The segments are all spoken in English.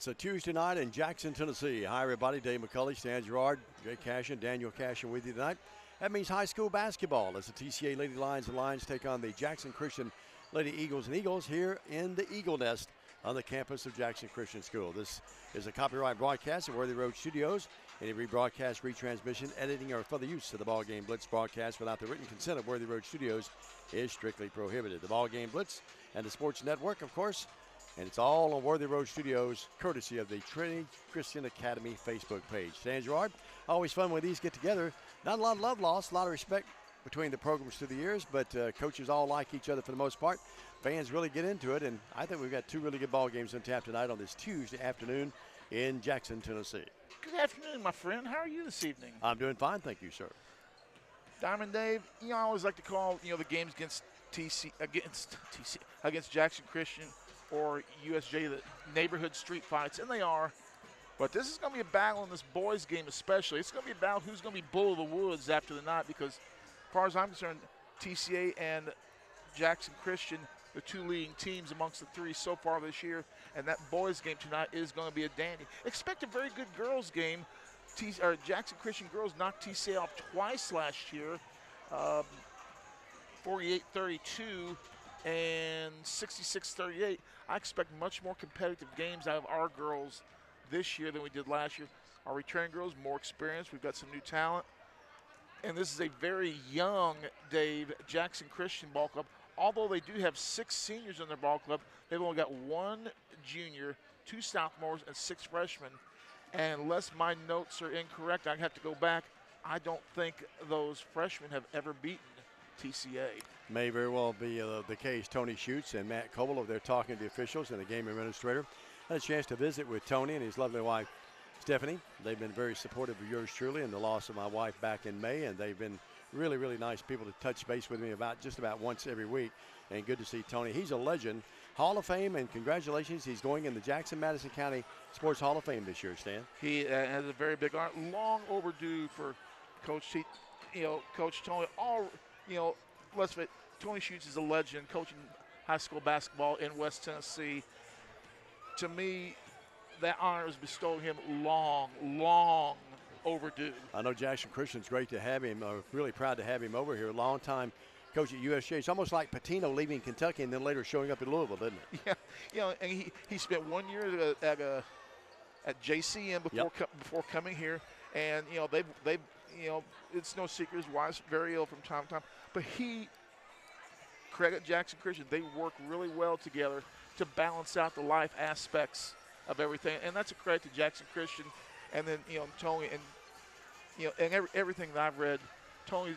a Tuesday night in Jackson, Tennessee. Hi, everybody. Dave McCulley, Stan Gerard, Jay Cashin, Daniel Cashin with you tonight. That means high school basketball as the TCA Lady Lions and Lions take on the Jackson Christian Lady Eagles and Eagles here in the Eagle Nest on the campus of Jackson Christian School. This is a copyright broadcast at Worthy Road Studios. Any rebroadcast, retransmission, editing, or further use of the BallGame Blitz broadcast without the written consent of Worthy Road Studios is strictly prohibited. The BallGame Blitz and the Sports Network, of course, and it's all on Worthy Road Studios, courtesy of the Trinity Christian Academy Facebook page. Stan Gerard, always fun when these get together. Not a lot of love lost, a lot of respect between the programs through the years, but coaches all like each other for the most part. Fans really get into it, and I think we've got two really good ball games on tap tonight on this Tuesday afternoon in Jackson, Tennessee. Good afternoon, my friend. How are you this evening? I'm doing fine, thank you, sir. Diamond Dave, I always like to call, the games against Jackson Christian or USJ the neighborhood street fights, and they are. But this is going to be a battle in this boys game especially. It's going to be about who's going to be bull of the woods after the night because, as far as I'm concerned, TCA and Jackson Christian, the two leading teams amongst the three so far this year, and that boys game tonight is going to be a dandy. Expect a very good girls game. Jackson Christian girls knocked TCA off twice last year, 48-32 and 66-38. I expect much more competitive games out of our girls this year than we did last year. Our returning girls, more experience. We've got some new talent. And this is a very young, Dave, Jackson Christian ball club. Although they do have 6 seniors in their ball club, they've only got 1 junior, 2 sophomores, and 6 freshmen. And unless my notes are incorrect, I have to go back. I don't think those freshmen have ever beaten TCA. May very well be the case. Tony Schutz and Matt Coble over there talking to the officials and the game administrator. Had a chance to visit with Tony and his lovely wife, Stephanie. They've been very supportive of yours truly and the loss of my wife back in May, and they've been really, really nice people to touch base with me just about once every week. And good to see Tony. He's a legend. Hall of Fame, and congratulations. He's going in the Jackson-Madison County Sports Hall of Fame this year, Stan. He has a very big honor. Long overdue for Coach Tony. Let's face it, Tony Schutz is a legend coaching high school basketball in West Tennessee. To me, that honor is bestowed on him long overdue. I know Jackson Christian's great to have him. Really proud to have him over here. Long time coach at USJ. It's almost like Patino leaving Kentucky and then later showing up in Louisville, doesn't it? Yeah, and he spent 1 year at JCM before coming here, and they've it's no secret his wife's very ill from time to time, but credit Jackson Christian, they work really well together to balance out the life aspects of everything, and that's a credit to Jackson Christian. And then Tony and everything that I've read, Tony's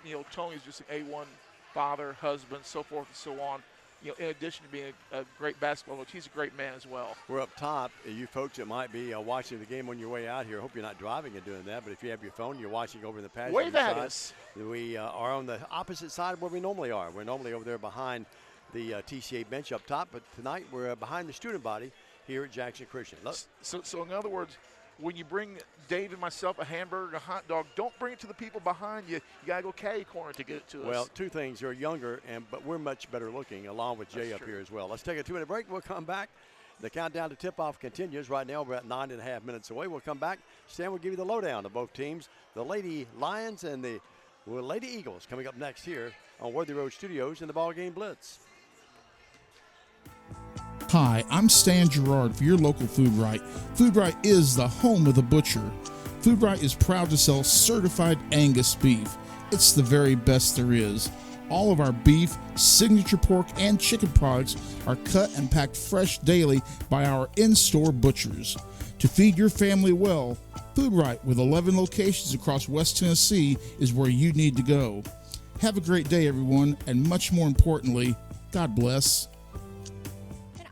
just an A1 father, husband, so forth and so on. In addition to being a great basketball coach, he's a great man as well. We're up top. You folks that might be watching the game on your way out here, I hope you're not driving and doing that, but if you have your phone, you're watching over in the passenger Wave at side. us. We are on the opposite side of where we normally are. We're normally over there behind the TCA bench up top, but tonight we're behind the student body here at Jackson Christian. Look. So in other words, when you bring Dave and myself a hamburger, a hot dog, don't bring it to the people behind you. You got to go caddy corner to get it to us. Well, two things. You're younger, but we're much better looking, along with Jay up here as well. Let's take a 2-minute break. We'll come back. The countdown to tip-off continues. Right now, we're at 9.5 minutes away. We'll come back. Stan will give you the lowdown of both teams, the Lady Lions and the Lady Eagles, coming up next here on Worthy Road Studios in the BallGame Blitz. Hi, I'm Stan Gerard for your local Food Right. Food Right is the home of the butcher. Food Right is proud to sell certified Angus beef. It's the very best there is. All of our beef, signature pork, and chicken products are cut and packed fresh daily by our in-store butchers. To feed your family well, Food Right with 11 locations across West Tennessee is where you need to go. Have a great day, everyone, and much more importantly, God bless.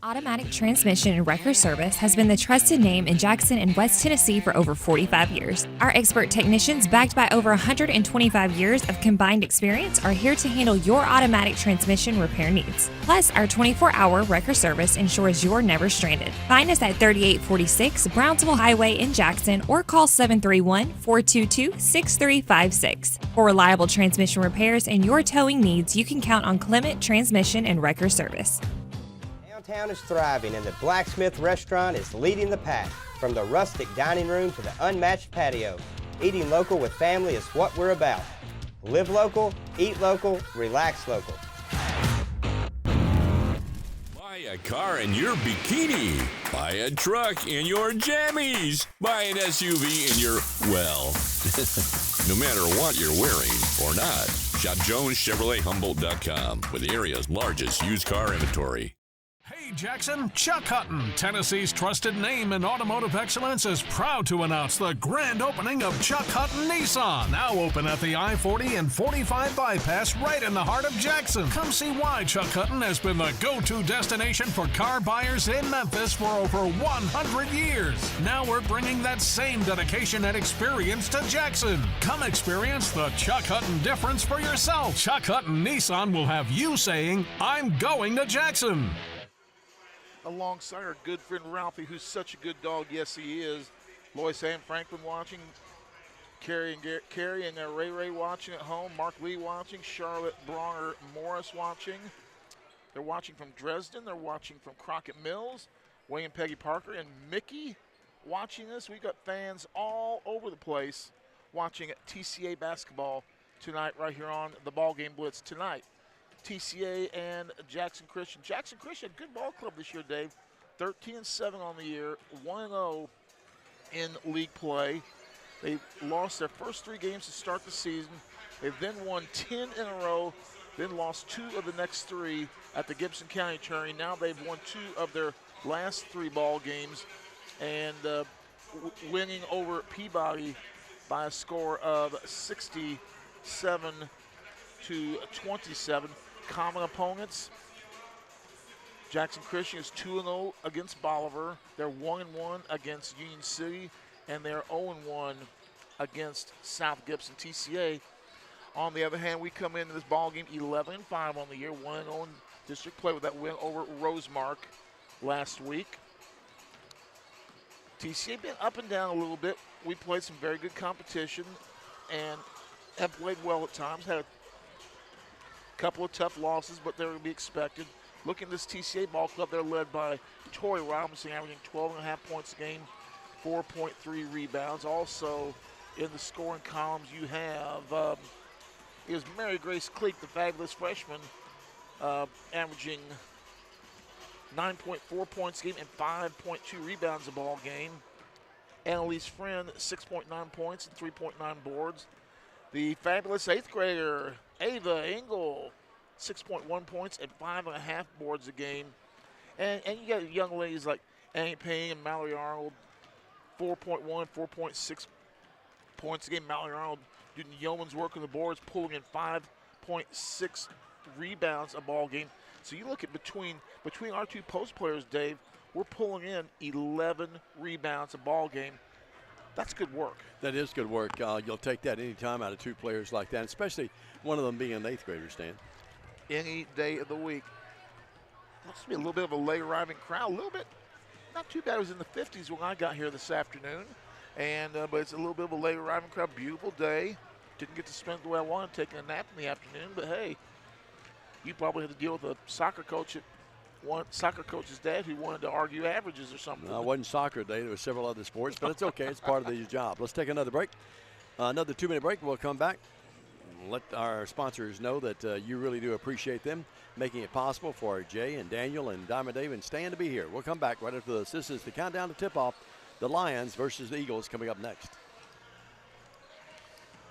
Automatic Transmission and Wrecker Service has been the trusted name in Jackson and West Tennessee for over 45 years. Our expert technicians, backed by over 125 years of combined experience, are here to handle your automatic transmission repair needs. Plus, our 24-hour wrecker service ensures you're never stranded. Find us at 3846 Brownsville Highway in Jackson or call 731-422-6356. For reliable transmission repairs and your towing needs, you can count on Clement Transmission and Wrecker Service. Downtown is thriving and the Blacksmith Restaurant is leading the pack. From the rustic dining room to the unmatched patio, eating local with family is what we're about. Live local, eat local, relax local. Buy a car in your bikini. Buy a truck in your jammies. Buy an SUV in your, well, no matter what you're wearing or not. Shop JonesChevroletHumboldt.com with the area's largest used car inventory. Hey Jackson, Chuck Hutton, Tennessee's trusted name in automotive excellence, is proud to announce the grand opening of Chuck Hutton Nissan, now open at the I-40 and 45 bypass right in the heart of Jackson. Come see why Chuck Hutton has been the go-to destination for car buyers in Memphis for over 100 years. Now we're bringing that same dedication and experience to Jackson. Come experience the Chuck Hutton difference for yourself. Chuck Hutton Nissan will have you saying, I'm going to Jackson. Alongside our good friend Ralphie, who's such a good dog. Yes, he is. Lois Ann Franklin watching. Carrie and Ray watching at home. Mark Lee watching. Charlotte Bronner Morris watching. They're watching from Dresden. They're watching from Crockett Mills. Wayne Peggy Parker and Mickey watching us. We've got fans all over the place watching TCA basketball tonight right here on the BallGame Blitz tonight. TCA and Jackson Christian. Jackson Christian, good ball club this year, Dave. 13-7 on the year, 1-0 in league play. They lost their first 3 games to start the season. They've then won 10 in a row, then lost 2 of the next 3 at the Gibson County Tourney. Now they've won 2 of their last 3 ball games and winning over Peabody by a score of 67-27. Common opponents. Jackson Christian is 2-0 against Bolivar. They're 1-1 against Union City, and they're 0-1 against South Gibson TCA. On the other hand, we come into this ball game 11-5 on the year, 1-0 in district play with that win over Rosemark last week. TCA been up and down a little bit. We played some very good competition and have played well at times. Had a couple of tough losses, but they're to be expected. Looking at this TCA ball club, they're led by Tori Robinson, averaging 12.5 points a game, 4.3 rebounds. Also in the scoring columns, you have is Mary Grace Cleek, the fabulous freshman, averaging 9.4 points a game and 5.2 rebounds a ball game. Annalise Friend, 6.9 points and 3.9 boards. The fabulous 8th grader, Ava Engel, 6.1 points and 5.5 boards a game. And you got young ladies like Annie Payne and Mallory Arnold, 4.1, 4.6 points a game. Mallory Arnold doing yeoman's work on the boards, pulling in 5.6 rebounds a ball game. So you look at between our 2 post players, Dave, we're pulling in 11 rebounds a ball game. That's good work. That is good work. You'll take that any time out of 2 players like that, especially one of them being an 8th grader, Stan. Any day of the week. Looks to be a little bit of a late arriving crowd. A little bit, not too bad. It was in the 50s when I got here this afternoon. And but it's a little bit of a late arriving crowd. Beautiful day. Didn't get to spend the way I wanted, taking a nap in the afternoon. But hey, you probably had to deal with a soccer coach's dad who wanted to argue averages or something. No, it wasn't soccer day. There were several other sports, but it's okay. It's part of the job. Let's take another break. Another 2-minute break. We'll come back. Let our sponsors know that you really do appreciate them making it possible for Jay and Daniel and Diamond Dave and Stan to be here. We'll come back right after this. This is the countdown to tip-off. The Lions versus the Eagles coming up next.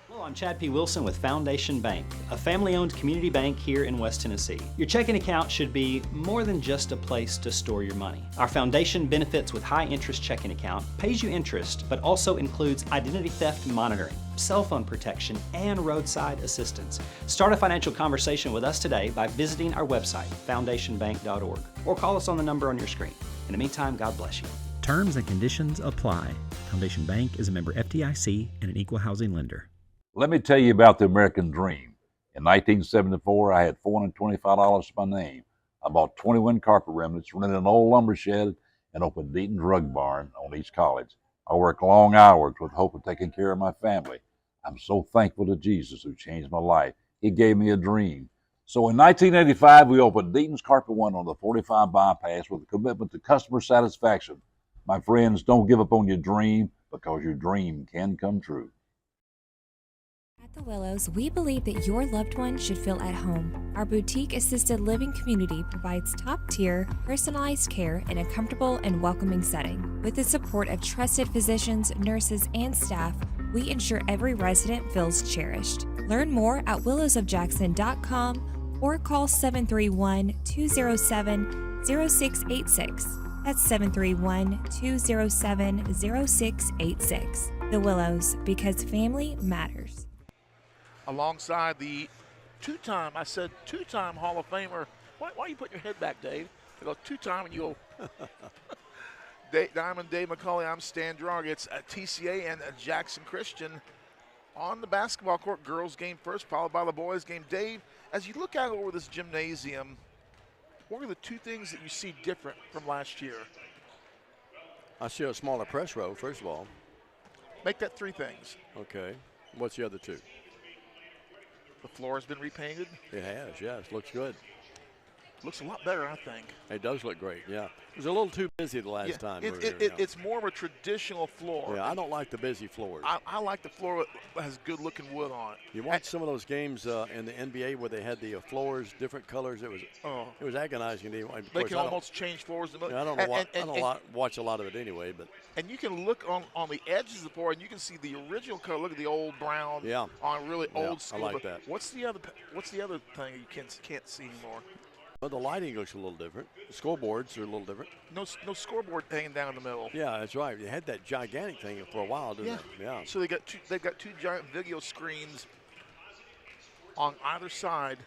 Hello, I'm Chad P. Wilson with Foundation Bank, a family-owned community bank here in West Tennessee. Your checking account should be more than just a place to store your money. Our foundation benefits with high-interest checking account pays you interest, but also includes identity theft monitoring, cell phone protection, and roadside assistance. Start a financial conversation with us today by visiting our website, foundationbank.org, or call us on the number on your screen. In the meantime, God bless you. Terms and conditions apply. Foundation Bank is a member FDIC and an equal housing lender. Let me tell you about the American Dream. In 1974, I had $425 to my name. I bought 21 carpet remnants, rented an old lumber shed, and opened Deaton's Rug Barn on East College. I worked long hours with hope of taking care of my family. I'm so thankful to Jesus who changed my life. He gave me a dream. So in 1985, we opened Deaton's Carpet One on the 45 bypass with a commitment to customer satisfaction. My friends, don't give up on your dream, because your dream can come true. At the Willows, we believe that your loved one should feel at home. Our boutique assisted living community provides top-tier, personalized care in a comfortable and welcoming setting. With the support of trusted physicians, nurses, and staff, we ensure every resident feels cherished. Learn more at willowsofjackson.com or call 731-207-0686. That's 731-207-0686. The Willows, because family matters. Alongside the two-time Hall of Famer. Why you put your head back, Dave? You go two-time and you go. Diamond Dave McCauley, I'm Stan Gerard. It's TCA and Jackson Christian on the basketball court. Girls game first, followed by the boys game. Dave, as you look out over this gymnasium, what are the two things that you see different from last year? I see a smaller press row, first of all. Make that three things. Okay. What's the other two? The floor has been repainted. It has, yes. Looks good. Looks a lot better, I think. It does look great, yeah. It was a little too busy the last time. It's more of a traditional floor. Yeah, I don't like the busy floors. I like the floor that has good-looking wood on it. You watch some of those games in the NBA where they had the floors, different colors. It was agonizing. They can almost change floors. Yeah, I don't watch a lot of it anyway. And you can look on the edges of the floor, and you can see the original color. Look at the old brown on really old school. I like that. What's the other thing you can't see anymore? Well, the lighting looks a little different. The scoreboards are a little different. No scoreboard hanging down the middle. Yeah, that's right. They had that gigantic thing for a while, didn't they? Yeah. So they've got two giant video screens on either side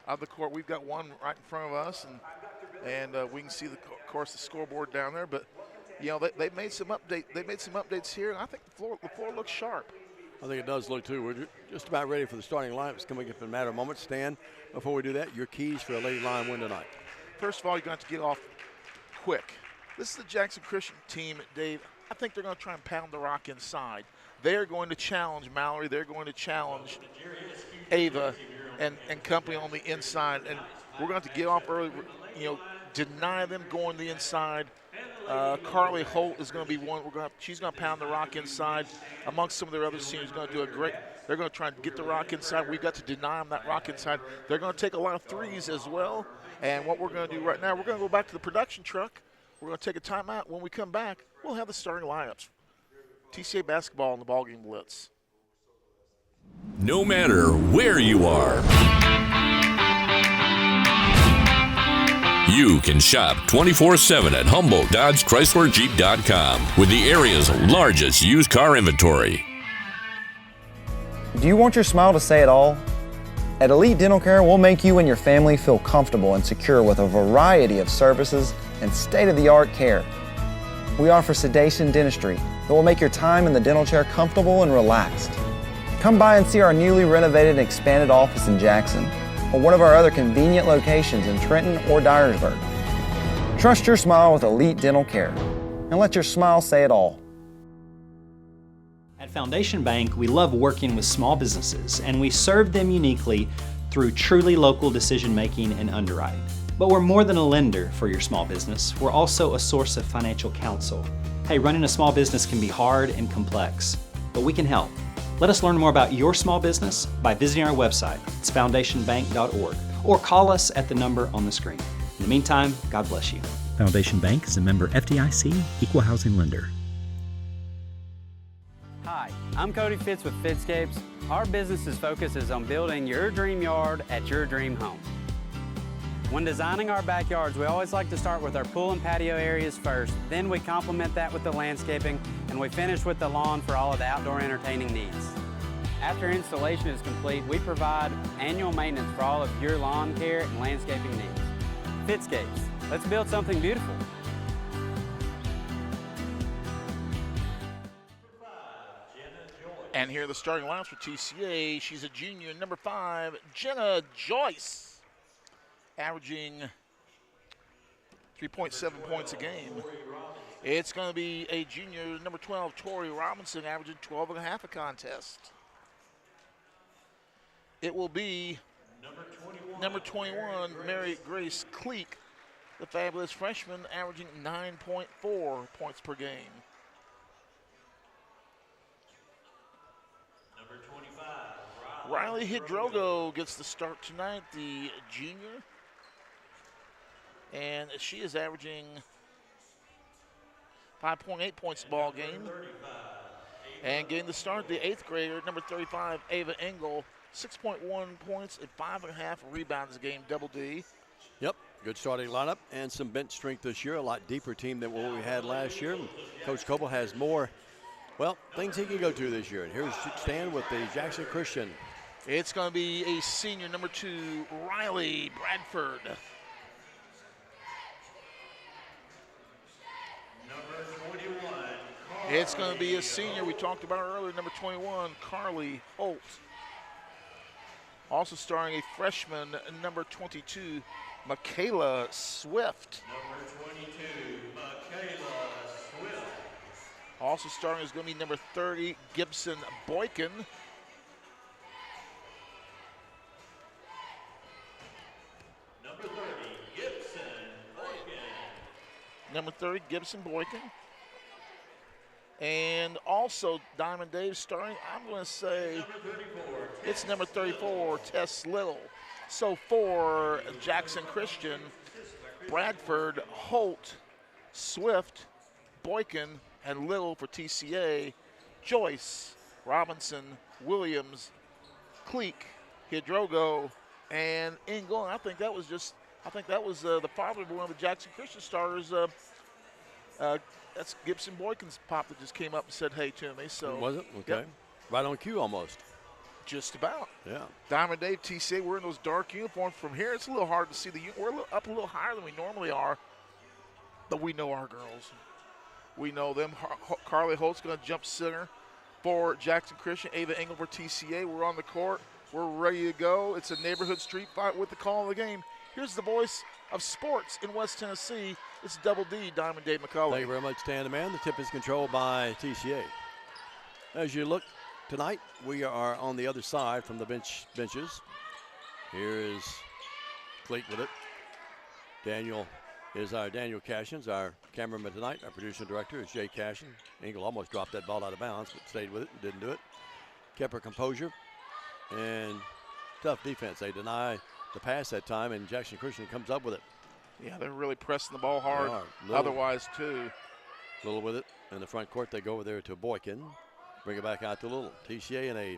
of the court. We've got one right in front of us, and we can see, of course, the scoreboard down there. But they made some updates. They made some updates here, and I think the floor looks sharp. I think it does look too. We're just about ready for the starting lineup. It's coming up in a matter of moments. Stan, before we do that, your keys for a Lady Lion win tonight. First of all, you're going to have to get off quick. This is the Jackson Christian team, Dave. I think they're going to try and pound the rock inside. They're going to challenge Mallory. They're going to challenge Ava and company on the inside. And we're going to have to get off early, deny them going to the inside. Carly Holt is going to be one. She's going to pound the rock inside. Amongst some of their other seniors, going to do a great. They're going to try and get the rock inside. We've got to deny them that rock inside. They're going to take a lot of threes as well. And what we're going to do right now, we're going to go back to the production truck. We're going to take a timeout. When we come back, we'll have the starting lineups. TCA basketball on the BallGame Blitz. No matter where you are, you can shop 24/7 at HumboldtDodgeChryslerJeep.com with the area's largest used car inventory. Do you want your smile to say it all? At Elite Dental Care, we'll make you and your family feel comfortable and secure with a variety of services and state-of-the-art care. We offer sedation dentistry that will make your time in the dental chair comfortable and relaxed. Come by and see our newly renovated and expanded office in Jackson, or one of our other convenient locations in Trenton or Dyersburg. Trust your smile with Elite Dental Care, and let your smile say it all. At Foundation Bank, we love working with small businesses, and we serve them uniquely through truly local decision-making and underwriting. But we're more than a lender for your small business. We're also a source of financial counsel. Hey, running a small business can be hard and complex, but we can help. Let us learn more about your small business by visiting our website. It's foundationbank.org, or call us at the number on the screen. In the meantime, God bless you. Foundation Bank is a member FDIC, equal housing lender. Hi, I'm Cody Fitz with Fitscapes. Our business's focus is on building your dream yard at your dream home. When designing our backyards, we always like to start with our pool and patio areas first. Then we complement that with the landscaping, and we finish with the lawn for all of the outdoor entertaining needs. After installation is complete, we provide annual maintenance for all of your lawn care and landscaping needs. Fitscapes, let's build something beautiful. And here are the starting lineups for TCA. She's a junior, number 5, Jenna Joyce, averaging 3.7 points a game. It's going to be a junior, number 12, Tori Robinson, averaging 12.5 a contest. It will be number 21, Mary Grace Cleek, the fabulous freshman, averaging 9.4 points per game. Number 25, Riley Hidrogo gets the start tonight, the junior. And she is averaging 5.8 points a ball game. And getting the start, the 8th grader, number 35, Ava Engel, 6.1 points and 5.5 rebounds a game, double D. Yep, good starting lineup and some bench strength this year. A lot deeper team than what we had last year. Coach Coble has more, well, things he can go to this year. And here's Stan with the Jackson Christian. It's going to be a senior, number 2, Riley Bradford. Number 21, It's going to be a senior we talked about earlier, number 21, Carly Holt. Also starring a freshman, number 22, Michaela Swift. number 22, Michaela Swift. Also starring is going to be number 30, Gibson Boykin. Number 30, Gibson Boykin. Number 30, Gibson Boykin. And also Diamond Dave starring, I'm going to say, Number 34, it's number 34, Tess Little. So for Jackson Christian, Bradford, Holt, Swift, Boykin, and Little for TCA, Joyce, Robinson, Williams, Cleek, Hidrogo, and Engel. And I think that was the father of one of the Jackson Christian starters. That's Gibson Boykin's pop that just came up and said hey to me. So Was it? Okay. Yep, Right on cue almost. just about. Yeah. Diamond Dave, TCA, we're in those dark uniforms. From here, it's a little hard to see we're up a little higher than we normally are, but we know our girls. We know them. Carly Holt's going to jump center for Jackson Christian. Ava Engel for TCA. We're on the court. We're ready to go. It's a neighborhood street fight with the call of the game. Here's the voice of sports in West Tennessee. It's Double D, Diamond Dave McCullough. Thank you very much, Stan the Man. The tip is controlled by TCA. As you look tonight, we are on the other side from the benches. Here is Cleek with it. Daniel is our Daniel Cashins, our cameraman tonight. Our producer and director is Jay Cashin. Engel almost dropped that ball out of bounds, but stayed with it and didn't do it. Kept her composure and tough defense. They deny the pass that time, and Jackson Christian comes up with it. Yeah, they're really pressing the ball hard. Little, Otherwise, too. Little with it in the front court. They go over there to Boykin. Bring it back out to Little. TCA in a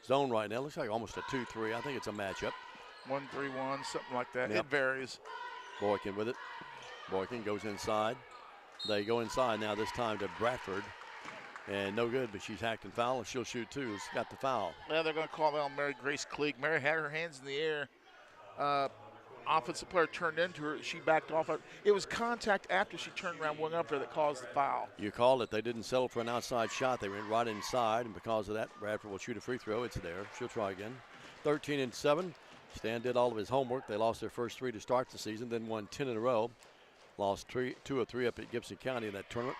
zone right now. Looks like almost a 2-3. I think it's a matchup. 1-3-1, something like that. Yep. It varies. Boykin with it. Boykin goes inside. They go inside now, this time to Bradford. And no good, but she's hacked and foul, and she'll shoot two. She's got the foul. Yeah, they're going to call that on Mary Grace Cleek. Mary had her hands in the air. Offensive player turned into her. She backed off. It was contact after she turned around, went up there, that caused the foul. You called it. They didn't settle for an outside shot. They went right inside, and because of that, Bradford will shoot a free throw. It's there. She'll try again. 13-7. Stan did all of his homework. They lost their first three to start the season, then won 10 in a row. Lost 2 of 3 up at Gibson County in that tournament.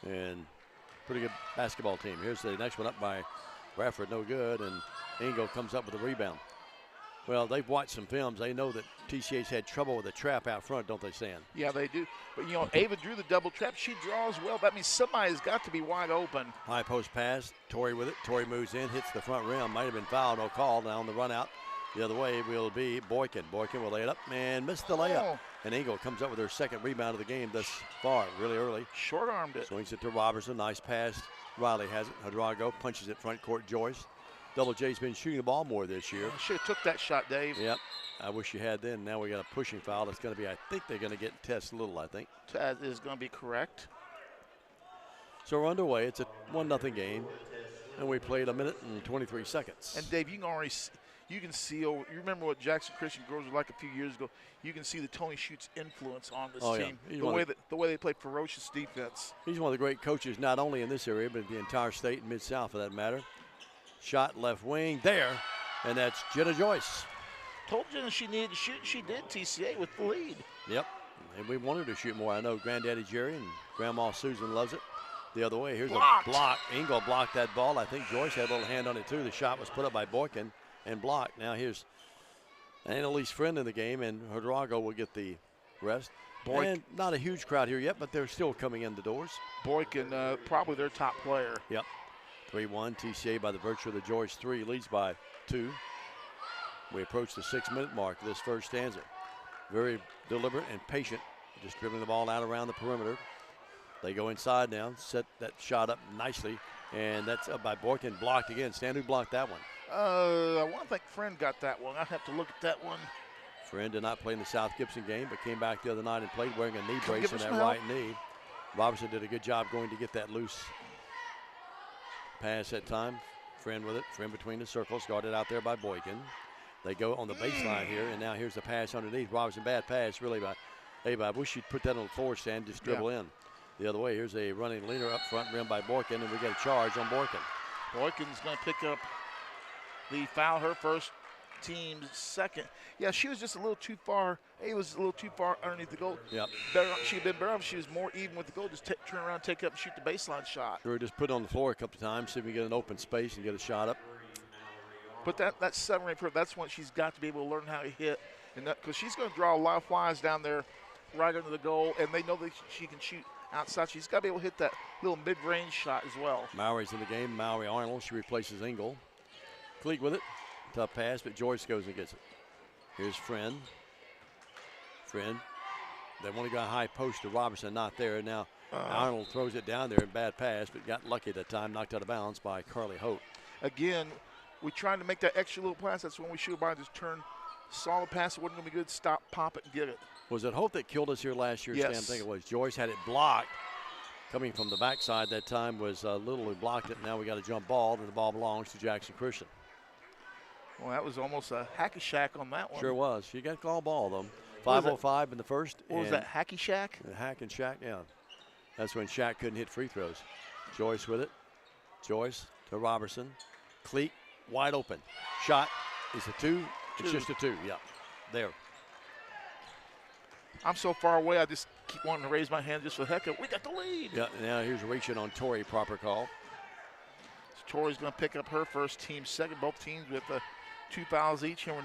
And pretty good basketball team. Here's the next one up by Bradford. No good, and Engel comes up with a rebound. Well, they've watched some films. They know that TCA's had trouble with the trap out front, don't they, Stan? Yeah, they do. But, Ava drew the double trap. She draws well. That means somebody's got to be wide open. High post pass. Torrey with it. Torrey moves in, hits the front rim. Might have been fouled, no call. Now on the run out the other way will be Boykin. Boykin will lay it up and miss the layup. Oh. And Engel comes up with her second rebound of the game thus far, really early. Short-armed it. Swings it to Robertson. Nice pass. Riley has it. Hadrago punches it front court. Joyce. Double J's been shooting the ball more this year. Should have took that shot, Dave. Yep. I wish you had then. Now we got a pushing foul. It's going to be, I think they're going to get Tess Little, I think. That is going to be correct. So we're underway. It's a 1-0 game. And we played 1 minute and 23 seconds. And Dave, you can see, you remember what Jackson Christian girls were like a few years ago. You can see the Tony Schuet's influence on this team. Yeah. The way they play ferocious defense. He's one of the great coaches, not only in this area, but the entire state and Mid-South for that matter. Shot left wing there, and that's Jenna Joyce. Told Jenna she needed to shoot. She did, TCA with the lead. Yep, and we wanted to shoot more. I know Granddaddy Jerry and Grandma Susan loves it. The other way, here's Blocked. a block. Engel blocked that ball. I think Joyce had a little hand on it too. The shot was put up by Boykin and blocked. Now here's Annalise Friend in the game, and Hadrago will get the rest. Boykin. And not a huge crowd here yet, but they're still coming in the doors. Boykin, probably their top player. Yep. 3-1. TCA by the virtue of the George 3 leads by 2. We approach the 6-minute mark of this first stanza. Very deliberate and patient, just dribbling the ball out around the perimeter. They go inside now, set that shot up nicely, and that's up by Boykin, blocked again. Stan, who blocked that one? I want to think Friend got that one. I have to look at that one. Friend did not play in the South Gibson game, but came back the other night and played wearing a knee Come brace give on us that some right help. knee. Robertson did a good job going to get that loose pass that time. Friend with it. Friend between the circles, guarded out there by Boykin. They go on the baseline here, and now here's the pass underneath. Robertson, bad pass really by Abe. I wish you'd put that on the floor, Stan, just dribble in. The other way, here's a running leader up front, rim by Boykin, and we get a charge on Boykin. Boykin's going to pick up the foul, her first, team's second. Yeah, she was just a little too far. A was a little too far underneath the goal. Yep. She'd been better if she was more even with the goal. Just turn around, take up, and shoot the baseline shot. Sure, just put it on the floor a couple of times, see if we can get an open space and get a shot up. But that's 7 right for her. That's when she's got to be able to learn how to hit, and because she's going to draw a lot of flies down there, right under the goal, and they know that she can shoot outside. She's got to be able to hit that little mid-range shot as well. Mowry's in the game. Mowry Arnold. She replaces Engel. Cleek with it. Tough pass, but Joyce goes and gets it. Here's Friend. Friend. They want to go high post to Robertson. Not there. Now Arnold throws it down there. Bad pass, but got lucky that time. Knocked out of bounds by Carly Hope. Again, we trying to make that extra little pass. That's when we should have just turn, saw the pass. It wasn't going to be good. Stop, pop it, and get it. Was it Hope that killed us here last year, Yes. Stan? I think it was. Joyce had it blocked. Coming from the backside that time was Little who blocked it. Now we got a jump ball, and the ball belongs to Jackson Christian. Well, that was almost a hacky shack on that one. Sure was. She got called ball, though. What was 5:05 in the first. What was that, hacky shack? The hack and Shack, yeah. That's when Shack couldn't hit free throws. Joyce with it. Joyce to Robertson. Cleek wide open. Shot is a 2. It's just a 2. Yeah, there. I'm so far away, I just keep wanting to raise my hand just for the heck of it. We got the lead. Yeah, now here's reaching on Torrey, proper call. So Torrey's going to pick up her first, team second. Both teams with 2 fouls each, and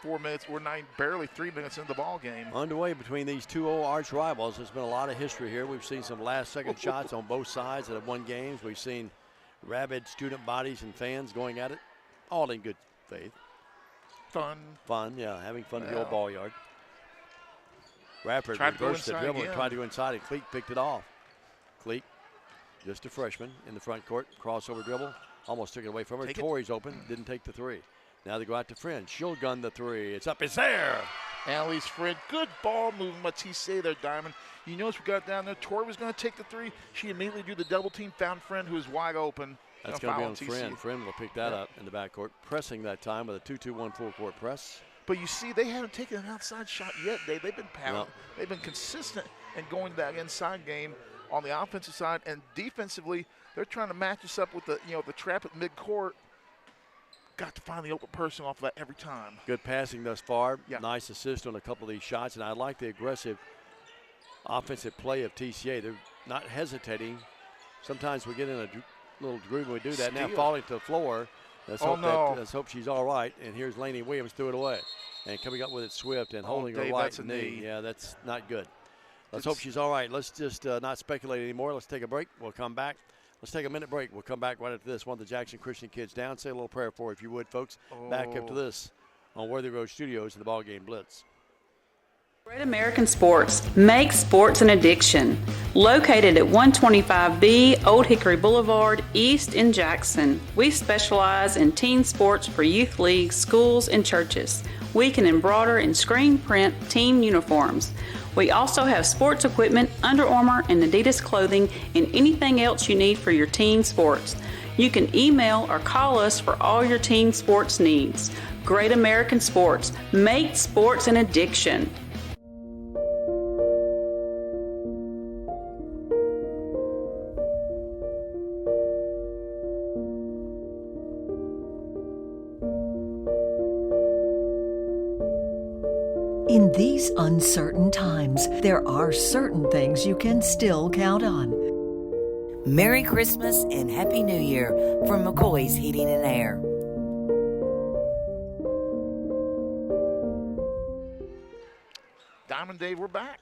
we're barely 3 minutes into the ball game. Underway between these two old arch rivals. There's been a lot of history here. We've seen some last-second shots on both sides that have won games. We've seen rabid student bodies and fans going at it, all in good faith. Fun, yeah, having fun at the old ball yard. Rappert reversed the dribble and tried to go inside, and Cleek picked it off. Cleek, just a freshman in the front court, crossover dribble, almost took it away from her. Torrey's open, didn't take the 3. Now they go out to Friend. She'll gun the 3. It's up, it's there. Annalise Friend, good ball movement by TCA there, Diamond. You notice we got down there. Torrey was going to take the 3. She immediately drew the double team, found Friend, who was wide open. That's going to be on Friend. Friend will pick that up in the backcourt, pressing that time with a 2-2-1 full court press. But you see, they haven't taken an outside shot yet, Dave. They've been pounding. No. They've been consistent in going to that inside game on the offensive side, and defensively, they're trying to match us up with the trap at midcourt. Got to find the open person off of that every time. Good passing thus far. Yeah. Nice assist on a couple of these shots, and I like the aggressive offensive play of TCA. They're not hesitating. Sometimes we get in a little groove when we do that. Now falling to the floor. Let's hope she's all right. And here's Laney Williams, threw it away. And coming up with it swift and holding her Dave, right that's a knee. knee. Yeah, that's not good. Let's hope she's all right. Let's just not speculate anymore. Let's take a break. We'll come back. Let's take a minute break. We'll come back right after this. One of the Jackson Christian kids down. Say a little prayer for her, if you would, folks. Back up to this on Worthy Road Studios in the BallGame Blitz. Great American Sports. Make sports an addiction. Located at 125B Old Hickory Boulevard, East in Jackson. We specialize in teen sports for youth leagues, schools, and churches. We can embroider and screen print team uniforms. We also have sports equipment, Under Armour, and Adidas clothing, and anything else you need for your teen sports. You can email or call us for all your teen sports needs. Great American Sports. Make sports an addiction. In these uncertain times, there are certain things you can still count on. Merry Christmas and Happy New Year from McCoy's Heating and Air. and Dave, we're back.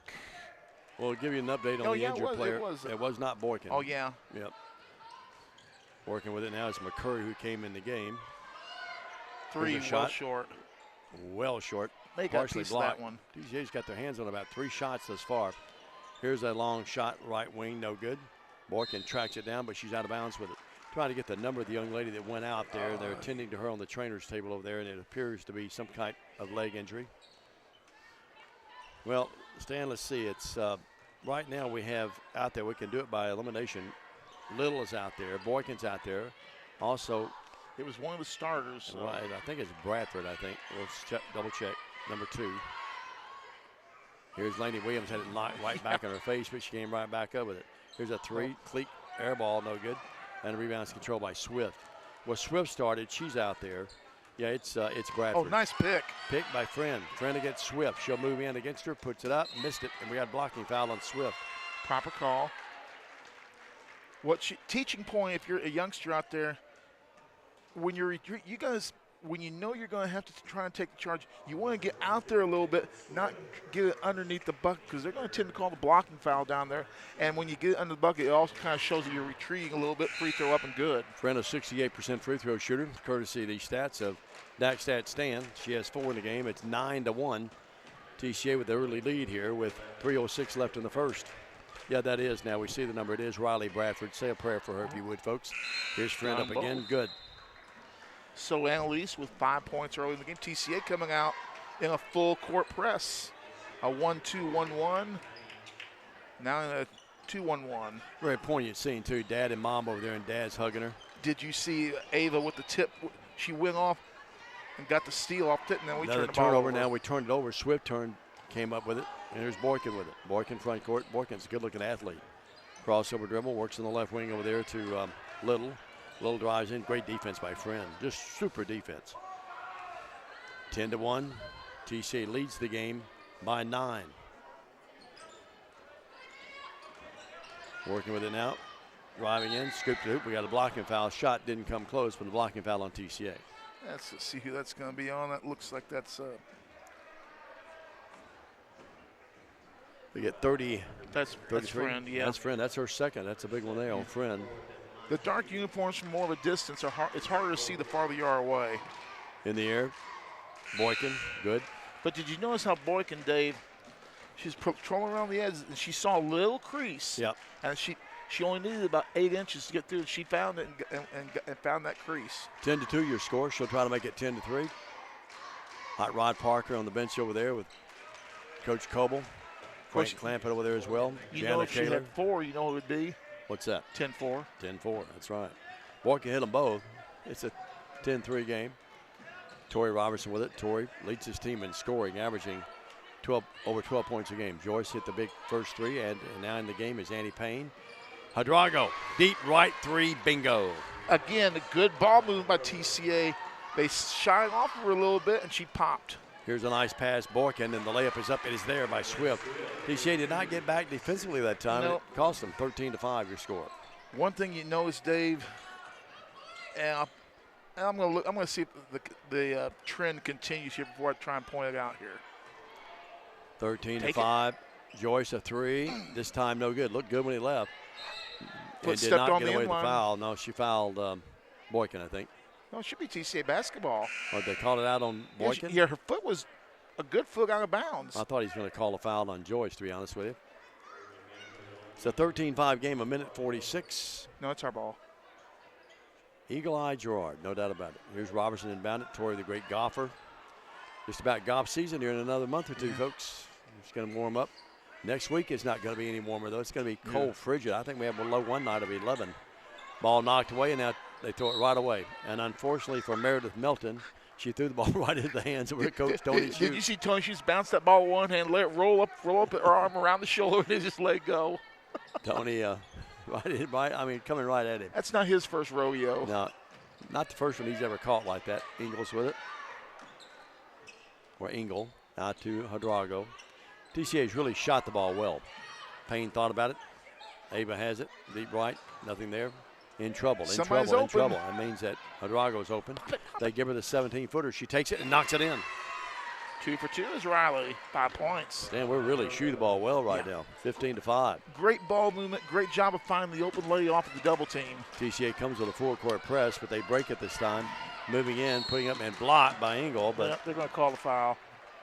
We'll give you an update on the injured player. It was not Boykin. Oh, yeah. Yep. Working with it now is McCurry, who came in the game. Three, well short. Well short. They got partially blocked. That one. TCA's got their hands on about 3 shots thus far. Here's a long shot, right wing, no good. Boykin tracks it down, but she's out of bounds with it. Trying to get the number of the young lady that went out there. They're attending to her on the trainer's table over there, and it appears to be some kind of leg injury. Well, Stan, let's see. It's right now we have out there, we can do it by elimination. Little is out there. Boykin's out there. Also, it was one of the starters. So. Right, I think it's Bradford, I think. We'll double check. Number 2. Here's Laney Williams, had it knocked right back in her face, but she came right back up with it. Here's a 3, cleat air ball, no good. And a rebound is controlled by Swift. Well, Swift started. She's out there. Yeah, it's Bradford. Oh, nice pick. Pick by Friend. Friend against Swift. She'll move in against her, puts it up, missed it, and we got a blocking foul on Swift. Proper call. Teaching point if you're a youngster out there, when you guys, when you know you're going to have to try and take the charge, you want to get out there a little bit, not get it underneath the bucket, because they're going to tend to call the blocking foul down there. And when you get it under the bucket, it also kind of shows that you're retreating a little bit. Free throw up and good. Friend, a 68% free throw shooter, courtesy of these stats of Daxtat Stan. She has 4 in the game. It's 9-1. TCA with the early lead here with 3:06 left in the first. Yeah, that is. Now we see the number. It is Riley Bradford. Say a prayer for her if you would, folks. Here's Friend up again. Good. So Annalise with 5 points early in the game. TCA coming out in a full court press. A 1-2-1-1. Now in a 2-1-1. Very poignant scene, too. Dad and Mom over there, and Dad's hugging her. Did you see Ava with the tip? She went off and got the steal off it, and then we Another turned the ball turnover. over. Now we turned it over. Swift came up with it, and there's Boykin with it. Boykin front court. Boykin's a good-looking athlete. Crossover dribble, works in the left wing over there to Little. Little drives in. Great defense by Friend. Just super defense. 10-1. TCA leads the game by 9. Working with it now. Driving in. Scoop to hoop. We got a blocking foul. Shot didn't come close, but a blocking foul on TCA. Let's see who that's going to be on. That looks like that's. We get 30. That's Friend, yeah. That's Friend. That's her second. That's a big one there on Friend. The dark uniforms from more of a distance are hard. It's harder to see the farther you are away. In the air, Boykin, good. But did you notice how Boykin, Dave, she's patrolling around the edge, and she saw a little crease. Yep. And she only needed about 8 inches to get through. She found it and found that crease. 10-2 your score. She'll try to make it 10-3. Hot Rod Parker on the bench over there with Coach Coble. Frank Clampett over there as well. You know, if she had 4, you know who it would be. What's that? 10-4. 10-4, that's right. Boykin hit them both. It's a 10-3 game. Tori Robertson with it. Tori leads his team in scoring, averaging over 12 points a game. Joyce hit the big first 3, and now in the game is Annie Payne. Hadrago, deep right 3, bingo. Again, a good ball movement by TCA. They shied off of her a little bit, and she popped. Here's a nice pass, Boykin, and the layup is up. It is there by Swift. TCA did not get back defensively that time. Nope. It cost them 13-5 your score. One thing you notice, Dave, and I'm going to see if the trend continues here before I try and point it out here. 13-5. Joyce a 3. This time no good. Looked good when he left. Foot did stepped not on get the away with the inline. foul. No, she fouled Boykin, I think. No, it should be TCA basketball. Or they called it out on Boykin? Yeah, her foot was a good foot out of bounds. I thought he was going to call a foul on Joyce, to be honest with you. It's a 13-5 game, a minute 46. No, it's our ball. Eagle Eye Gerard, no doubt about it. Here's Robertson inbound it. Tori, the great golfer. Just about golf season here in another month or two, folks. It's going to warm up. Next week, it's not going to be any warmer, though. It's going to be cold, frigid. I think we have a low one night of 11. Ball knocked away, and now they throw it right away. And unfortunately for Meredith Melton, she threw the ball right into the hands of her coach, Tony Shute. Did you see Tony Shute bounce that ball with one hand, let it roll up her arm around the shoulder, and just let it go? Tony, coming right at him. That's not his first rodeo. No, not the first one he's ever caught like that. Ingles with it. Or Engel, now to Hadrago. TCA's really shot the ball well. Payne thought about it. Ava has it, deep right, nothing there. In trouble. That means that Hadrago's open. They give her the 17-footer. She takes it and knocks it in. 2 for 2 is Riley, 5 points. Dan, we're really shooting the ball well right now. 15-5. Great ball movement, great job of finding the open lady off of the double team. TCA comes with a full-court press, but they break it this time. Moving in, putting up and blocked by Engel, but they're going to call the foul.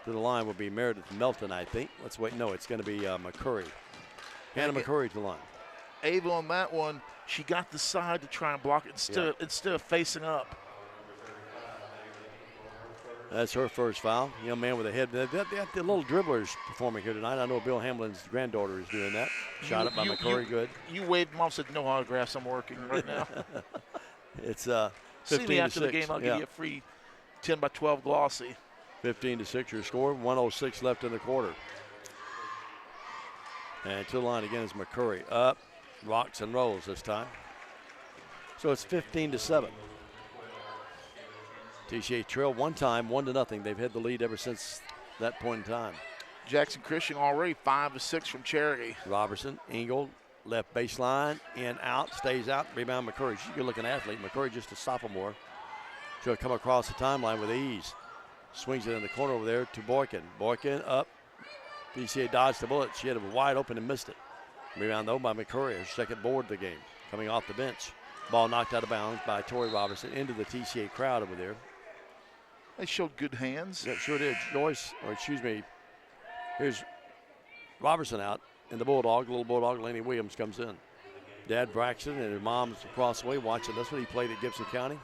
To the line will be Meredith Melton, I think. Let's wait. No, it's going to be McCurry. Hannah McCurry to the line. Ava on that one, she got the side to try and block it instead of facing up. That's her first foul. Young man with a head. They got the little dribblers performing here tonight. I know Bill Hamlin's granddaughter is doing that. Shot up by McCurry, good. You waved them off, said no autographs. I'm working right now. It's 15-6. See me after the game. I'll give you a free 10x12 glossy. 15-6 your score. 1:06 left in the quarter. And to the line again is McCurry. Up, rocks and rolls this time. So it's 15-7. TCA trailed one time, 1-0. They've had the lead ever since that point in time. Jackson Christian already 5 of 6 from Cherokee. Robertson, Engel, left baseline, in, out, stays out. Rebound McCurry. She's a good-looking athlete. McCurry just a sophomore. She'll come across the timeline with ease. Swings it in the corner over there to Boykin. Boykin up. TCA dodged the bullet. She had it wide open and missed it. Rebound, though, by McCurry, her second board of the game, coming off the bench. Ball knocked out of bounds by Tori Robertson into the TCA crowd over there. They showed good hands. Yeah, sure did. Here's Robertson out, and the Bulldog, little Bulldog, Laney Williams comes in. Dad Braxton and his mom's across the way watching. That's when he played at Gibson County.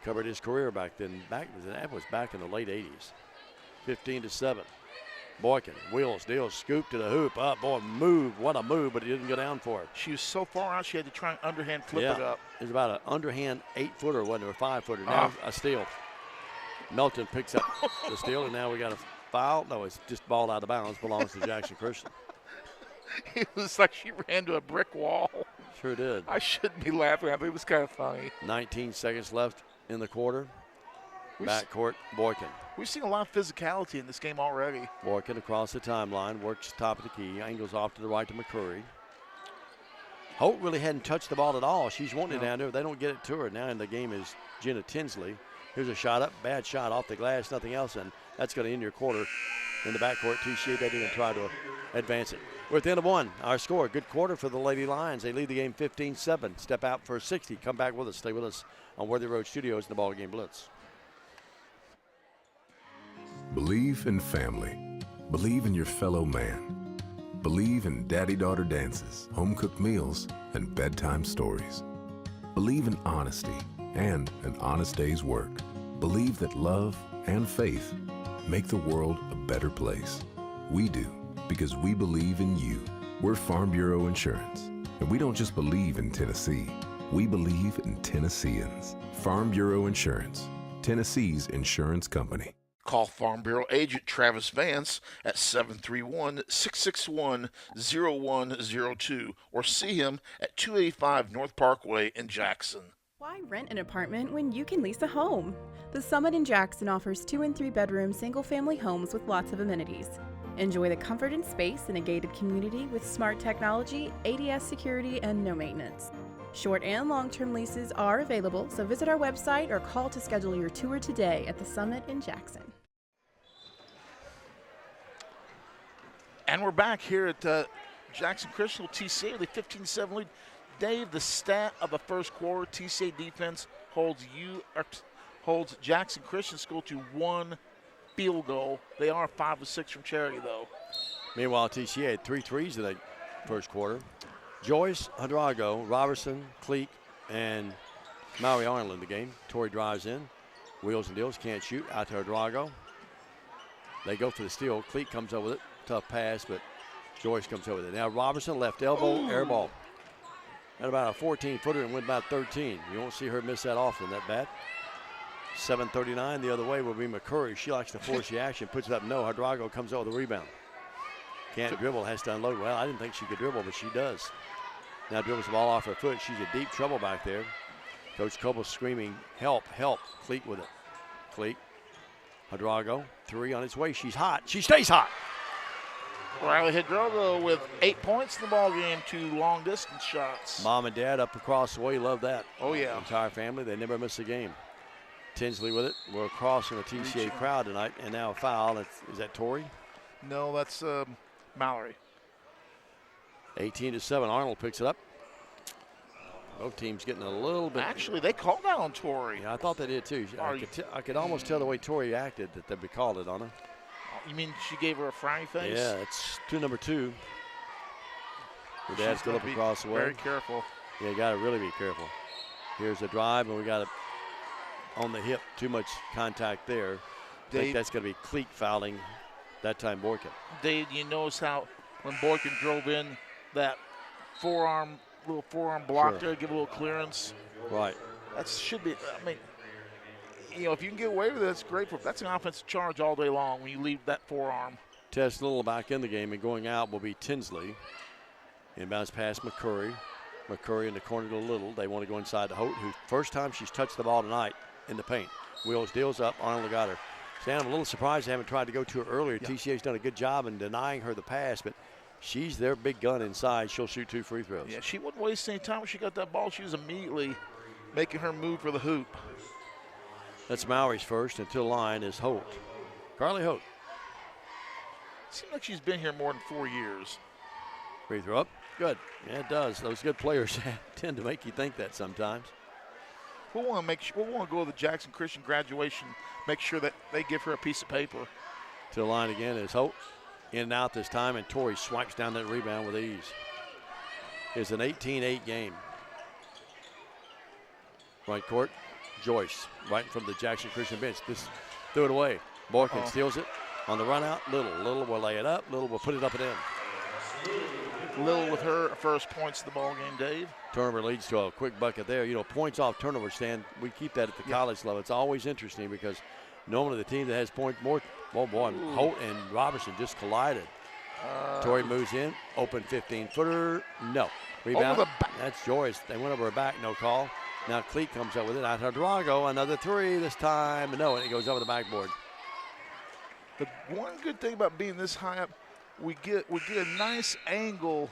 Covered his career back then. That was back in the late 80s. 15-7. Boykin, wheels, deals, scoop to the hoop. Up, boy, move. What a move, but it didn't go down for it. She was so far out, she had to try and underhand flip it up. It was about an underhand 8-footer, wasn't it, or 5-footer. Now a steal. Melton picks up the steal, and now we got a foul. No, it's just ball out of bounds. Belongs to Jackson Christian. It was like she ran to a brick wall. Sure did. I shouldn't be laughing. I think it was kind of funny. 19 seconds left in the quarter. Backcourt, Boykin. We've seen a lot of physicality in this game already. Boykin across the timeline, works top of the key, angles off to the right to McCurry. Holt really hadn't touched the ball at all. She's wanting it down there. They don't get it to her. Now in the game is Jenna Tinsley. Here's a shot up, bad shot off the glass, nothing else, and that's going to end your quarter in the backcourt. TCA didn't even try to advance it. We're at the end of one. Our score, good quarter for the Lady Lions. They lead the game 15-7. Step out for 60. Come back with us. Stay with us on Worthy Road Studios in the BallGame Blitz. Believe in family. Believe in your fellow man. Believe in daddy-daughter dances, home-cooked meals, and bedtime stories. Believe in honesty and an honest day's work. Believe that love and faith make the world a better place. We do, because we believe in you. We're Farm Bureau Insurance, and we don't just believe in Tennessee. We believe in Tennesseans. Farm Bureau Insurance, Tennessee's insurance company. Call Farm Bureau agent Travis Vance at 731-661-0102 or see him at 285 North Parkway in Jackson. Why rent an apartment when you can lease a home? The Summit in Jackson offers 2- and 3-bedroom single-family homes with lots of amenities. Enjoy the comfort and space in a gated community with smart technology, ADS security, and no maintenance. Short and long-term leases are available, so visit our website or call to schedule your tour today at the Summit in Jackson. And we're back here at Jackson Christian TCA, the 15-7 lead. Dave, the stat of the first quarter, TCA defense holds Jackson Christian School to 1 field goal. They are 5 of 6 from Cherokee, though. Meanwhile, TCA had 3 threes in the first quarter. Joyce, Hadrago, Robertson, Cleek, and Maui Arnold in the game. Tori drives in. Wheels and deals, can't shoot. Out to Hadrago. They go for the steal. Cleek comes over with it. Tough pass, but Joyce comes over with it. Now Robertson, left elbow, air ball. At about a 14-footer and went about 13. You won't see her miss that often, that bad. 7:39 the other way will be McCurry. She likes to force the action, puts it up. No, Hadrago comes out with the rebound. Can't dribble, has to unload. Well, I didn't think she could dribble, but she does. Now dribbles the ball off her foot. She's in deep trouble back there. Coach Coble screaming, help, help. Cleek with it. Cleek, Hadrago, 3 on its way. She's hot. She stays hot. Riley Hadrago with 8 points in the ball game, 2 long-distance shots. Mom and Dad up across the way love that. Oh, yeah. The entire family, they never miss a game. Tinsley with it. We're across from the TCA crowd tonight, and now a foul. Is that Torrey? No, that's Mallory. 18-7. Arnold picks it up. Both teams getting a little bit. Actually, they called that on Torrey. Yeah, I thought they did too. I could almost tell the way Torrey acted that they'd be called it on her. You mean she gave her a frowny face? Yeah, it's to number 2. Her dad's going up across the way. Very careful. Yeah, you got to really be careful. Here's a drive, and we got it on the hip. Too much contact there. I think that's going to be Cleek fouling that time Boykin. Dave, you notice how when Boykin drove in, that little forearm block there, give a little clearance. Right. That should be, I mean, if you can get away with it, that's great. That's an offensive charge all day long when you leave that forearm. Tess Little back in the game, and going out will be Tinsley. Inbounds past McCurry. McCurry in the corner to Little. They want to go inside to Holt, who first time she's touched the ball tonight in the paint. Wheels deals up. Arnold got her. Stan, I'm a little surprised they haven't tried to go to her earlier. Yeah. TCA's done a good job in denying her the pass, but she's their big gun inside. She'll shoot 2 free throws. Yeah, she wouldn't waste any time when she got that ball. She was immediately making her move for the hoop. That's Mallory's first, and to the line is Holt. Carly Holt. Seems like she's been here more than 4 years. Free throw up. Good. Yeah, it does. Those good players tend to make you think that sometimes. We'll want to go to the Jackson Christian graduation, make sure that they give her a piece of paper. To the line again is Holt. In and out this time, and Torrey swipes down that rebound with ease. It's an 18-8 game. Right court, Joyce, right in front of the Jackson Christian bench. This threw it away. Boykin steals it on the run out. Little will lay it up. Little will put it up and in. Little with her first points of the ball game, Dave. Turnover leads to a quick bucket there. Points off turnover stand. We keep that at the college level. It's always interesting because normally the team that has points more. Oh boy, Holt and Robertson just collided. Torrey moves in, open 15-footer. No. Rebound. That's Joyce. They went over her back, no call. Now Cleek comes up with it. Out to Drago, another 3 this time. No, and it goes over the backboard. The one good thing about being this high up, we get a nice angle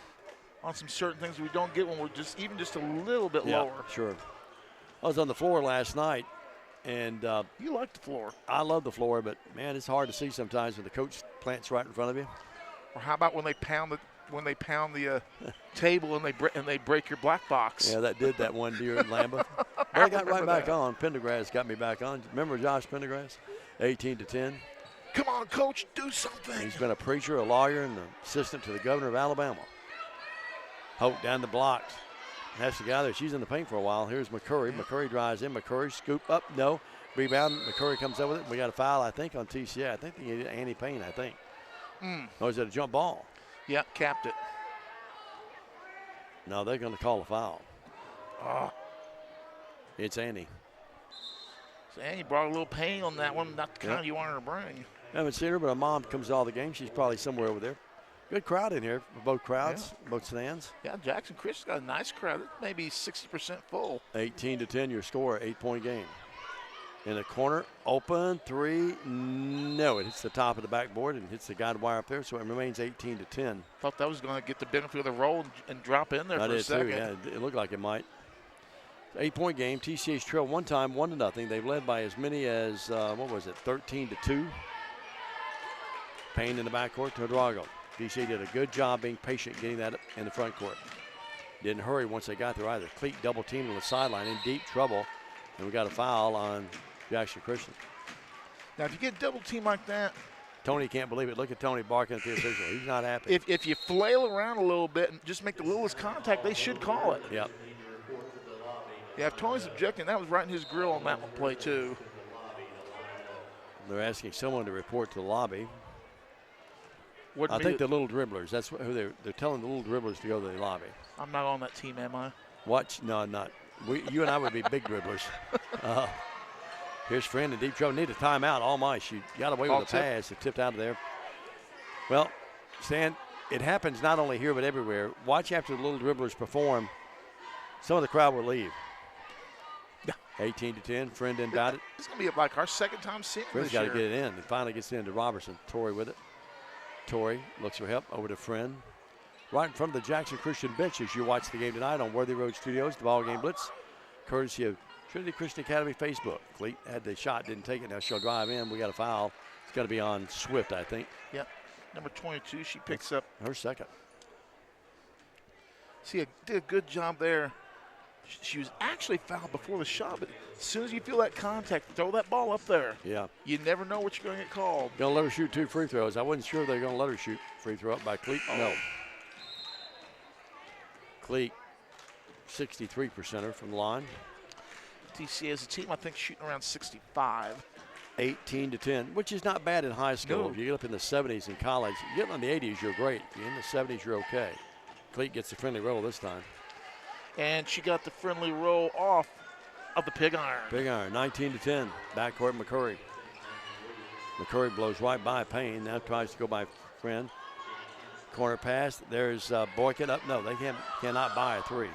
on some certain things we don't get when we're just a little bit lower. Sure. I was on the floor last night, and you like the floor. I love the floor, but man, it's hard to see sometimes when the coach plants right in front of you. Or how about when they pound the table and they break your black box? Yeah, that did that one year in Lambeth. But I got right back on. Pendergrass got me back on. Remember Josh Pendergrass? 18-10. Come on, coach, do something. He's been a preacher, a lawyer, and an assistant to the governor of Alabama. Holt down the blocks. Has to gather. She's in the paint for a while. Here's McCurry. McCurry drives in. McCurry scoop up. No. Rebound. McCurry comes up with it. We got a foul, I think, on TCA. I think they needed Annie Payne, I think. Or is it a jump ball? Yeah, capped it. No, they're going to call a foul. It's Annie. So Annie brought a little pain on that one. Not the kind you want her to bring. I haven't seen her, but her mom comes to all the games. She's probably somewhere over there. Good crowd in here for both crowds, both stands. Yeah, Jackson Christian's got a nice crowd. Maybe 60% full. 18-10, your score, 8-point game. In the corner, open, 3, no. It hits the top of the backboard and hits the guide wire up there, so it remains 18-10. Thought that was going to get the benefit of the roll and drop in there for a second. I did too, yeah. It looked like it might. 8-point game. TCA's trailed one time, 1-0. They've led by as many as, 13-2. Payne in the backcourt to Drago. TCA did a good job being patient getting that in the front court. Didn't hurry once they got there either. Cleek double teamed on the sideline in deep trouble. And we got a foul on Jackson Christian. Now, if you get double team like that. Tony can't believe it. Look at Tony barking at the official. He's not happy. If you flail around a little bit and just make the littlest contact, they should call it. Yep. Yeah, if Tony's objecting, that was right in his grill on that one play, too. They're asking someone to report to the lobby. I think the little dribblers. That's who they're telling the little dribblers to go to the lobby. I'm not on that team, am I? Watch. No, I'm not. You and I would be big dribblers. Here's Friend in deep trouble. Need a timeout. All my. She got away with the pass. It tipped out of there. Well, Stan, it happens not only here but everywhere. Watch after the little dribblers perform. Some of the crowd will leave. 18-10. Friend didn't doubt it. It's going to be like our second time seeing Friend's this year. got to get it in. It finally gets into Robertson. Torrey with it. Torrey looks for help over to Friend. Right in front of the Jackson Christian bench as you watch the game tonight on Worthy Road Studios, the BallGame Blitz, courtesy of Trinity Christian Academy Facebook. Cleat had the shot, didn't take it. Now she'll drive in. We got a foul. It's got to be on Swift, I think. Yep. Number 22, she picks up her second. See, did a good job there. She was actually fouled before the shot, but as soon as you feel that contact, throw that ball up there. Yeah. You never know what you're going to get called. Going to let her shoot 2 free throws. I wasn't sure they were going to let her shoot free throw up by Cleat. No. Cleat, 63%er from the line. TCA as a team, I think, shooting around 65. 18-10, which is not bad in high school. No. If you get up in the 70s in college, you get in the 80s, you're great. If you're in the 70s, you're okay. Cleat gets the friendly roll this time. And she got the friendly roll off of the pig iron. Pig iron, 19-10. Backcourt McCurry. McCurry blows right by Payne. Now tries to go by Friend. Corner pass. There's Boykin up. No, they cannot buy a 3.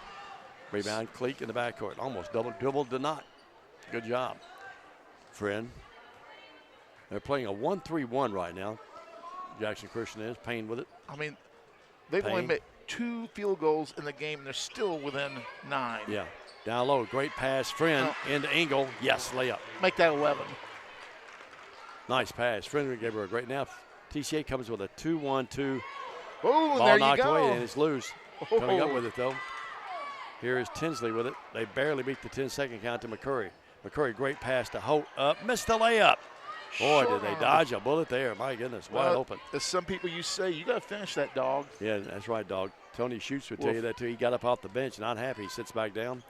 Rebound, Cleat in the backcourt. Almost double did not. Good job. Friend. They're playing a 1-3-1 right now. Jackson Christian is. Payne with it. I mean, they've only made 2 field goals in the game, and they're still within 9. Yeah. Down low, great pass. Friend into Engel. Yes, layup. Make that 11. Nice pass. Friend gave her a great. Now TCA comes with a 2-1-2. Oh, ball there knocked you go. away, and it's loose. Coming up with it, though. Here is Tinsley with it. They barely beat the 10-second count to McCurry. McCurry, great pass to Holt up. Missed the layup. Boy, did they dodge a bullet there. My goodness, wide open. As some people you say, you got to finish that, dog. Yeah, that's right, dog. Tony Schutz would tell you that, too. He got up off the bench, not happy. He sits back down.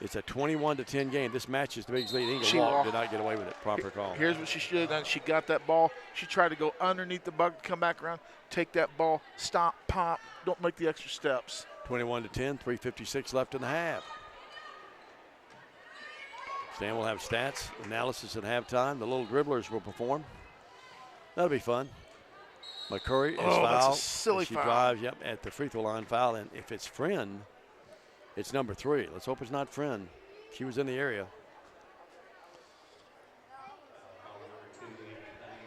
It's a 21-10 game. This match is the biggest lead. Engel did not get away with it. Proper call. Here's what she should have done. She got that ball. She tried to go underneath the bucket, come back around, take that ball, stop, pop. Don't make the extra steps. 21-10, 3:56 left in the half. Stan will have stats, analysis at halftime. The little dribblers will perform. That'll be fun. McCurry is fouled. That's a silly she foul. Drives, at the free throw line foul. And if it's Friend, it's number 3. Let's hope it's not Friend. She was in the area.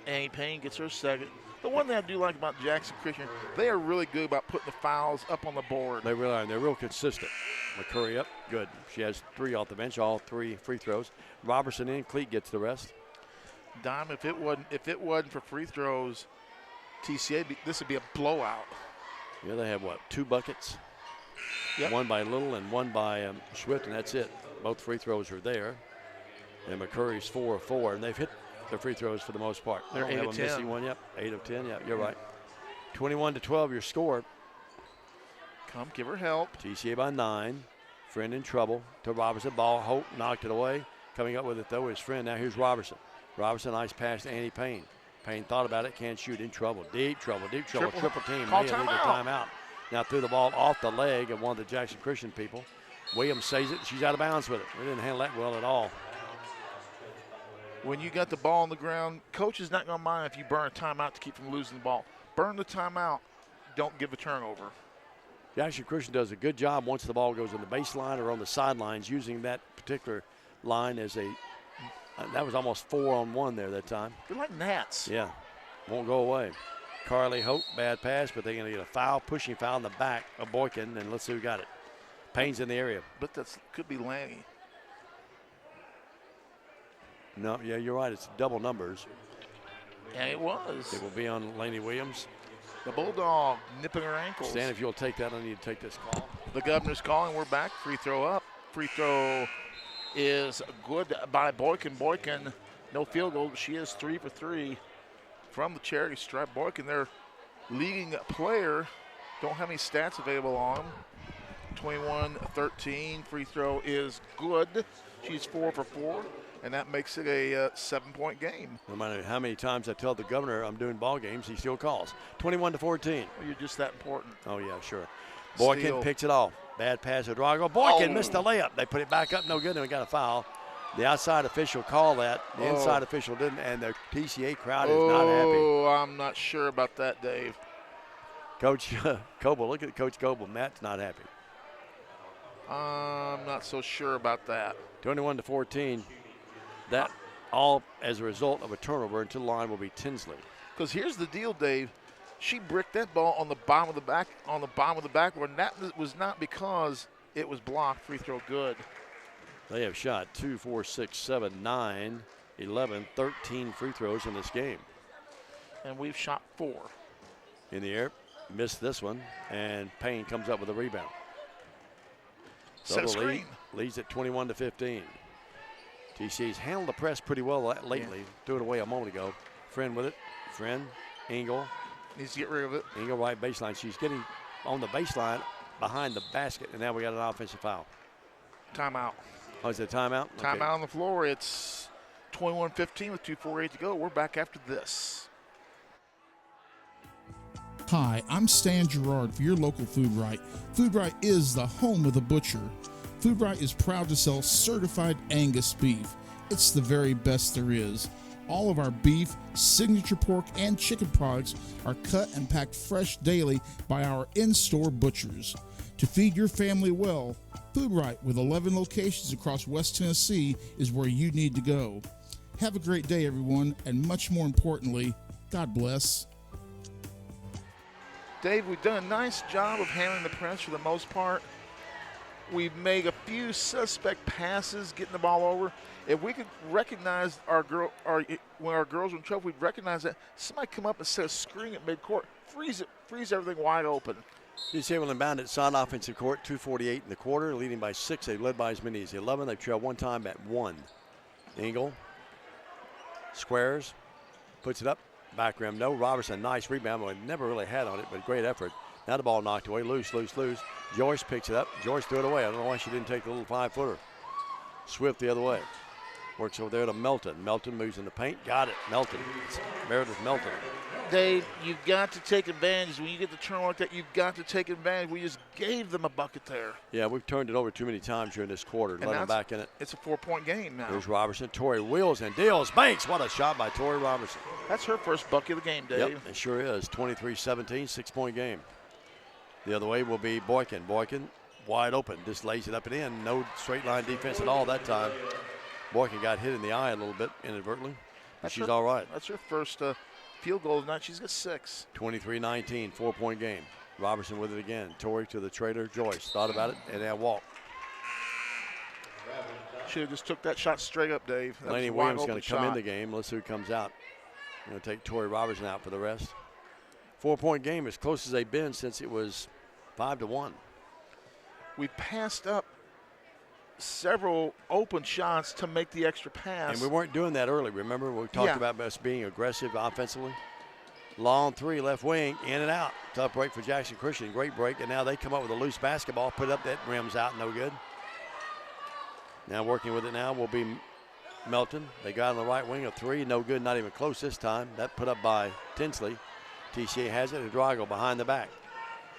Annie Payne gets her second. The one thing I do like about Jackson Christian, they are really good about putting the fouls up on the board. They really are, and they're real consistent. McCurry up, good. She has 3 off the bench, all 3 free throws. Robertson in, Cleat gets the rest. Dime, if it wasn't for free throws, TCA, this would be a blowout. Yeah, they have, 2 buckets? Yep. One by Little and one by Swift, and that's it. Both free throws are there. And McCurry's 4 of 4, and they've hit their free throws for the most part. They're 8 of 10. Missing one, 8 of 10, you're right. 21-12, your score. Come give her help. TCA by 9. Friend in trouble. To Robertson, ball, Holt knocked it away. Coming up with it, though, is Friend. Now here's Robertson. Robertson, nice pass to Annie Payne. Payne thought about it, can't shoot, in trouble. Deep trouble. Triple team. Call May lead the timeout. Now threw the ball off the leg of one of the Jackson Christian people. Williams saves it. She's out of bounds with it. They didn't handle that well at all. When you got the ball on the ground, coach is not going to mind if you burn a timeout to keep from losing the ball. Burn the timeout. Don't give a turnover. Jackson Christian does a good job once the ball goes on the baseline or on the sidelines, using that particular line as a that was almost 4-on-1 there that time. They're like gnats. Yeah, won't go away. Carly Hope, bad pass, but they're going to get a foul, pushing foul in the back of Boykin, and let's see who got it. Payne's in the area. But that could be Lanny. No, yeah, you're right. It's double numbers. And it was. It will be on Laney Williams. The Bulldog nipping her ankles. Stan, if you'll take that, I need to take this call. The governor's calling. We're back. Free throw up. Free throw is good by Boykin. Boykin, no field goal. She is 3 for 3 from the charity stripe. Boykin, their leading player. Don't have any stats available on him. 21-13. Free throw is good. She's 4 for 4. And that makes it a 7-point game. No matter how many times I tell the governor I'm doing ball games, he still calls. 21-14. Well, you're just that important. Oh, yeah, sure. Boykin picks it off. Bad pass to Drago. Boykin missed the layup. They put it back up. No good, and we got a foul. The outside official called that. The inside official didn't, and the TCA crowd is not happy. Oh, I'm not sure about that, Dave. Coach Coble, look at Coach Coble. Matt's not happy. I'm not so sure about that. 21-14. That all as a result of a turnover until the line will be Tinsley. Because here's the deal, Dave. She bricked that ball on the bottom of the backboard, and that was not because it was blocked. Free throw good. They have shot 2, 4, 6, 7, 9, 11, 13 free throws in this game. And we've shot 4. In the air, missed this one, and Payne comes up with a rebound. Set a screen. Leads at 21-15. TCA's handled the press pretty well lately. Yeah. Threw it away a moment ago. Friend with it. Friend, Engel. Needs to get rid of it. Engel right baseline. She's getting on the baseline behind the basket, and now we got an offensive foul. Timeout. Oh, is it a timeout? Timeout on the floor. It's 21-15 with 2:48 to go. We're back after this. Hi, I'm Stan Gerard for your local Food Right. Food Right is the home of the butcher. Food Right is proud to sell certified Angus beef. It's the very best there is. All of our beef, signature pork, and chicken products are cut and packed fresh daily by our in-store butchers. To feed your family well, Food Right, with 11 locations across West Tennessee, is where you need to go. Have a great day, everyone, and much more importantly, God bless. Dave, we've done a nice job of handling the press for the most part. We've made a few suspect passes, getting the ball over. If we could recognize when our girls are in trouble, we'd recognize that somebody come up and set a screen at midcourt, freeze everything wide open. TCA will inbound at Son offensive court, 2:48 in the quarter, leading by 6. They've led by as many as 11. They've trailed one time at 1. Engel squares, puts it up, back rim, no. Robertson, nice rebound, but never really had on it, but great effort. Now the ball knocked away, loose. Joyce picks it up. Joyce threw it away. I don't know why she didn't take the little 5-footer. Swift the other way. Works over there to Melton. Melton moves in the paint. Got it. Melton. It's Meredith Melton. Dave, you've got to take advantage. When you get the turn like that, you've got to take advantage. We just gave them a bucket there. Yeah, we've turned it over too many times during this quarter. Let them back in it. It's a 4-point game now. Here's Robertson. Tori wheels and deals. Banks. What a shot by Tori Robertson. That's her first bucket of the game, Dave. Yep, it sure is. 23-17, 6-point game. The other way will be Boykin. Boykin wide open. Just lays it up and in. No straight line defense at all that time. Boykin got hit in the eye a little bit inadvertently. But she's all right. That's her first field goal tonight. She's got 6. 23-19, 4-point game. Robertson with it again. Torrey to the traitor. Joyce thought about it and now walk. Should have just took that shot straight up, Dave. Laney Williams going to come in the game. Let's see who comes out. Going to take Torrey Robertson out for the rest. 4-point game, as close as they've been since it was 5-1. We passed up several open shots to make the extra pass. And we weren't doing that early. Remember, we talked about us being aggressive offensively. Long 3, left wing, in and out. Tough break for Jackson Christian. Great break. And now they come up with a loose basketball, put up that rim's out, no good. Now working with it now will be Melton. They got on the right wing, a 3, no good, not even close this time. That put up by Tinsley. TCA has it. Drago behind the back.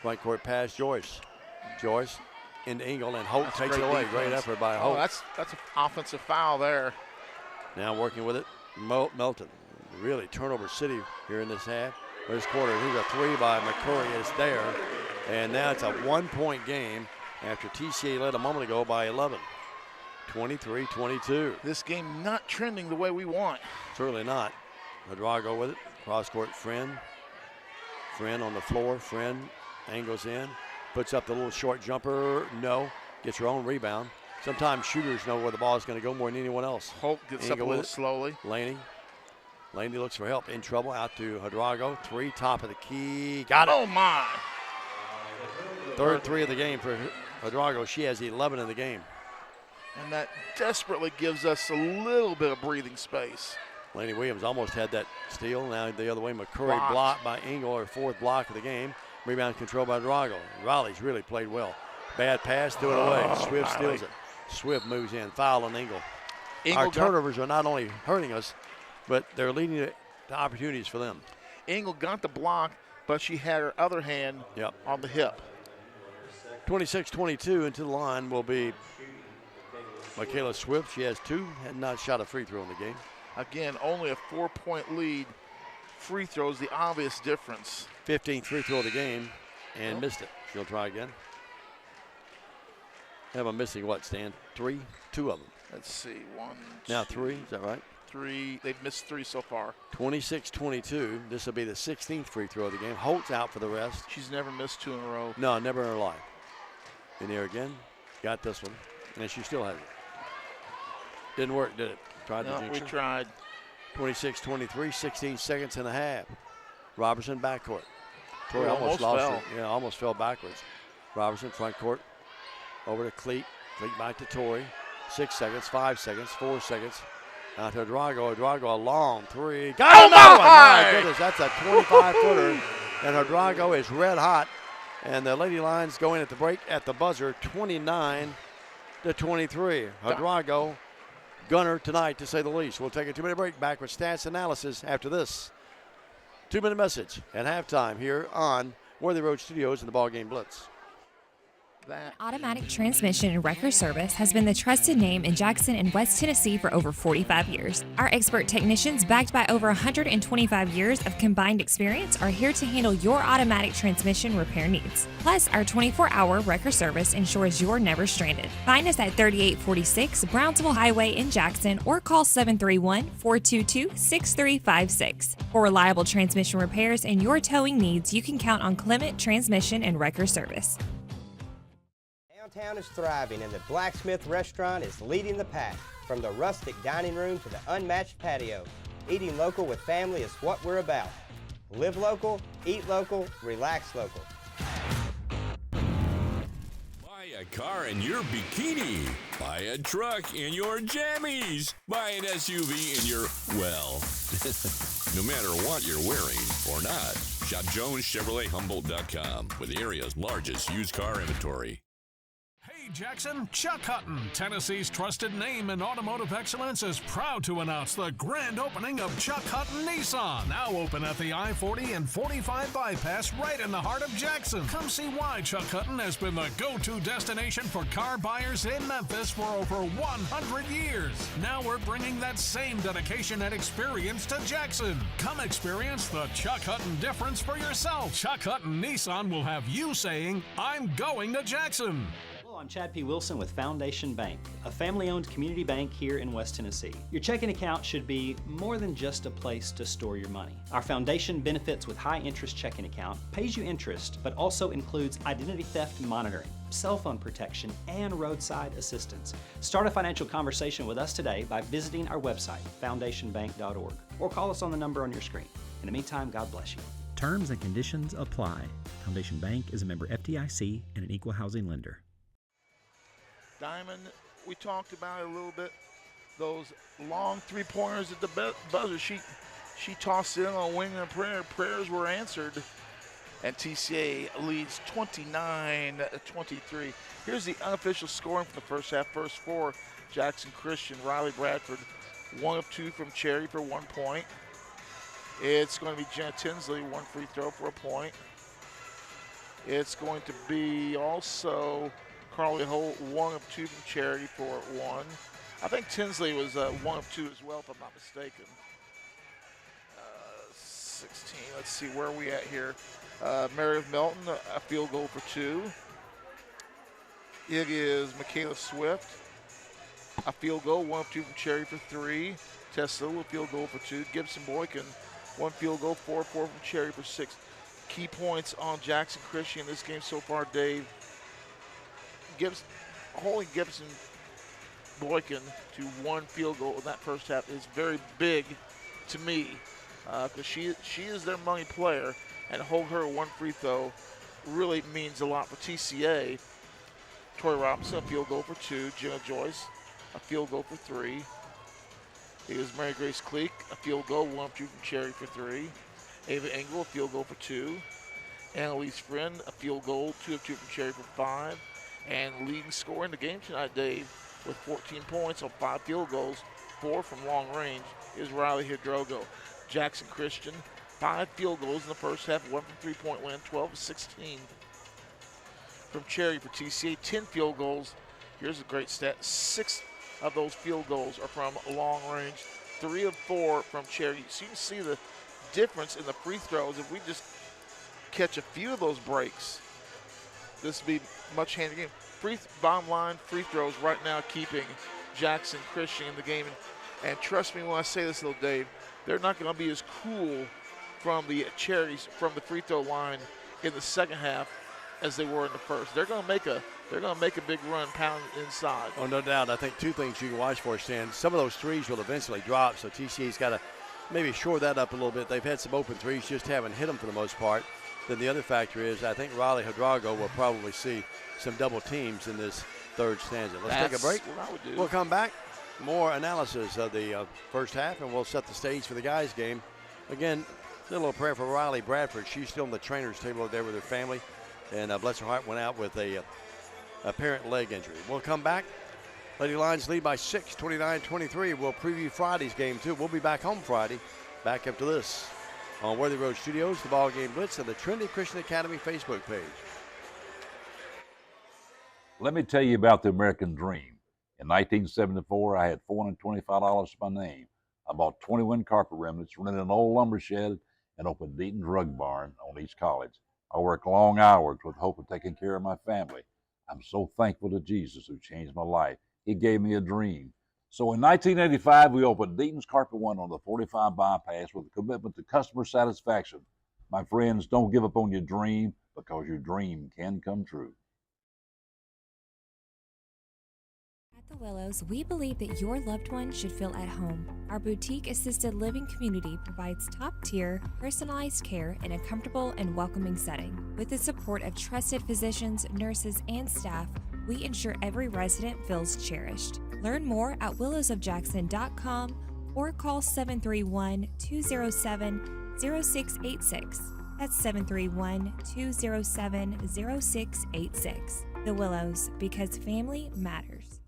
Front court pass, Joyce. Joyce into Engel, and Holt takes it away. Defense. Great effort by Holt. That's an offensive foul there. Now working with it, Melton. Really turnover city here in this half. This quarter, here's a 3 by McCurry. It's there. And now it's a 1-point game after TCA led a moment ago by 11. 23-22. This game not trending the way we want. Certainly not. Drago with it. Cross court, Friend. Friend on the floor. Friend angles in. Puts up the little short jumper. No. Gets her own rebound. Sometimes shooters know where the ball is going to go more than anyone else. Holt gets up a little slowly. Laney looks for help. In trouble. Out to Drago. 3, top of the key. Got it. Oh, my. Third 3 of the game for Drago. She has 11 in the game. And that desperately gives us a little bit of breathing space. Laney Williams almost had that steal. Now the other way, McCurry blocked by Engel, her 4th block of the game. Rebound controlled by Drago. Riley's really played well. Bad pass, threw it away. Swift steals it. Swift moves in. Foul on Engel. Our turnovers are not only hurting us, but they're leading to opportunities for them. Engel got the block, but she had her other hand on the hip. 26-22 into the line will be Michaela Swift. She has 2, had not shot a free throw in the game. Again, only a 4-point lead. Free throws, the obvious difference. 15th free throw of the game and missed it. She'll try again. Have them missing what, Stan? 3? 2 of them. Let's see. 1, now 3, is that right? 3. They've missed 3 so far. 26-22. This will be the 16th free throw of the game. Holt's out for the rest. She's never missed 2 in a row. No, never in her life. In there again. Got this one. And she still has it. Didn't work, did it? Tried No, the we jinxer. tried. 26-23, 16 seconds and a half. Robertson backcourt. Torrey Oh, almost almost lost fell. it. Yeah, almost fell backwards. Robertson front court. Over to Cleat. Cleat back to Torrey. 6 seconds, 5 seconds, 4 seconds. Out to Drago. Drago a long three. Got another one! My goodness, that's a 25-footer. And Drago is red hot. And the Lady Lions going at the break at the buzzer, 29-23. Drago, gunner tonight, to say the least. We'll take a 2-minute break. Back with stats analysis after this 2-minute message at halftime here on Worthy Road Studios in the BallGame Blitz. Automatic transmission and wrecker service has been the trusted name in Jackson and West Tennessee for over 45 years. Our expert technicians, backed by over 125 years of combined experience, are here to handle your automatic transmission repair needs. Plus, our 24-hour wrecker service ensures you're never stranded. Find us at 3846 Brownsville Highway in Jackson or call 731-422-6356. For reliable transmission repairs and your towing needs, you can count on Clement Transmission and Wrecker Service. Downtown is thriving and the Blacksmith Restaurant is leading the pack. From the rustic dining room to the unmatched patio, eating local with family is what we're about. Live local, eat local, relax local. Buy a car in your bikini. Buy a truck in your jammies. Buy an SUV in your, well, no matter what you're wearing or not. Shop JonesChevroletHumboldt.com with the area's largest used car inventory. Hey Jackson, Chuck Hutton, Tennessee's trusted name in automotive excellence, is proud to announce the grand opening of Chuck Hutton Nissan, now open at the I-40 and 45 bypass right in the heart of Jackson. Come see why Chuck Hutton has been the go-to destination for car buyers in Memphis for over 100 years. Now we're bringing that same dedication and experience to Jackson. Come experience the Chuck Hutton difference for yourself. Chuck Hutton Nissan will have you saying, I'm going to Jackson. Hello, I'm Chad P. Wilson with Foundation Bank, a family-owned community bank here in West Tennessee. Your checking account should be more than just a place to store your money. Our foundation benefits with high-interest checking account, pays you interest, but also includes identity theft monitoring, cell phone protection, and roadside assistance. Start a financial conversation with us today by visiting our website, foundationbank.org, or call us on the number on your screen. In the meantime, God bless you. Terms and conditions apply. Foundation Bank is a member FDIC and an equal housing lender. Diamond, we talked about it a little bit. Those long three-pointers at the buzzer, she tossed in on wing and prayer. Prayers were answered, and TCA leads 29-23. Here's the unofficial scoring for the first half. First four, Jackson Christian, Riley Bradford, 1 of 2 from Cherry for 1 point. It's going to be Jenna Tinsley, 1 free throw for a point. It's going to be also Carly Holt, 1 of 2 from Charity for 1. I think Tinsley was 1 of 2 as well, if I'm not mistaken. 16, let's see, where are we at here? Meredith Melton, a field goal for 2. It is Michaela Swift, a field goal, 1 of 2 from Cherry for 3. Tesla, a field goal for 2. Gibson Boykin, 1 field goal, 4 of 4 from Cherry for 6. Key points on Jackson Christian in this game so far, Dave. Holding Gibson Boykin to 1 field goal in that first half is very big to me because she is their money player, and to hold her 1 free throw really means a lot for TCA. Tori Robinson, a field goal for 2. Jenna Joyce, a field goal for 3. It is Mary Grace Cleek, a field goal, 1 of 2 from Cherry for 3. Ava Engel, a field goal for 2. Annalise Friend, a field goal, 2 of 2 from Cherry for 5. And leading scorer in the game tonight, Dave, with 14 points on 5 field goals, 4 from long range, is Riley Hidrogo. Jackson Christian, 5 field goals in the first half, 1 from three-point land, 12 of 16 from Cherry for TCA. 10 field goals. Here's a great stat. 6 of those field goals are from long range, 3 of 4 from Cherry. So you can see the difference in the free throws. If we just catch a few of those breaks, this would be much handier game. Bottom line, free throws right now keeping Jackson Christian in the game. And trust me when I say this, little Dave, they're not going to be as cool from the Cherries from the free throw line in the second half as they were in the first. They're going to make a they're going to make a big run, pound inside. Oh, no doubt. I think two things you can watch for, Stan. Some of those threes will eventually drop, so TCA's got to maybe shore that up a little bit. They've had some open threes, just haven't hit them for the most part. Then the other factor is I think Riley Hydrago will probably see some double teams in this third stanza. Let's take a break. What I would do. We'll come back. More analysis of the first half, and we'll set the stage for the guys' game. Again, a little prayer for Riley Bradford. She's still on the trainer's table over there with her family, and bless her heart, went out with a apparent leg injury. We'll come back. Lady Lions lead by 6, 29-23. We'll preview Friday's game, too. We'll be back home Friday. Back after this on Worthy Road Studios, the BallGame Blitz, and the Trinity Christian Academy Facebook page. Let me tell you about the American dream. In 1974, I had $425 to my name. I bought 21 carpet remnants, rented an old lumber shed, and opened Deaton Drug Barn on East College. I worked long hours with hope of taking care of my family. I'm so thankful to Jesus who changed my life. He gave me a dream. So in 1985, we opened Deaton's Carpet One on the 45 bypass with a commitment to customer satisfaction. My friends, don't give up on your dream, because your dream can come true. At the Willows, we believe that your loved one should feel at home. Our boutique assisted living community provides top-tier, personalized care in a comfortable and welcoming setting. With the support of trusted physicians, nurses, and staff, we ensure every resident feels cherished. Learn more at willowsofjackson.com or call 731-207-0686. That's 731-207-0686. The Willows, because family matters.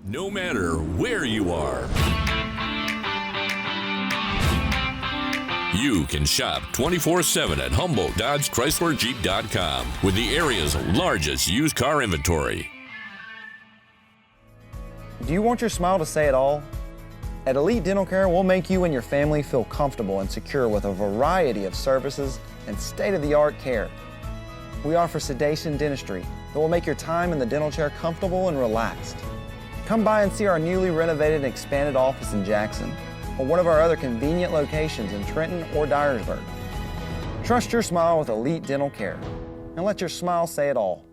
No matter where you are, you can shop 24/7 at HumboldtDodgeChryslerJeep.com with the area's largest used car inventory. Do you want your smile to say it all? At Elite Dental Care, we'll make you and your family feel comfortable and secure with a variety of services and state-of-the-art care. We offer sedation dentistry that will make your time in the dental chair comfortable and relaxed. Come by and see our newly renovated and expanded office in Jackson, or one of our other convenient locations in Trenton or Dyersburg. Trust your smile with Elite Dental Care, and let your smile say it all.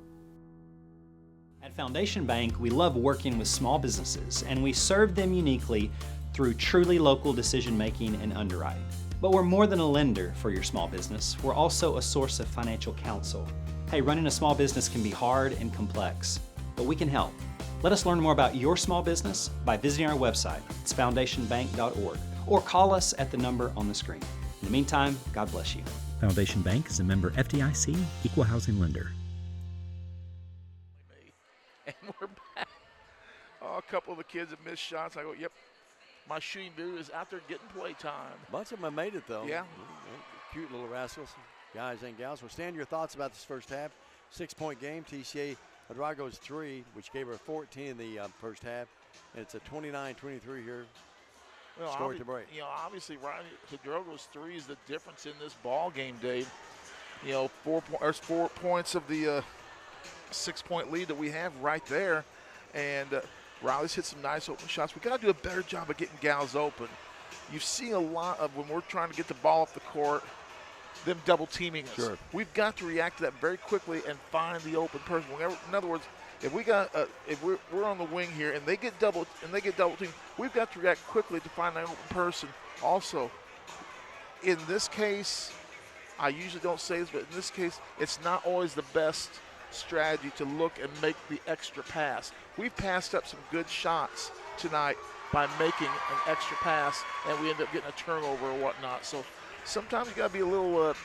At Foundation Bank, we love working with small businesses, and we serve them uniquely through truly local decision-making and underwriting. But we're more than a lender for your small business. We're also a source of financial counsel. Hey, running a small business can be hard and complex, but we can help. Let us learn more about your small business by visiting our website. It's foundationbank.org, or call us at the number on the screen. In the meantime, God bless you. Foundation Bank is a member FDIC, equal housing lender. And we're back. Oh, a couple of the kids have missed shots. I go, yep, my shooting dude is out there getting play time. A bunch of them have made it, though. Yeah. Cute little rascals, guys and gals. Well, Stan, your thoughts about this first half. 6-point game. TCA Hydrago's 3, which gave her 14 in the first half. And it's a 29-23 here. Well, Score at the break. You know, obviously, Riley Hydrago's 3 is the difference in this ball game, Dave. You know, 4 points of the 6-point lead that we have right there. And Riley's hit some nice open shots. We got to do a better job of getting gals open. You've seen a lot of, when we're trying to get the ball off the court, them double teaming us. Sure. We've got to react to that very quickly and find the open person. In other words, if we got if we're on the wing here and they get double teamed, we've got to react quickly to find that open person. Also, in this case, I usually don't say this, but in this case, it's not always the best strategy to look and make the extra pass. We've passed up some good shots tonight by making an extra pass, and we end up getting a turnover or whatnot. So sometimes you got to be a little,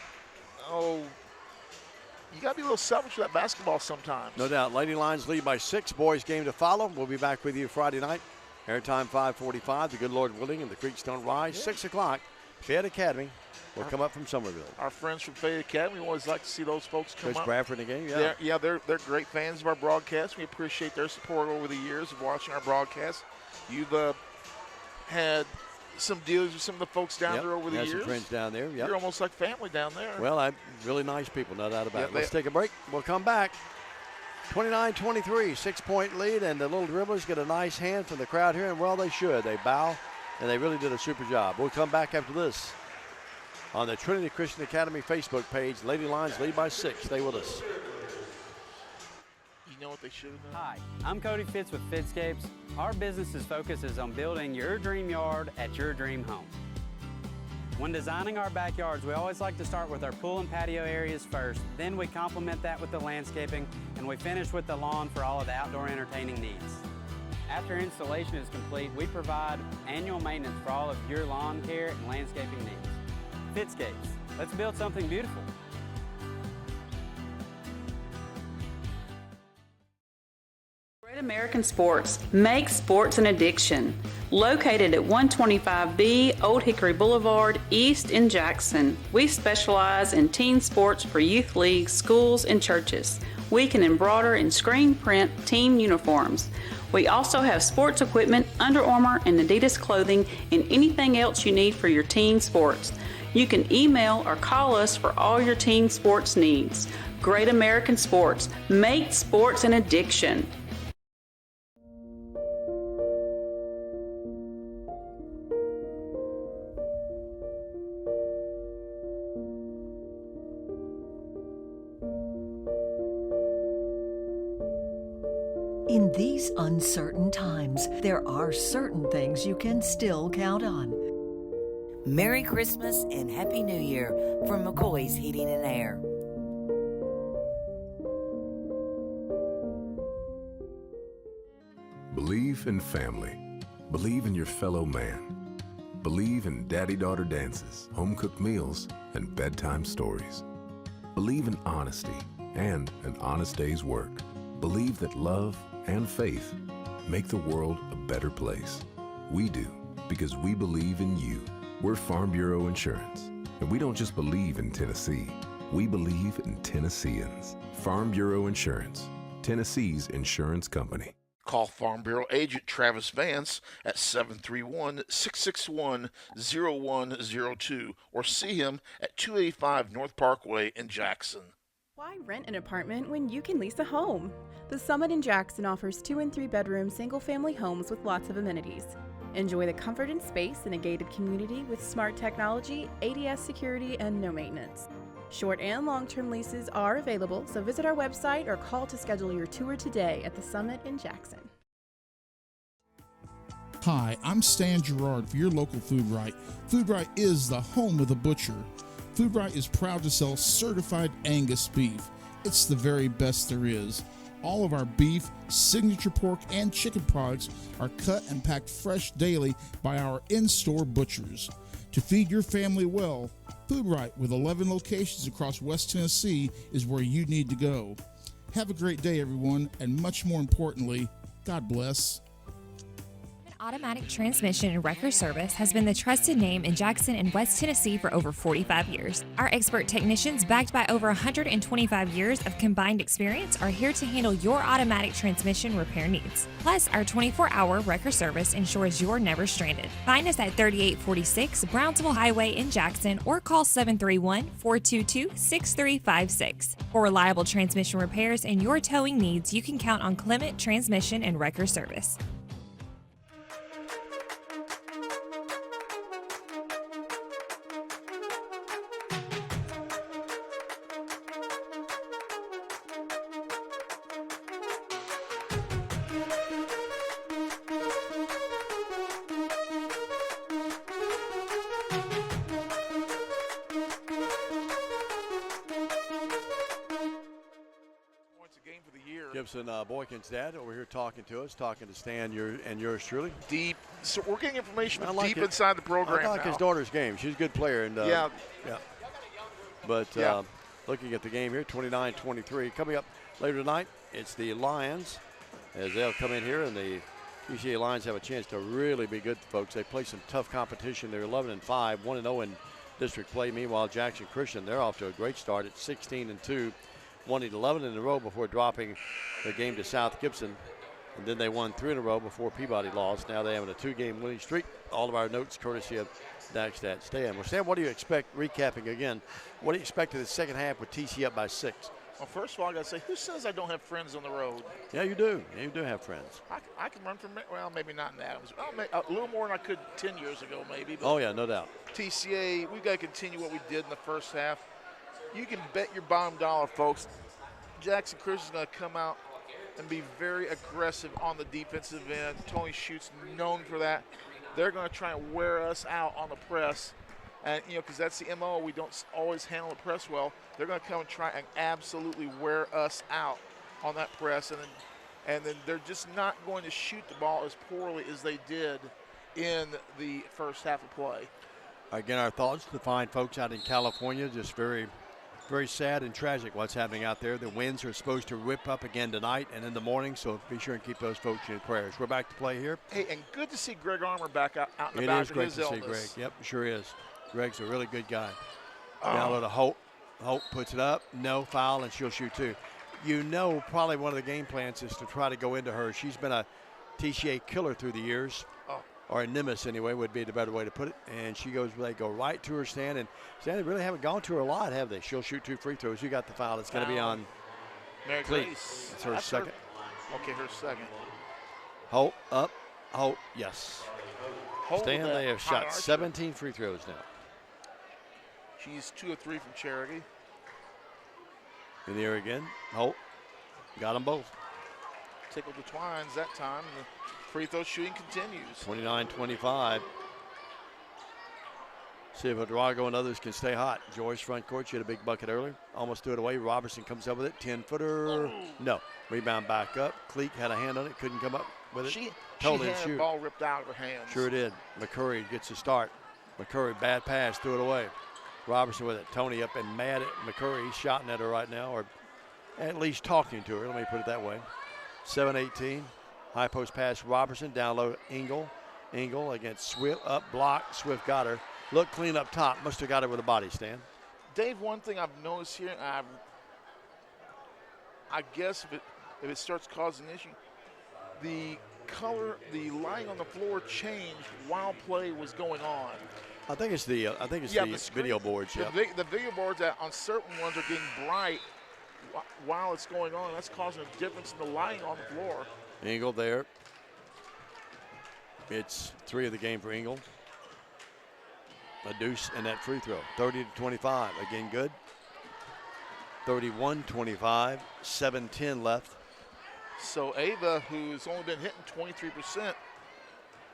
you got to be a little selfish with that basketball sometimes. No doubt. Lady Lions lead by 6. Boys game to follow. We'll be back with you Friday night. Airtime 5:45. The good Lord willing, and the creeks don't rise. 6 o'clock. Fayette Academy will come up from Somerville. Our friends from Fayette Academy, we always like to see those folks come Coach up. Bradford in the game, yeah. They're great fans of our broadcast. We appreciate their support over the years of watching our broadcast. You've had some deals with some of the folks down there over the years. Some friends down there, yep. You're almost like family down there. Well, really nice people, no doubt about it. Let's take a break. We'll come back. 29-23, 6-point lead, and the little dribblers get a nice hand from the crowd here, and well, they should. They bow, and they really did a super job. We'll come back after this on the Trinity Christian Academy Facebook page. Lady Lions lead by 6. Stay with us. know what they should have done? Hi, I'm Cody Fitz with Fitscapes. Our business's focus is on building your dream yard at your dream home. When designing our backyards, we always like to start with our pool and patio areas first, then we complement that with the landscaping, and we finish with the lawn for all of the outdoor entertaining needs. After installation is complete, we provide annual maintenance for all of your lawn care and landscaping needs. Fitscapes, let's build something beautiful. Great American Sports makes sports an addiction. Located at 125B Old Hickory Boulevard, East in Jackson, we specialize in team sports for youth leagues, schools, and churches. We can embroider and screen print team uniforms. We also have sports equipment, Under Armour and Adidas clothing, and anything else you need for your team sports. You can email or call us for all your team sports needs. Great American Sports, make sports an addiction. In these uncertain times, there are certain things you can still count on. Merry Christmas and Happy New Year from McCoy's Heating and Air. Believe in family. Believe in your fellow man. Believe in daddy-daughter dances, home-cooked meals, and bedtime stories. Believe in honesty and an honest day's work. Believe that love and faith make the world a better place. We do, because we believe in you. We're Farm Bureau Insurance, and we don't just believe in Tennessee. We believe in Tennesseans. Farm Bureau Insurance, Tennessee's insurance company. Call Farm Bureau agent Travis Vance at 731-661-0102 or see him at 285 North Parkway in Jackson. Why rent an apartment when you can lease a home? The Summit in Jackson offers 2 and 3 bedroom single-family homes with lots of amenities. Enjoy the comfort and space in a gated community with smart technology, ADS security, and no maintenance. Short and long-term leases are available, so visit our website or call to schedule your tour today at the Summit in Jackson. Hi, I'm Stan Gerard for your local Food Right. Food Right is the home of the butcher. Food Right is proud to sell certified Angus beef. It's the very best there is. All of our beef, signature pork, and chicken products are cut and packed fresh daily by our in-store butchers. To feed your family well, Food Right, with 11 locations across West Tennessee, is where you need to go. Have a great day, everyone, and much more importantly, God bless. Automatic transmission and wrecker service has been the trusted name in Jackson and West Tennessee for over 45 years. Our expert technicians, backed by over 125 years of combined experience, are here to handle your automatic transmission repair needs. Plus, our 24-hour wrecker service ensures you're never stranded. Find us at 3846 Brownsville Highway in Jackson or call 731-422-6356. For reliable transmission repairs and your towing needs, you can count on Clement Transmission and Wrecker Service. Gibson Boykin's dad over here talking to us, talking to Stan and yours truly. Deep. So we're getting information like deep inside the program I like now. his daughter's game. She's a good player. And, yeah. But looking at the game here, 29-23. Coming up later tonight, it's the Lions as they'll come in here, and the TCA Lions have a chance to really be good, folks. They play some tough competition. They're 11-5, 1-0 in district play. Meanwhile, Jackson Christian, they're off to a great start at 16-2. Won 11 in a row before dropping the game to South Gibson. And then they won 3 in a row before Peabody lost. Now they have a 2-game winning streak. All of our notes courtesy of Daxstat Stan. Well, Stan, what do you expect, recapping again, what do you expect in the second half with TC up by 6? Well, first of all, I got to say, who says I don't have friends on the road? Yeah, you do. You do have friends. I can run from, well, maybe not in Adams. Well, a little more than I could 10 years ago, maybe. But oh, yeah, no doubt. TCA, we've got to continue what we did in the first half. You can bet your bottom dollar, folks, Jackson Christian's going to come out and be very aggressive on the defensive end. Tony Schute's known for that. They're going to try and wear us out on the press. And, you know, because that's the MO. We don't always handle the press well. They're going to come and try and absolutely wear us out on that press. And then they're just not going to shoot the ball as poorly as they did in the first half of play. Again, our thoughts to the fine folks out in California. Just very, very sad and tragic what's happening out there. The winds are supposed to whip up again tonight and in the morning, so be sure and keep those folks in your prayers. We're back to play here. Hey, and good to see Greg Armour back out and It about is after great his to illness. see Greg. Yep, sure is. Greg's a really good guy. Down low to Holt. Holt puts it up. No foul, and she'll shoot two. You know, probably one of the game plans is to try to go into her. She's been a TCA killer through the years, or a nemesis anyway would be the better way to put it. And they go right to her, Stan. And Stan, they really haven't gone to her a lot, have they? She'll shoot 2 free throws. You got the foul. It's going to be on Mary Cleat. Grace. It's her That's second. Okay, her second. Holt up. Holt, yes. Holt Stan, with they that have high shot archer. 17 free throws now. She's 2 of 3 from Cherokee. In the air again. Holt got them both. Tickled the twines that time. And the free throw shooting continues. 29-25. See if Drago and others can stay hot. Joyce front court. She had a big bucket earlier. Almost threw it away. Robertson comes up with it. 10-footer. No. Rebound back up. Cleek had a hand on it. Couldn't come up with it. She Totally had the ball ripped out of her hands. Sure did. McCurry gets the start. McCurry, bad pass. Threw it away. Robertson with it. Tony up and mad at McCurry. He's shouting at her right now, or at least talking to her. Let me put it that way. 7-18. High post pass. Robertson down low. Engel. Engel against Swift. Up block. Swift got her. Look clean up top. Must have got her with a body, Stan. Dave, one thing I've noticed here, I guess if it starts causing an issue, the the lighting on the floor changed while play was going on. I think it's the video boards. Yeah. The video boards on certain ones are getting bright while it's going on. That's causing a difference in the lighting on the floor. Engel there. It's 3 of the game for Engel. A deuce and that free throw. 30-25. Again, good. 31-25. 7:10 left. So Ava, who's only been hitting 23%,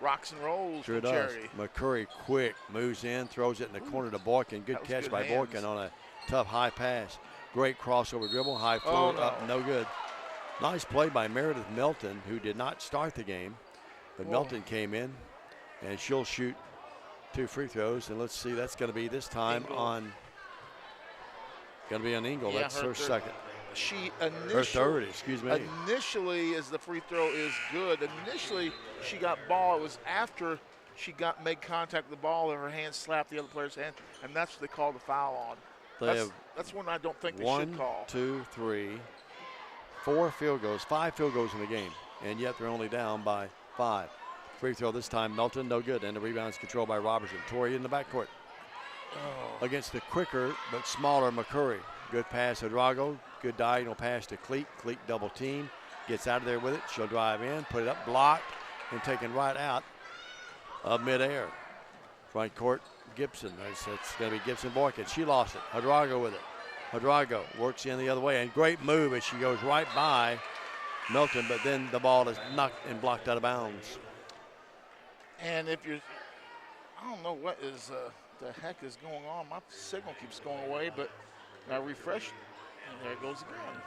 rocks and rolls. Sure from does. Charity. McCurry quick moves in, throws it in the corner to Boykin. Good catch good by hands. Boykin on a tough high pass. Great crossover dribble, high floater up, no good. Nice play by Meredith Melton, who did not start the game, but Melton came in, and she'll shoot 2 free throws. And let's see, that's going to be this time on. Going to be on Engel. Yeah, That's her third. second. She Her third, excuse me. Initially, as the free throw is good, initially she got ball. It was after she made contact with the ball and her hand slapped the other player's hand, and that's what they called the foul on. That's one I don't think they should call. 1, 2, 3, 4 field goals, 5 field goals in the game, and yet they're only down by 5. Free throw this time, Melton, no good, and the rebound's controlled by Robertson. Torrey in the backcourt against the quicker but smaller McCurry. Good pass to Drago. Good diagonal pass to Cleek. Cleek double team. Gets out of there with it. She'll drive in, put it up, blocked, and taken right out of midair. Front court, Gibson. It's going to be Gibson Boykin. She lost it. Hadrago with it. Hadrago works in the other way, and great move as she goes right by Melton, but then the ball is knocked and blocked out of bounds. And if you're, I don't know what is the heck is going on. My signal keeps going away, but I refresh it, and there it goes again.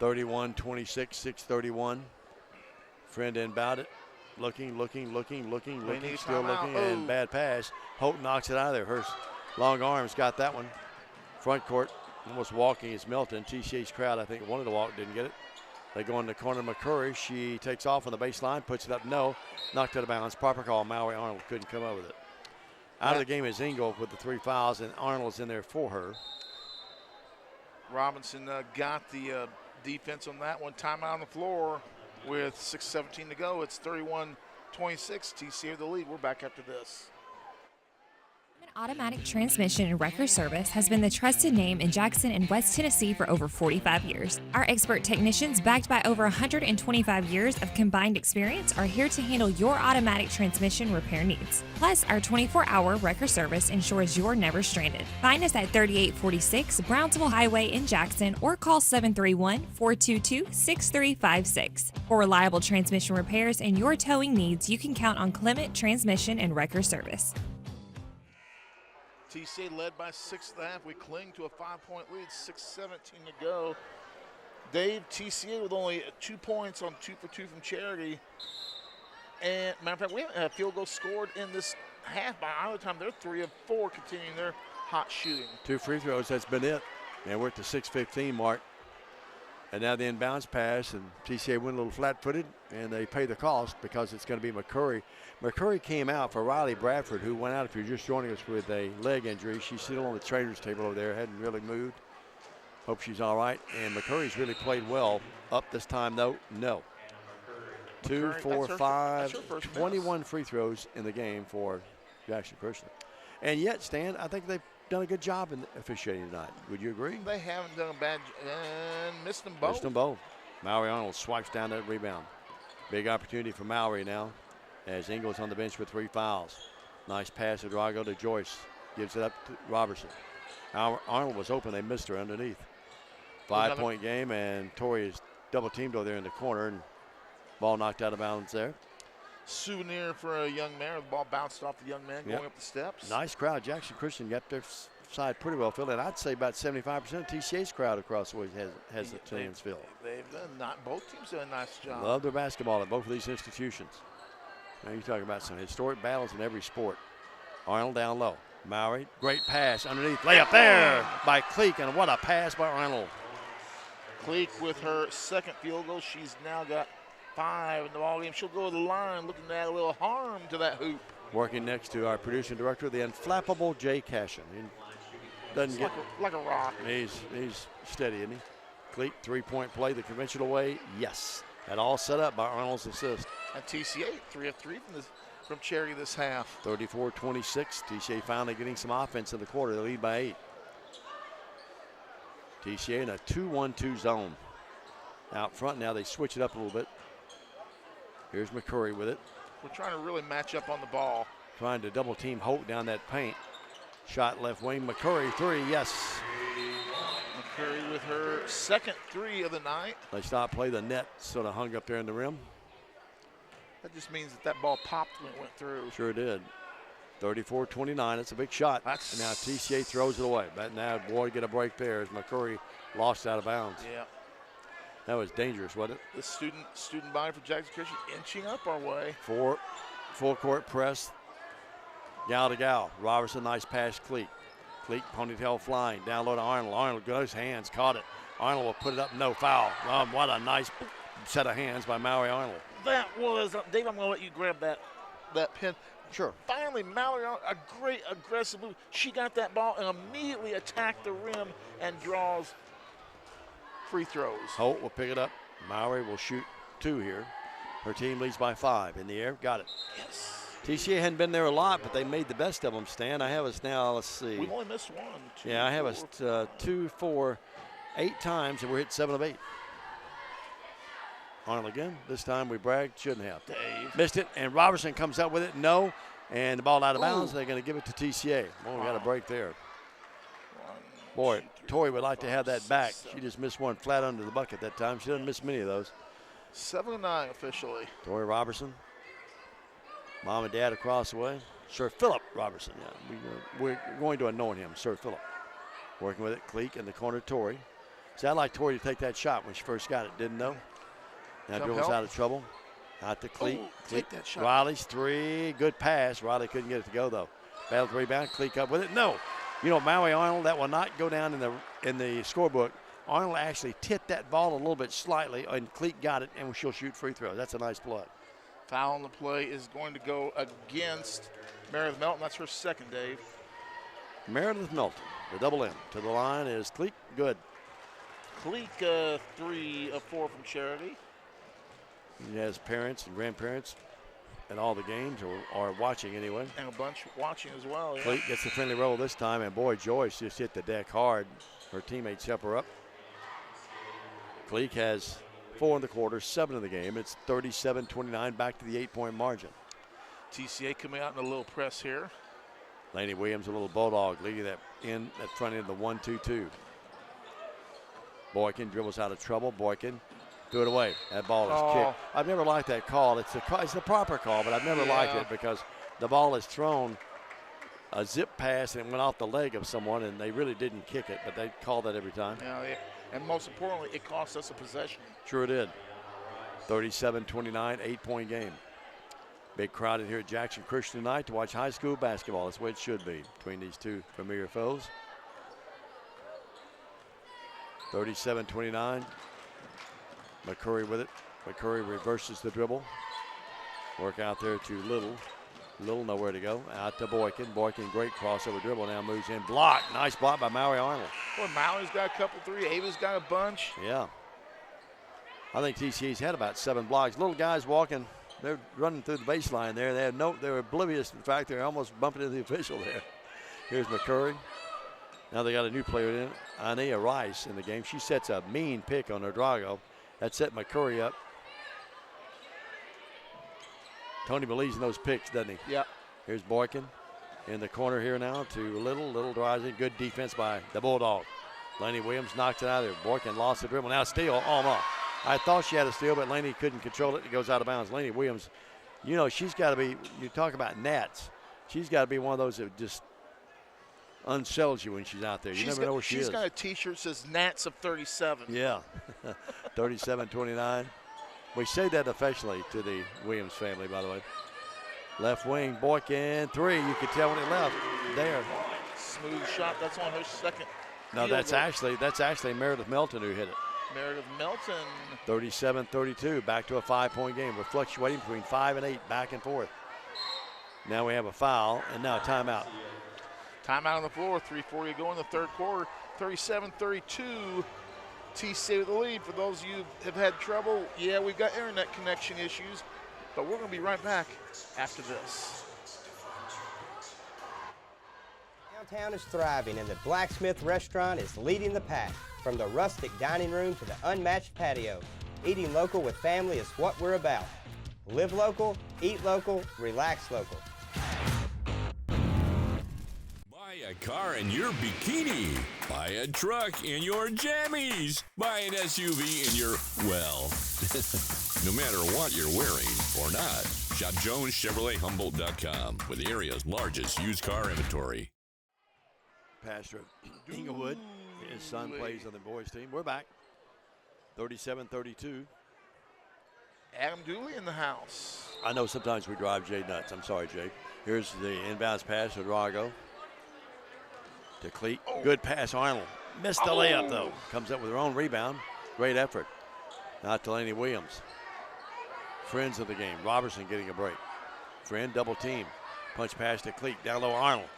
31-26, 6:31. Friend inbound it. Looking, still looking, and bad pass. Holt knocks it out of there. Her long arms got that one. Front court, almost walking is Melton. TCA's crowd, I think, wanted to walk, didn't get it. They go in the corner, McCurry. She takes off on the baseline, puts it up, no. Knocked out of bounds. Proper call. Maui Arnold couldn't come up with it. Out of the game is Engel with the 3 fouls, and Arnold's in there for her. Robinson got the defense on that one. Timeout on the floor with 6:17 to go. It's 31-26. TCA the lead. We're back after this. Automatic transmission and wrecker service has been the trusted name in Jackson and West Tennessee for over 45 years. Our expert technicians, backed by over 125 years of combined experience, are here to handle your automatic transmission repair needs. Plus, our 24-hour wrecker service ensures you're never stranded. Find us at 3846 Brownsville Highway in Jackson or call 731-422-6356. For reliable transmission repairs and your towing needs, you can count on Clement Transmission and Wrecker Service. TCA led by 6.5. We cling to a 5-point lead, 6:17 to go. Dave, TCA with only 2 points on 2 for 2 from Charity. And matter of fact, we haven't had a field goal scored in this half by either time. They're 3 of 4 continuing their hot shooting. 2 free throws, that's been it. And we're at the 6:15 mark. And now the inbounds pass, and TCA went a little flat-footed, and they pay the cost because it's going to be McCurry. McCurry came out for Riley Bradford, who went out, if you're just joining us, with a leg injury. She's still on the trainer's table over there, hadn't really moved. Hope she's all right. And McCurry's really played well. Up this time, though, no. 2, 4, 5, 21 free throws in the game for Jackson Christian. And yet, Stan, I think they've done a good job in officiating tonight. Would you agree? They haven't done a bad and missed them both. Missed them both. Mallory Arnold swipes down that rebound. Big opportunity for Mallory now as Ingles on the bench with 3 fouls. Nice pass to Drago to Joyce. Gives it up to Robertson. Arnold was open. They missed her underneath. 5-point game, and Torrey is double teamed over there in the corner, and ball knocked out of bounds there. Souvenir for a young man. The ball bounced off the young man going up the steps. Nice crowd. Jackson Christian got their side pretty well filled, and I'd say about 75% of TCA's crowd across the way has the stands filled. They've done both teams done a nice job. Love their basketball at both of these institutions. Now you're talking about some historic battles in every sport. Arnold down low. Mowry, great pass underneath. Layup there by Cleek, and what a pass by Arnold. Cleek with her second field goal. She's now got 5 in the ballgame. She'll go to the line looking to add a little harm to that hoop. Working next to our producing director, the unflappable Jay Cashin. He doesn't get like a rock. He's steady, isn't he? Cleek, 3-point play the conventional way. Yes. That all set up by Arnold's assist. And TCA 3 of 3 from Cherry this half. 34-26. TCA finally getting some offense in the quarter. They lead by 8. TCA in a 2-1-2 zone. Out front now, they switch it up a little bit. Here's McCurry with it. We're trying to really match up on the ball. Trying to double team Holt down that paint. Shot left wing. McCurry, 3, yes. McCurry with her second 3 of the night. They stopped play. The net sort of hung up there in the rim. That just means that ball popped when it went through. Sure did. 34-29. That's a big shot. And now TCA throws it away. But now, boy, get a break there as McCurry lost out of bounds. Yeah. That was dangerous, wasn't it? The student body for Jackson Christian inching up our way. Full court press. Gal to gal. Robertson, nice pass. Cleek. Cleek, ponytail flying. Down low to Arnold. Arnold goes hands, caught it. Arnold will put it up, no foul. What a nice set of hands by Mallory Arnold. That was, Dave, I'm going to let you grab that pin. Sure. Finally, Mallory Arnold, a great aggressive move. She got that ball and immediately attacked the rim and draws free throws. Holt will pick it up. Mallory will shoot 2 here. Her team leads by 5 in the air. Got it. Yes. TCA hadn't been there a lot, but they made the best of them, Stan. I have us now, let's see. We've only missed 1, 2, Yeah, I have us 2, 4, 8 times, and we're hit 7 of 8. Arnold again. This time we bragged. Shouldn't have. Dave. Missed it, and Robertson comes up with it. No. And the ball out of bounds. They're going to give it to TCA. Well, we got a break there. Boy, Tori would like to have that back. She just missed one flat under the bucket that time. She doesn't miss many of those. 7-9 officially. Tori Robertson. Mom and Dad across the way. Sir Philip Robertson. Yeah, we're going to anoint him, Sir Philip. Working with it, Cleek in the corner, Tori. See, I'd like Tori to take that shot when she first got it. Didn't know. Now Bill's out of trouble. Out to Cleek. Take that shot. Riley's 3. Good pass. Riley couldn't get it to go, though. Battle rebound. Cleek up with it. No. You know, Maui Arnold, that will not go down in the scorebook. Arnold actually tipped that ball a little bit slightly, and Cleek got it, and she'll shoot free throws. That's a nice play. Foul on the play is going to go against Meredith Melton. That's her second, Dave. Meredith Melton, the double M. To the line is Cleek. Good. Cleek, 3 of 4 from Charity. He has parents and grandparents at all the games or watching anyway. And a bunch watching as well. Yeah. Cleat gets the friendly roll this time, and boy, Joyce just hit the deck hard. Her teammates help her up. Cleek has 4 in the quarter, 7 in the game. It's 37-29, back to the 8-point margin. TCA coming out in a little press here. Laney Williams, a little bulldog, leading that front end of the 1-2-2. Boykin dribbles out of trouble. Boykin threw it away. That ball is kicked. I've never liked that call. It's the proper call, but I've never liked it because the ball is thrown a zip pass and it went off the leg of someone, and they really didn't kick it, but they call that every time. Yeah, and most importantly, it cost us a possession. Sure did. 37-29, 8-point game. Big crowd in here at Jackson Christian tonight to watch high school basketball. That's the way it should be between these two premier foes. 37-29. McCurry with it. McCurry reverses the dribble. Work out there to Little. Little nowhere to go. Out to Boykin. Boykin, great crossover dribble. Now moves in. Block. Nice block by Maury Arnold. Boy, Maury's got a couple three. Ava's got a bunch. Yeah. I think TCA's had about 7 blocks. Little guys walking. They're running through the baseline there. They were oblivious. In fact, they're almost bumping into the official there. Here's McCurry. Now they got a new player in, Ania Rice, in the game. She sets a mean pick on Drago. That set McCurry up. Tony believes in those picks, doesn't he? Yeah. Here's Boykin in the corner here now to Little. Little drives in. Good defense by the Bulldog. Laney Williams knocks it out of there. Boykin lost the dribble. Now steal. Almost. I thought she had a steal, but Laney couldn't control it. It goes out of bounds. Laney Williams, you know, she's got to be, you talk about gnats. She's got to be one of those that just unsells you when she's out there. You never know where she is. She's got a T-shirt that says Nats of 37. Yeah. 37-29. We say that affectionately to the Williams family, by the way. Left wing, Boykin, 3. You could tell when it left there. Smooth shot. That's on her second. No, that's actually Meredith Melton who hit it. Meredith Melton. 37-32, back to a 5-point game. We're fluctuating between 5 and 8, back and forth. Now we have a foul, and now a timeout. Timeout on the floor, 3:40 to go in the third quarter. 37-32, TCA with the lead. For those of you who have had trouble, yeah, we've got internet connection issues, but we're going to be right back after this. Downtown is thriving, and the Blacksmith Restaurant is leading the pack. From the rustic dining room to the unmatched patio, eating local with family is what we're about. Live local, eat local, relax local. Buy a car in your bikini. Buy a truck in your jammies. Buy an SUV in your, well, no matter what you're wearing or not. Shop JonesChevroletHumboldt.com with the area's largest used car inventory. Pastor Inglewood, his son plays on the boys team. We're back. 37-32. Adam Dooley in the house. I know sometimes we drive Jay nuts. I'm sorry, Jay. Here's the inbounds pass to Drago. To Cleat. Good pass, Arnold. Missed the layup, though. Comes up with her own rebound. Great effort. Now to Laney Williams. Friends of the game. Robertson getting a break. Friend double team. Punch pass to Cleat. Down low, Arnold.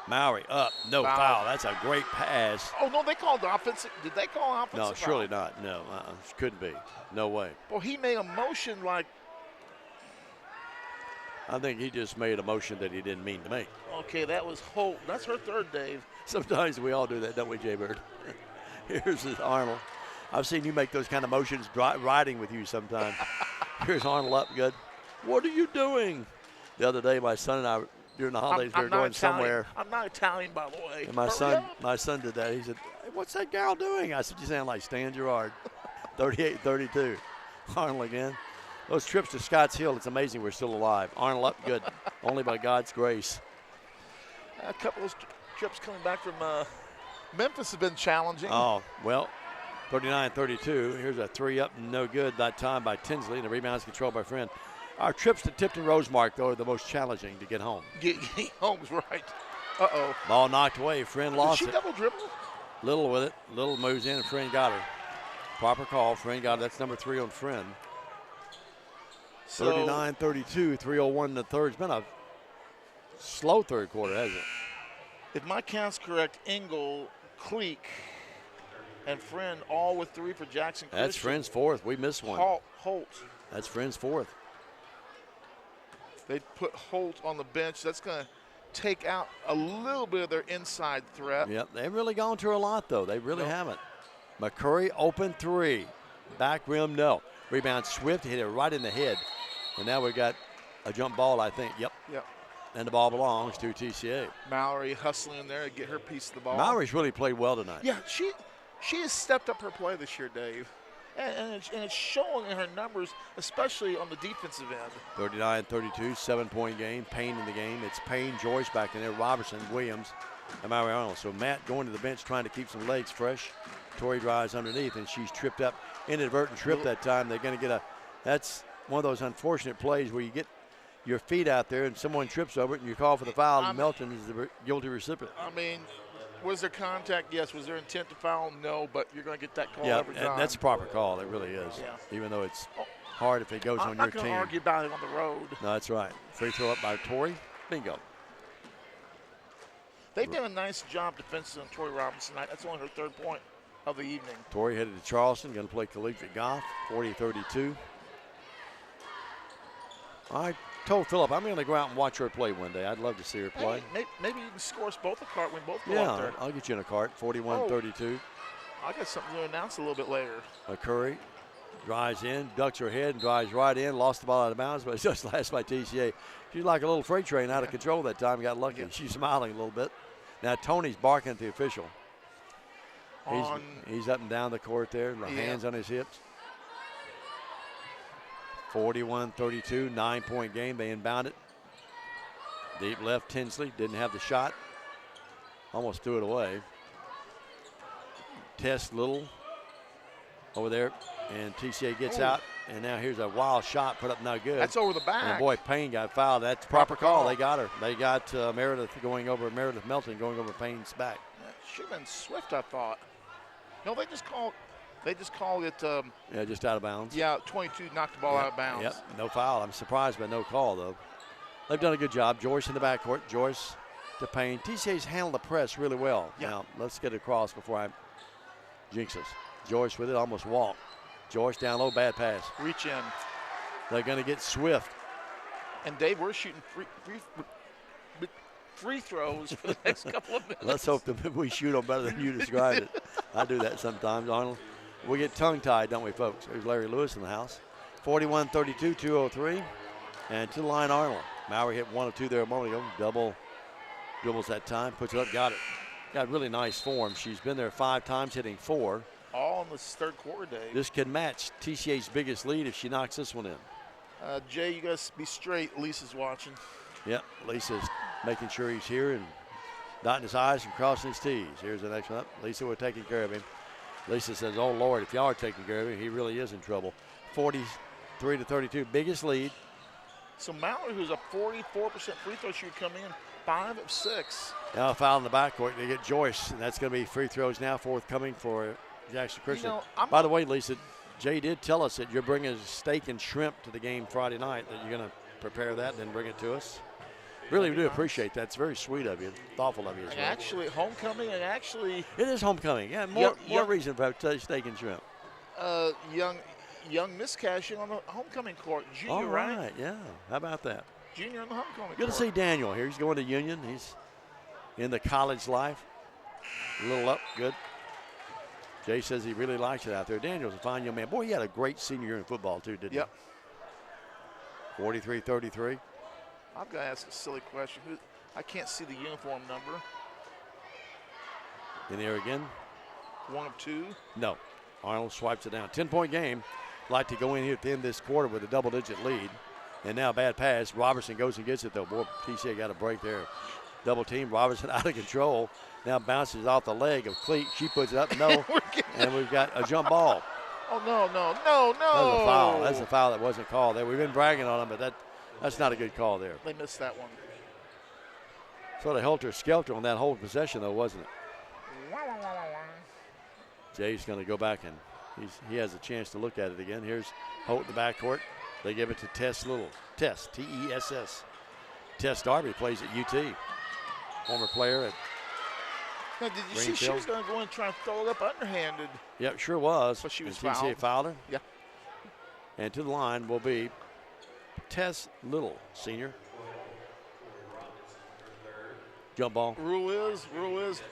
Maury up. No foul. That's a great pass. Oh, no, they called offensive. Did they call offensive No, surely not. No, couldn't be. No way. Well, he made a motion like. I think he just made a motion that he didn't mean to make. Okay, that was Holt. That's her third, Dave. Sometimes we all do that, don't we, Jay Bird? Here's Arnold. I've seen you make those kind of motions riding with you sometimes. Here's Arnold up good. What are you doing? The other day, my son and I, during the holidays, we were going somewhere. I'm not Italian, by the way. And my son did that. He said, hey, what's that gal doing? I said, you sound like Stan Gerard. 38-32. Arnold again. Those trips to Scotts Hill, it's amazing we're still alive. Arnold up good, only by God's grace. A couple of trips coming back from Memphis have been challenging. Oh, well, 39-32. Here's a 3 up, no good that time by Tinsley, and the rebound's controlled by Friend. Our trips to Tipton Rosemark, though, are the most challenging to get home. Get home's right. Uh-oh. Ball knocked away. Friend lost it. Did she double dribble? Little with it. Little moves in, and Friend got her. Proper call. Friend got it. That's number 3 on Friend. 39-32, 3:01 in the third. It's been a slow third quarter, hasn't it? If my count's correct, Engel, Cleek, and Friend all with 3 for Jackson Christian. That's Friend's fourth. We missed one. Holt. That's Friend's fourth. They put Holt on the bench. That's going to take out a little bit of their inside threat. Yep, they've really gone to her a lot, though. They really haven't. McCurry, open three. Back rim, no. Rebound, Swift hit it right in the head. And now we've got a jump ball, I think. Yep. And the ball belongs to TCA. Mallory hustling in there to get her piece of the ball. Mallory's really played well tonight. Yeah, she has stepped up her play this year, Dave. And it's showing in her numbers, especially on the defensive end. 39-32, 7-point game. Payne in the game. It's Payne, Joyce back in there, Robertson, Williams, and Mallory Arnold. So Matt going to the bench trying to keep some legs fresh. Tori drives underneath, and she's tripped up. Inadvertent trip that time. They're going to get that's one of those unfortunate plays where you get your feet out there and someone trips over it and you call for the foul, and Melton is the guilty recipient. I mean, was there contact? Yes. Was there intent to foul? No, but you're going to get that call every time. Yeah, that's a proper call. It really is. Yeah. Even though it's hard if it goes on your team. I'm not going to argue about it on the road. No, that's right. Free throw up by Tori. Bingo. They've done a nice job defensively on Tori Robinson tonight. That's only her third point of the evening. Tori headed to Charleston, going to play collegiate golf, 40-32. I told Phillip I'm going to go out and watch her play one day. I'd love to see her play. Hey, maybe you can score us both a cart when both go out there. I'll get you in a cart, 41-32. I got something to announce a little bit later. McCurry drives in, ducks her head, and drives right in. Lost the ball out of bounds, but it's just last by TCA. She's like a little freight train out of control that time. Got lucky. She's smiling a little bit. Now Tony's barking at the official. He's up and down the court there, hands on his hips. 41-32, 9-point game. They inbound it. Deep left, Tinsley didn't have the shot. Almost threw it away. Test Little over there, and TCA gets out. And now here's a wild shot put up, no good. That's over the back. And boy, Payne got fouled. That's proper call. They got her. They got Meredith Melton going over Payne's back. That should have been Swift, I thought. No, they just called it. Just out of bounds. Yeah, 22 knocked the ball out of bounds. Yep, no foul. I'm surprised by no call, though. They've done a good job. Joyce in the backcourt. Joyce to Payne. TCA's handled the press really well. Yeah. Now, let's get it across before I jinx us. Joyce with it, almost walked. Joyce down low, bad pass. Reach in. They're going to get Swift. And Dave, we're shooting free throws for the next couple of minutes. Let's hope that we shoot them better than you described it. I do that sometimes, Arnold. We get tongue-tied, don't we, folks? There's Larry Lewis in the house. 41-32, 2:03. And to the line, Arnold. Mallory hit 1 of 2 there a moment ago. Double dribbles that time, puts it up, got it. Got really nice form. She's been there 5 times, hitting 4. All in this third quarter, Dave. This could match TCA's biggest lead if she knocks this one in. Jay, you got to be straight. Lisa's watching. Yep, Lisa's making sure he's here and dotting his I's and crossing his T's. Here's the next one up. Lisa, we're taking care of him. Lisa says, oh, Lord, if y'all are taking care of him, he really is in trouble. 43-32, biggest lead. So Mallory, who's a 44% free throw shooter, come in 5 of 6. Now a foul in the backcourt. They get Joyce, and that's going to be free throws now forthcoming for Jackson Christian. By the way, Lisa, Jay did tell us that you're bringing steak and shrimp to the game Friday night, that you're going to prepare that and then bring it to us. Really do appreciate that. It's very sweet of you, thoughtful of you as well. Actually, homecoming, and actually. It is homecoming. Yeah, more reason for steak and shrimp. Young Miss Cashing on the homecoming court. Junior, all right, yeah. How about that? Junior on the homecoming court. Good to see Daniel here. He's going to Union. He's in the college life. A little up, good. Jay says he really likes it out there. Daniel's a fine young man. Boy, he had a great senior year in football, too, didn't he? 43-33. I've got to ask a silly question. I can't see the uniform number. In there again? 1 of 2? No. Arnold swipes it down. 10-point game. Like to go in here at the end of this quarter with a double-digit lead. And now bad pass. Robertson goes and gets it, though. Boy, TCA got a break there. Double team. Robertson out of control. Now bounces off the leg of Cleat. She puts it up. No. And we've got a jump ball. Oh, no. That was a foul. That's a foul that wasn't called there. We've been bragging on him, but that's not a good call there. They missed that one. Sort of helter-skelter on that whole possession, though, wasn't it? Jay's going to go back, and he has a chance to look at it again. Here's Holt in the backcourt. They give it to Tess Little. Tess, T-E-S-S. Tess Darby plays at UT. Former player at Now, did you see she was going to go in and try and throw it up underhanded? Yep, sure was. But she was fouled. TCA fouled her. Yeah. And to the line will be Tess Little, senior. Jump ball. Rule is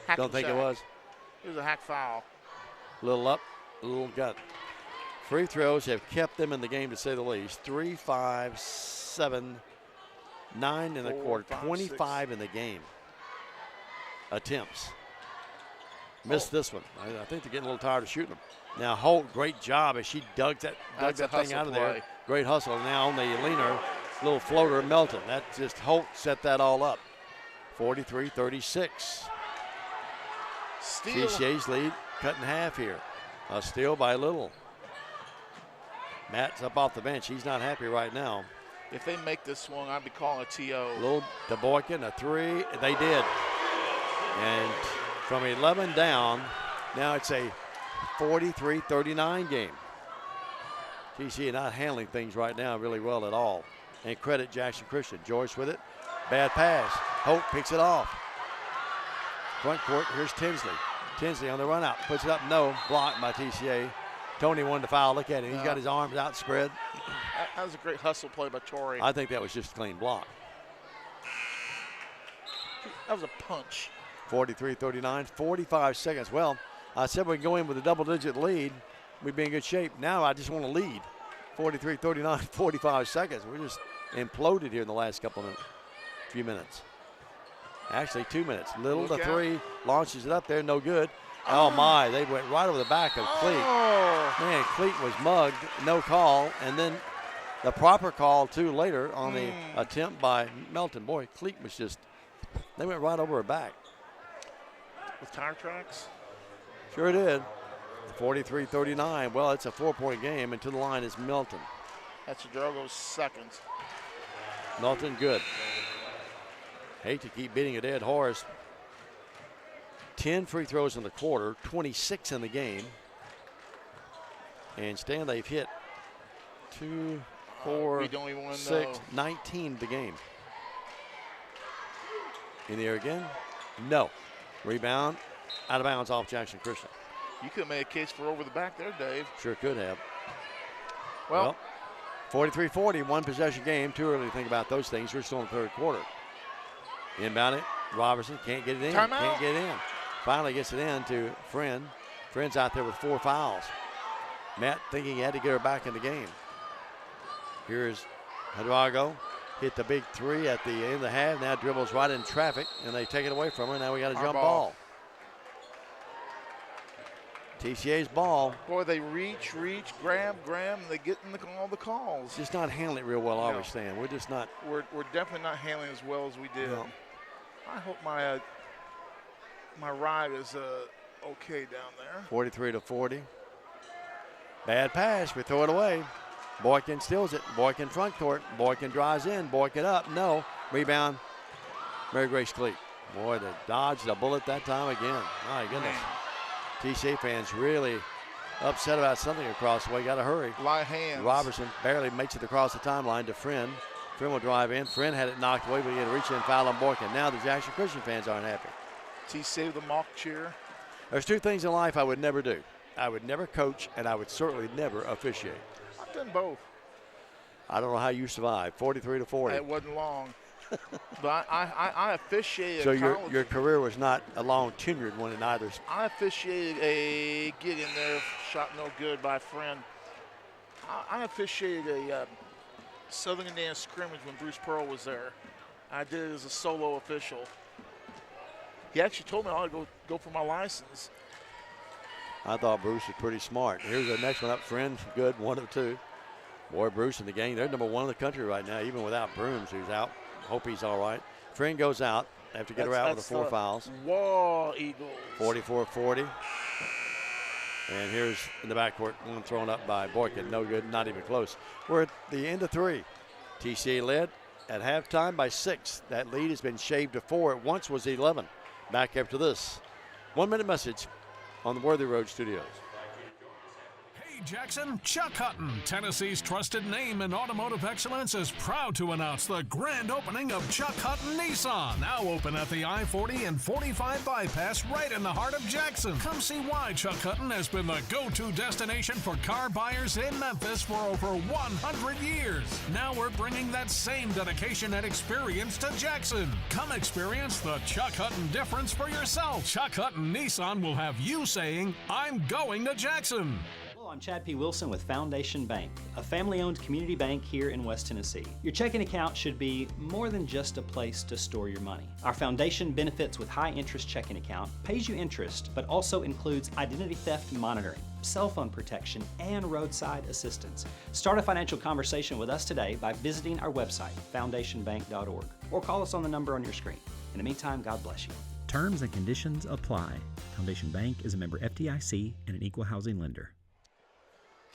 hack Don't and think it jack. was. It was a hack foul. Little up, a little gut. Free throws have kept them in the game, to say the least. 3, 5, 7, 9 in the 4, quarter. 5, 25 6. in the game. Attempts. Missed this one. I think they're getting a little tired of shooting them. Now Holt, great job as she dug that thing out of there. play. Great hustle. Now on the leaner, little floater, Melton. That just Holt set that all up. 43-36. Steal. TCA's lead cut in half here. A steal by Little. Matt's up off the bench. He's not happy right now. If they make this one, I'd be calling a TO. Little to Boykin, a 3. They did. And from 11 down, now it's a 43-39 game. TCA not handling things right now really well at all. And credit Jackson Christian. Joyce with it. Bad pass. Hope picks it off. Front court, here's Tinsley. Tinsley on the run out. Puts it up, no. Blocked by TCA. Tony wanted to foul. Look at him. He's got his arms outspread. That was a great hustle play by Torrey. I think that was just a clean block. That was a punch. 43-39, 45 seconds. Well, I said we can go in with a double-digit lead. We'd be in good shape. Now I just want to lead. 43-39, 45 seconds. We're just imploded here in the last few minutes. Actually, 2 minutes. Little to 3, launches it up there, no good. Oh my, they went right over the back of Cleek. Man, Cleek was mugged, no call, and then the proper call too later on the attempt by Melton. Boy, Cleek was just, they went right over her back. With tire tracks? Sure did. 43-39. Well, it's a 4-point game, and to the line is Melton. That's Drogo's second. Melton good. Hate to keep beating a dead horse. 10 free throws in the quarter, 26 in the game. And Stan, they've hit 2, 4, we don't even wanna 6, know. 19 the game. In the air again? No. Rebound, out of bounds off Jackson Christian. You could have made a case for over the back there, Dave. Sure could have. Well 43-40, one possession game. Too early to think about those things. We're still in the third quarter. Inbound it. Robertson can't get it in. Timeout. Can't get in. Finally gets it in to Friend. Friend's out there with 4 fouls. Matt thinking he had to get her back in the game. Here's Hidalgo. Hit the big 3 at the end of the half. Now dribbles right in traffic, and they take it away from her. Now we got a jump ball. TCA's ball. Boy, they reach, grab, and they get in all the calls. Just not handling it real well, I understand. We're just not. We're definitely not handling as well as we did. No. I hope my my ride is okay down there. 43-40. Bad pass. We throw it away. Boykin steals it. Boykin front court. Boykin drives in. Boykin up. No. Rebound. Mary Grace Cleek. Boy, they dodged a bullet that time again. My goodness. TCA fans really upset about something across the way. Got to hurry. Light hands. Robertson barely makes it across the timeline to Friend. Friend will drive in. Friend had it knocked away, but he had to reach in, foul on Boykin. Now the Jackson Christian fans aren't happy. TCA with the mock cheer. There's 2 things in life I would never do. I would never coach, and I would certainly never officiate. I've done both. I don't know how you survived. 43-40. It wasn't long. But I officiated So a college. your career was not a long tenured one in either. I officiated a get in there, shot no good by Friend. I officiated a Southern Indiana scrimmage when Bruce Pearl was there. I did it as a solo official. He actually told me I ought to go for my license. I thought Bruce was pretty smart. Here's the next one up. Friend, good, 1 of 2. Boy, Bruce and the gang, they're number 1 in the country right now, even without Brooms, who's out. Hope he's all right. Friend goes out. Have to get her out with the 4 fouls. Whoa, Eagles. 44-40. And here's in the backcourt, one thrown up by Boykin. No good, not even close. We're at the end of 3. TCA led at halftime by 6. That lead has been shaved to 4. It once was 11. Back after this. 1-minute message on the Worthy Road Studios. Hey, Hey Jackson, Chuck Hutton, Tennessee's trusted name in automotive excellence, is proud to announce the grand opening of Chuck Hutton Nissan, now open at the I-40 and 45 bypass right in the heart of Jackson. Come see why Chuck Hutton has been the go-to destination for car buyers in Memphis for over 100 years. Now we're bringing that same dedication and experience to Jackson. Come experience the Chuck Hutton difference for yourself. Chuck Hutton Nissan will have you saying, I'm going to Jackson. Hello, I'm Chad P. Wilson with Foundation Bank, a family-owned community bank here in West Tennessee. Your checking account should be more than just a place to store your money. Our foundation benefits with high-interest checking account pays you interest, but also includes identity theft monitoring, cell phone protection, and roadside assistance. Start a financial conversation with us today by visiting our website, foundationbank.org, or call us on the number on your screen. In the meantime, God bless you. Terms and conditions apply. Foundation Bank is a member FDIC and an equal housing lender.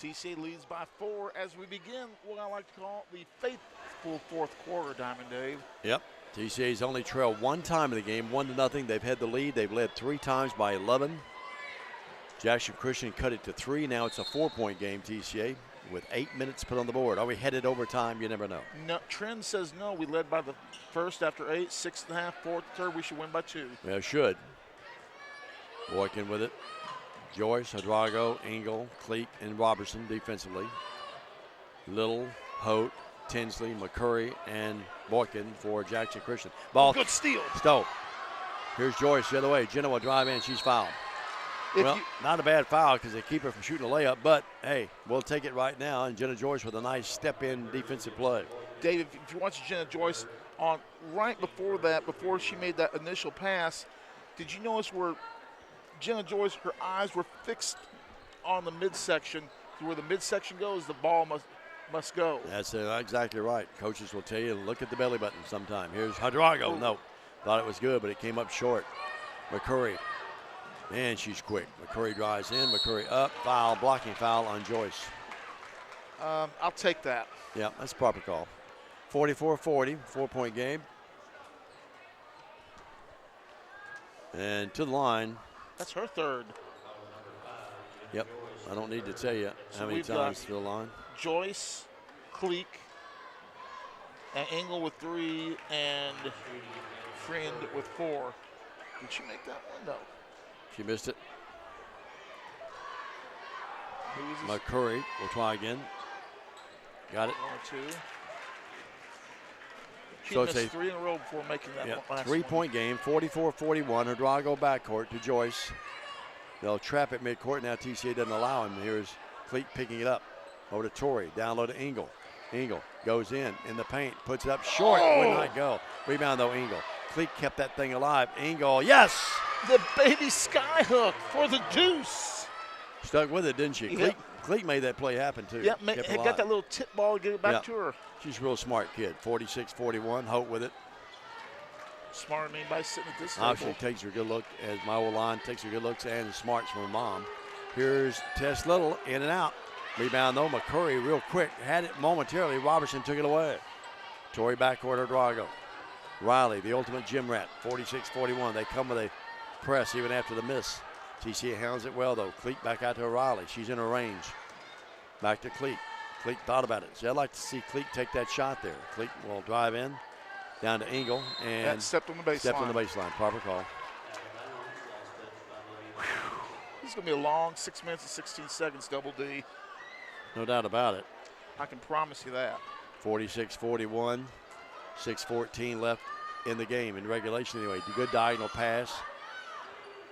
TCA leads by 4 as we begin what I like to call the faithful fourth quarter, Diamond Dave. Yep. TCA's only trailed one time in the game, 1-0. They've had the lead. They've led 3 times by 11. Jackson Christian cut it to 3. Now it's a 4-point game, TCA, with 8 minutes put on the board. Are we headed overtime? You never know. No, trend says no. We led by the first after 8, 6.5, fourth, third. We should win by 2. Yeah, should. Boykin with it. Joyce, Hadrago, Engel, Cleek, and Robertson defensively. Little, Hote, Tinsley, McCurry, and Boykin for Jackson Christian. Ball. Good steal. Stowe. Here's Joyce the other way. Jenna will drive in. She's fouled. Well, not a bad foul because they keep her from shooting a layup, but, hey, we'll take it right now. And Jenna Joyce with a nice step-in defensive play. Dave, if you watch Jenna Joyce on right before that, before she made that initial pass, did you notice where Jenna Joyce, her eyes were fixed on the midsection? Where the midsection goes, the ball must go. That's exactly right. Coaches will tell you, look at the belly button sometime. Here's Hadrago. No, thought it was good, but it came up short. McCurry. And she's quick. McCurry drives in. McCurry up. Foul, blocking foul on Joyce. I'll take that. Yeah, that's a proper call. 44-40, 4-point game. And to the line. That's her third. Yep. I don't need to tell you how many times to the line. Joyce, Cleek, and Engel with 3, and Friend with 4. Did she make that one? No. She missed it. McCurry will try again. Got it. 1 or 2. She So missed it's 3 in a row before making that last 3-point game, 44-41. Hadrago backcourt to Joyce. They'll trap at midcourt. Now TCA doesn't allow him. Here's Cleek picking it up. Over to Torrey. Down low to Engel. Engel goes in the paint. Puts it up short. Would not go. Rebound, though, Engel. Cleek kept that thing alive. Engel, yes! The baby skyhook for the deuce. Stuck with it, didn't she? Yep. Cleek made that play happen, too. Yep, got that little tip ball to get it back to her. She's a real smart kid. 46-41. Hope with it. Smart, I mean, by sitting at this table. Obviously takes her good look, as my old line takes her good looks and smarts from her mom. Here's Tess Little, in and out. Rebound, though. McCurry real quick. Had it momentarily. Robertson took it away. Torrey backcourt, Hadrago. Riley, the ultimate gym rat. 46-41. They come with a press even after the miss. TCA hounds it well, though. Cleek back out to Riley. She's in her range. Back to Cleek. Cleek thought about it. So I'd like to see Cleek take that shot there. Cleek will drive in. Down to Engel. And that stepped on the baseline. Stepped on the baseline. Proper call. This is going to be a long 6 minutes and 16 seconds, Double D. No doubt about it. I can promise you that. 46-41. 6:14 left in the game, in regulation anyway. Good diagonal pass.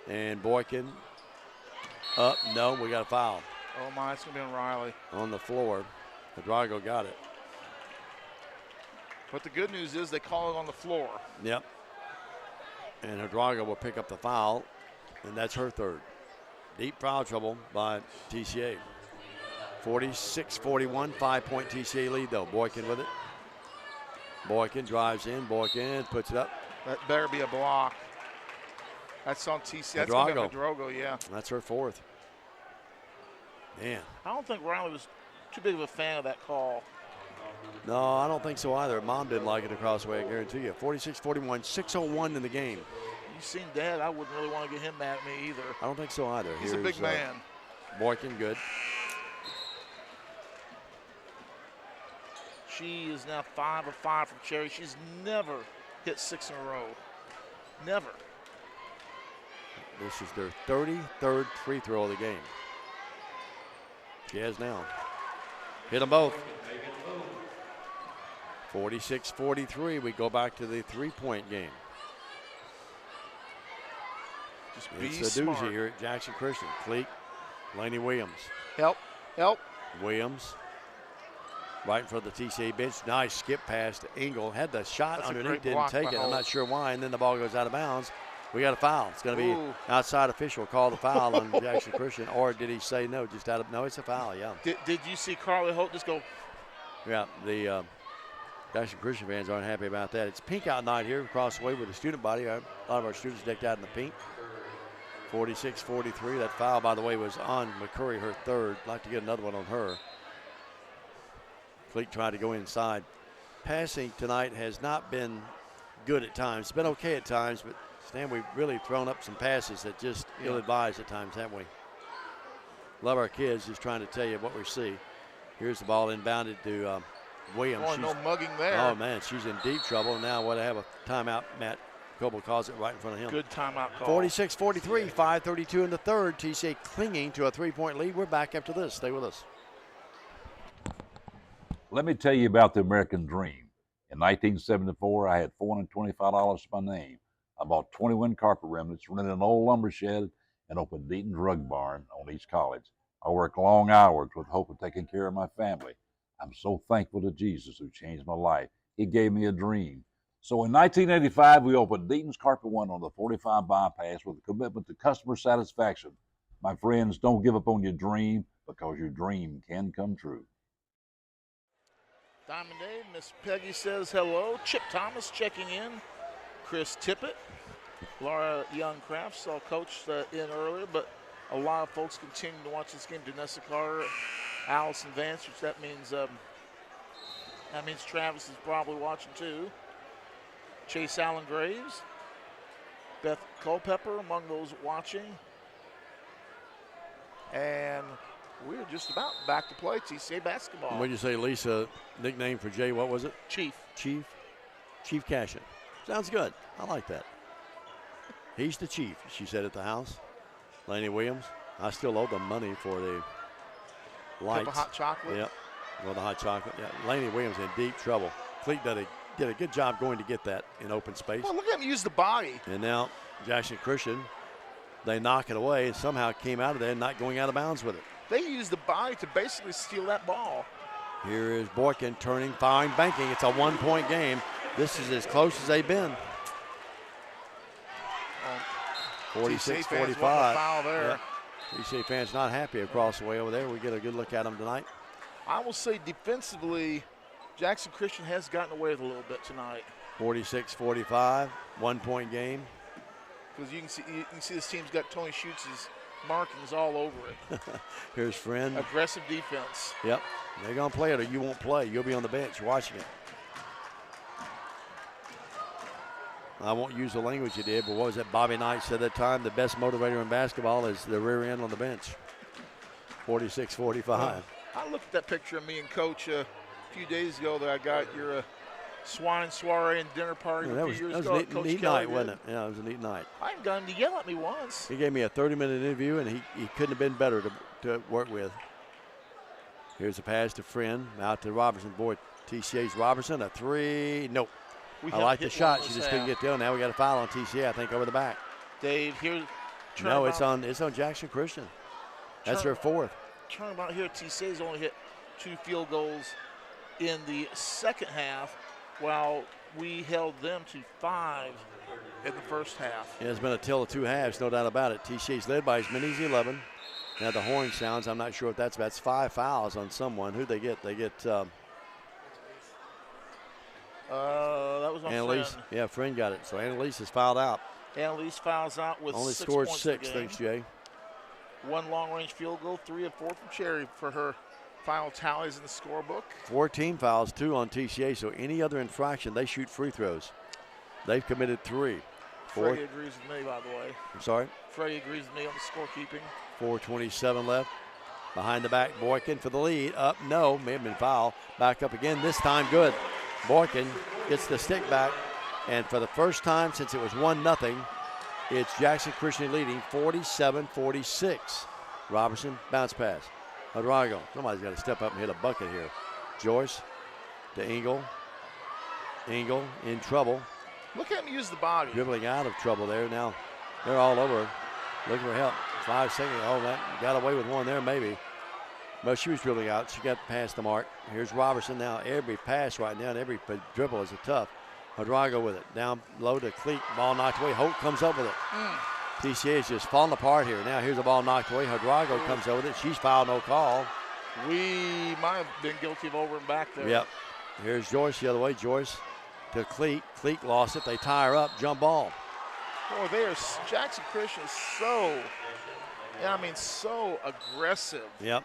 And Boykin up. No, we got a foul. Oh, my, it's going to be on Riley. On the floor. Hadrago got it. But the good news is they call it on the floor. Yep. And Hadrago will pick up the foul, and that's her third. Deep foul trouble by TCA. 46-41, 5-point TCA lead, though. Boykin with it. Boykin drives in. Boykin puts it up. That better be a block. That's on TCA. That's on Hadrago, yeah. That's her fourth. Man. I don't think Riley was too big of a fan of that call. No, I don't think so either. Mom didn't like it across the way, I guarantee you. 46-41, 6:01 in the game. You've seen Dad. I wouldn't really want to get him mad at me either. I don't think so either. He's a big man. Boykin, good. She is now 5 of 5 from Cherry. She's never hit 6 in a row. Never. This is their 33rd free throw of the game. She has now. Hit them both. 46-43. We go back to the three-point game. It's a doozy here at Jackson Christian. Cleek, Laney Williams. Help. Williams. Right in front of the TCA bench. Nice skip pass to Engel. Had the shot That's underneath, didn't take it. I'm not sure why. And then the ball goes out of bounds. We got a foul. It's going to be outside official called a foul on Jackson Christian. Or did he say no? Just out of no, it's a foul, yeah. Did you see Carly Holt just go? Yeah, the Jackson Christian fans aren't happy about that. It's pink out night here across the way with the student body. A lot of our students decked out in the pink. 46-43. That foul, by the way, was on McCurry, her third. I'd like to get another one on her. Cleek tried to go inside. Passing tonight has not been good at times. It's been okay at times, but Stan, we've really thrown up some passes that just ill-advised at times, haven't we? Love our kids, just trying to tell you what we see. Here's the ball inbounded to Williams. Oh, no mugging there. Oh, man, she's in deep trouble. Now what I have a timeout, Matt Coble calls it right in front of him. Good timeout call. 46-43, 5:32 in the third. TCA clinging to a three-point lead. We're back after this. Stay with us. Let me tell you about the American dream. In 1974, I had $425 to my name. I bought 21 carpet remnants, rented an old lumber shed, and opened Deaton's Rug Barn on East College. I worked long hours with hope of taking care of my family. I'm so thankful to Jesus who changed my life. He gave me a dream. So in 1985, we opened Deaton's Carpet One on the 45 bypass with a commitment to customer satisfaction. My friends, don't give up on your dream because your dream can come true. Diamond Dave, Miss Peggy says hello. Chip Thomas checking in. Chris Tippett. Laura Young-Craft saw Coach in earlier, but a lot of folks continue to watch this game. Danessa Carter, Allison Vance, which that means Travis is probably watching too. Chase Allen Graves, Beth Culpepper among those watching. And we're just about back to play TCA basketball. What did you say, Lisa? Nickname for Jay, what was it? Chief. Chief Cashin. Sounds good. I like that. He's the chief, she said at the house. Laney Williams. I still owe them money for the lights. Cup of hot chocolate? Yep. Well, the hot chocolate. Yeah. Laney Williams in deep trouble. Cleek did a good job going to get that in open space. Well, look at him use the body. And now Jackson Christian, they knock it away and somehow came out of there not going out of bounds with it. They used the body to basically steal that ball. Here is Boykin turning, firing, banking. It's a one-point game. This is as close as they've been. 46-45. Foul there. Yep. TCA fans not happy across the way over there. We get a good look at them tonight. I will say defensively, Jackson Christian has gotten away with a little bit tonight. 46-45, one-point game. Because you can see this team's got Tony Schutz's markings all over it. Here's Friend. Aggressive defense. Yep. They're going to play it or you won't play. You'll be on the bench watching it. I won't use the language you did, but what was that Bobby Knight said at that time? The best motivator in basketball is the rear end on the bench. 46-45. I looked at that picture of me and Coach a few days ago that I got your swine soiree and dinner party a few years ago. That was a neat night, wasn't it? Yeah, it was a neat night. I haven't got him to yell at me once. He gave me a 30-minute interview, and he couldn't have been better to work with. Here's a pass to Friend, out to Robertson. Boy, TCA's Robertson, a three. Nope. I like the shot. She just couldn't get there. Now we got a foul on TCA, I think, over the back. Dave, here. No, it's on Jackson Christian. That's her fourth. Turnabout here, TCA's only hit 2 field goals in the second half, while we held them to 5 in the first half. Yeah, it's been a tale of 2 halves, no doubt about it. TCA's led by as many as 11. Now the horn sounds. I'm not sure what that's about. That's 5 fouls on someone. Who'd they get? They get that was my Annalise. friend. Yeah, Friend got it. So Annalise is fouled out. Annalise fouls out with only 6 scored points 6, thanks, Jay. 1 long-range field goal, 3 of 4 from Cherry for her final tallies in the scorebook. 14 fouls, 2 on TCA. So any other infraction, they shoot free throws. They've committed 3. Freddie agrees with me, by the way. I'm sorry? Freddie agrees with me on the scorekeeping. 4:27 left. Behind the back, Boykin for the lead. Up, no, may have been foul. Back up again, this time good. Boykin gets the stick back, and for the first time since it was 1-0, it's Jackson Christian leading 47-46. Robertson, bounce pass. Hudrago, somebody's got to step up and hit a bucket here. Joyce to Engel. Engel in trouble. Look at him use the body. Dribbling out of trouble there. Now they're all over. Looking for help. 5 seconds. Oh, that got away with one there maybe. Well, she was dribbling out. She got past the mark. Here's Robertson now. Every pass right now and every dribble is a tough. Hudrago with it. Down low to Cleek. Ball knocked away. Holt comes up with it. TCA is just falling apart here. Now here's a ball knocked away. Hudrago comes over with it. She's fouled, no call. We might have been guilty of over and back there. Yep. Here's Joyce the other way. Joyce to Cleek. Cleek lost it. They tie her up. Jump ball. Boy, Jackson Christian is so aggressive. Yep.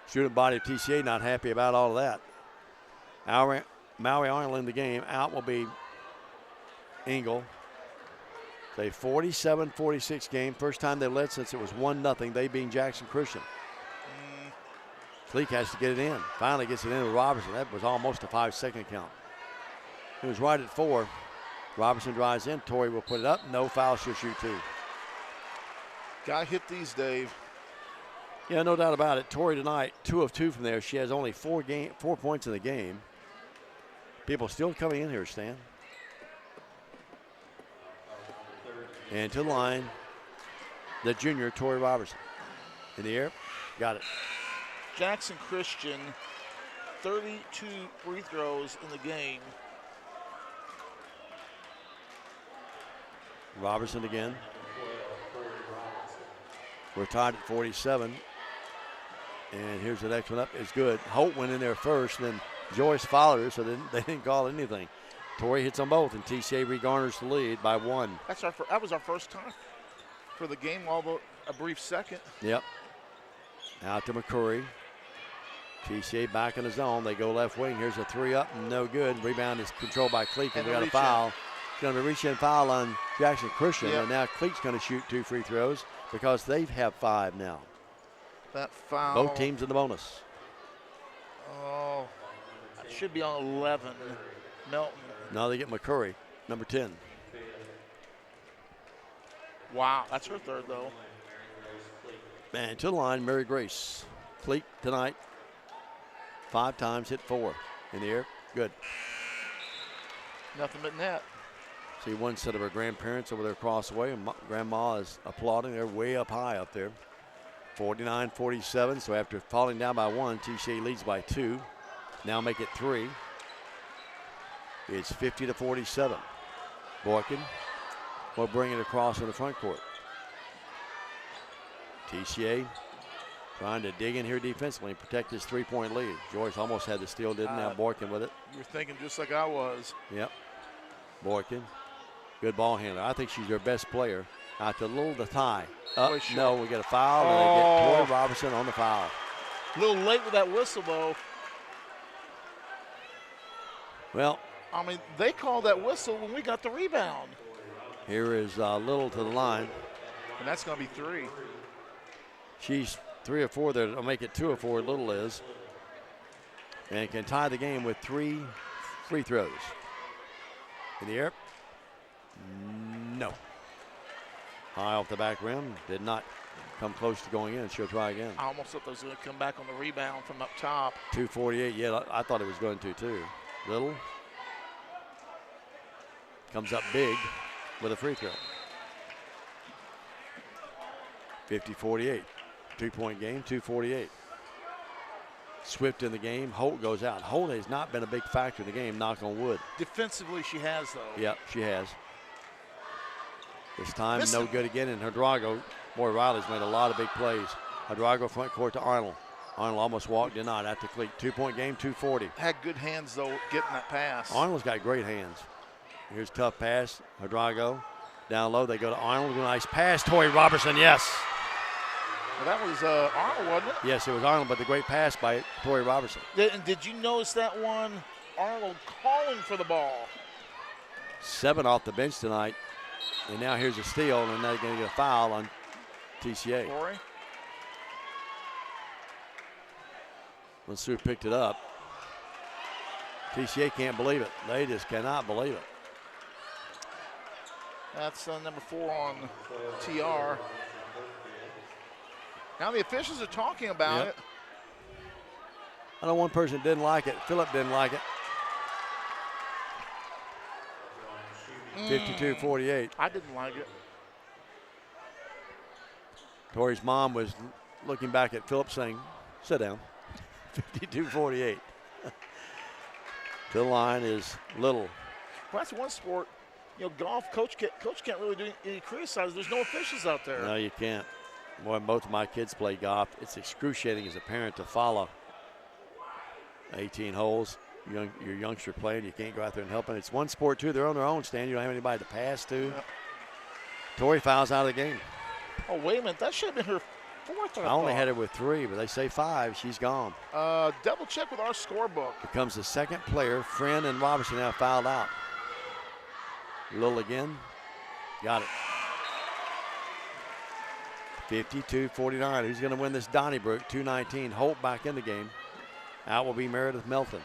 Student body of TCA not happy about all of that. Maui Arnold in the game. Out will be Engel. It's a 47-46 game. First time they led since it was 1-0. They being Jackson Christian. Cleek has to get it in. Finally gets it in with Robertson. That was almost a 5-second count. It was right at 4. Robertson drives in. Torrey will put it up. No foul. She'll shoot 2. Got hit these, Dave. Yeah, no doubt about it. Torrey tonight, 2 of 2 from there. She has only 4 points in the game. People still coming in here, Stan. And to the line, the junior, Torrey Robertson. In the air. Got it. Jackson Christian, 32 free throws in the game. Robertson again. We're tied at 47. And here's the next one up. It's good. Holt went in there first, and then Joyce followed her, so they didn't call anything. Torrey hits them both, and TCA regarners the lead by 1. That was our first time for the game, although a brief second. Yep. Out to McCurry. TCA back in the zone. They go left wing. Here's a 3 up, no good. Rebound is controlled by Cleek, and we got a foul. It's going to be reach-in foul on Jackson Christian, and now Cleek's going to shoot 2 free throws because they have 5 now. That foul. Both teams in the bonus. Oh, it should be on 11. Melton. Now they get McCurry, number 10. Wow, that's her 3rd, though. And to the line, Mary Grace. Cleek tonight, 5 times, hit 4 in the air. Good. Nothing but net. See one set of her grandparents over there across the way, and Grandma is applauding. They're way up high up there. 49-47, so after falling down by 1, TCA leads by 2. Now make it 3. It's 50-47. Boykin will bring it across in the front court. TCA trying to dig in here defensively and protect his 3-point lead. Joyce almost had the steal, didn't have Boykin with it. You were thinking just like I was. Yep. Boykin, good ball handler. I think she's their best player. Out to Little to tie. Up, no, we get a foul, and they get Torrey Robertson on the foul. A little late with that whistle, though. Well, I mean, they called that whistle when we got the rebound. Here is Little to the line. And that's going to be 3. She's 3 or 4 there. They'll make it 2 or 4, Little is. And can tie the game with 3 free throws. In the air. No. High off the back rim. Did not come close to going in. She'll try again. I almost thought they was going to come back on the rebound from up top. 2:48. Yeah, I thought it was going to too. Little comes up big with a free throw. 50-48. 2-point game, 2:48. Swift in the game. Holt goes out. Holt has not been a big factor in the game, knock on wood. Defensively, she has, though. Yep, she has. This time, no good again. And Hudrago, boy, Riley's made a lot of big plays. Hudrago front court to Arnold. Arnold almost walked, did not. After Cleek, 2-point game, 2:40. Had good hands, though, getting that pass. Arnold's got great hands. Here's tough pass. Hudrago down low. They go to Arnold. Nice pass. Torrey Robertson, yes. Well, that was Arnold, wasn't it? Yes, it was Arnold, but the great pass by Torrey Robertson. And did you notice that one? Arnold calling for the ball. 7 off the bench tonight. And now here's a steal, and they're going to get a foul on TCA. Torrey. When Sue picked it up, TCA can't believe it. They just cannot believe it. That's number 4 on TR. Now the officials are talking about it. I know one person didn't like it. Phillip didn't like it. 52-48. I didn't like it. Tori's mom was looking back at Phillip saying, sit down. 52-48. To the line is Little. Well, that's one sport. Golf, coach can't really do any criticize. There's no officials out there. No, you can't. Boy, both of my kids play golf. It's excruciating as a parent to follow 18 holes. Your youngster playing, you can't go out there and help them. It's one sport, too. They're on their own, Stan. You don't have anybody to pass to. Yep. Tori fouls out of the game. Oh, wait a minute. That should have been her 4th. I only had her with 3, but they say 5. She's gone. Double check with our scorebook. Becomes the second player. Friend and Robertson now fouled out. Little again. Got it. 52-49. Who's going to win this? Donnybrook, 2:19. Holt back in the game. Out will be Meredith Melton.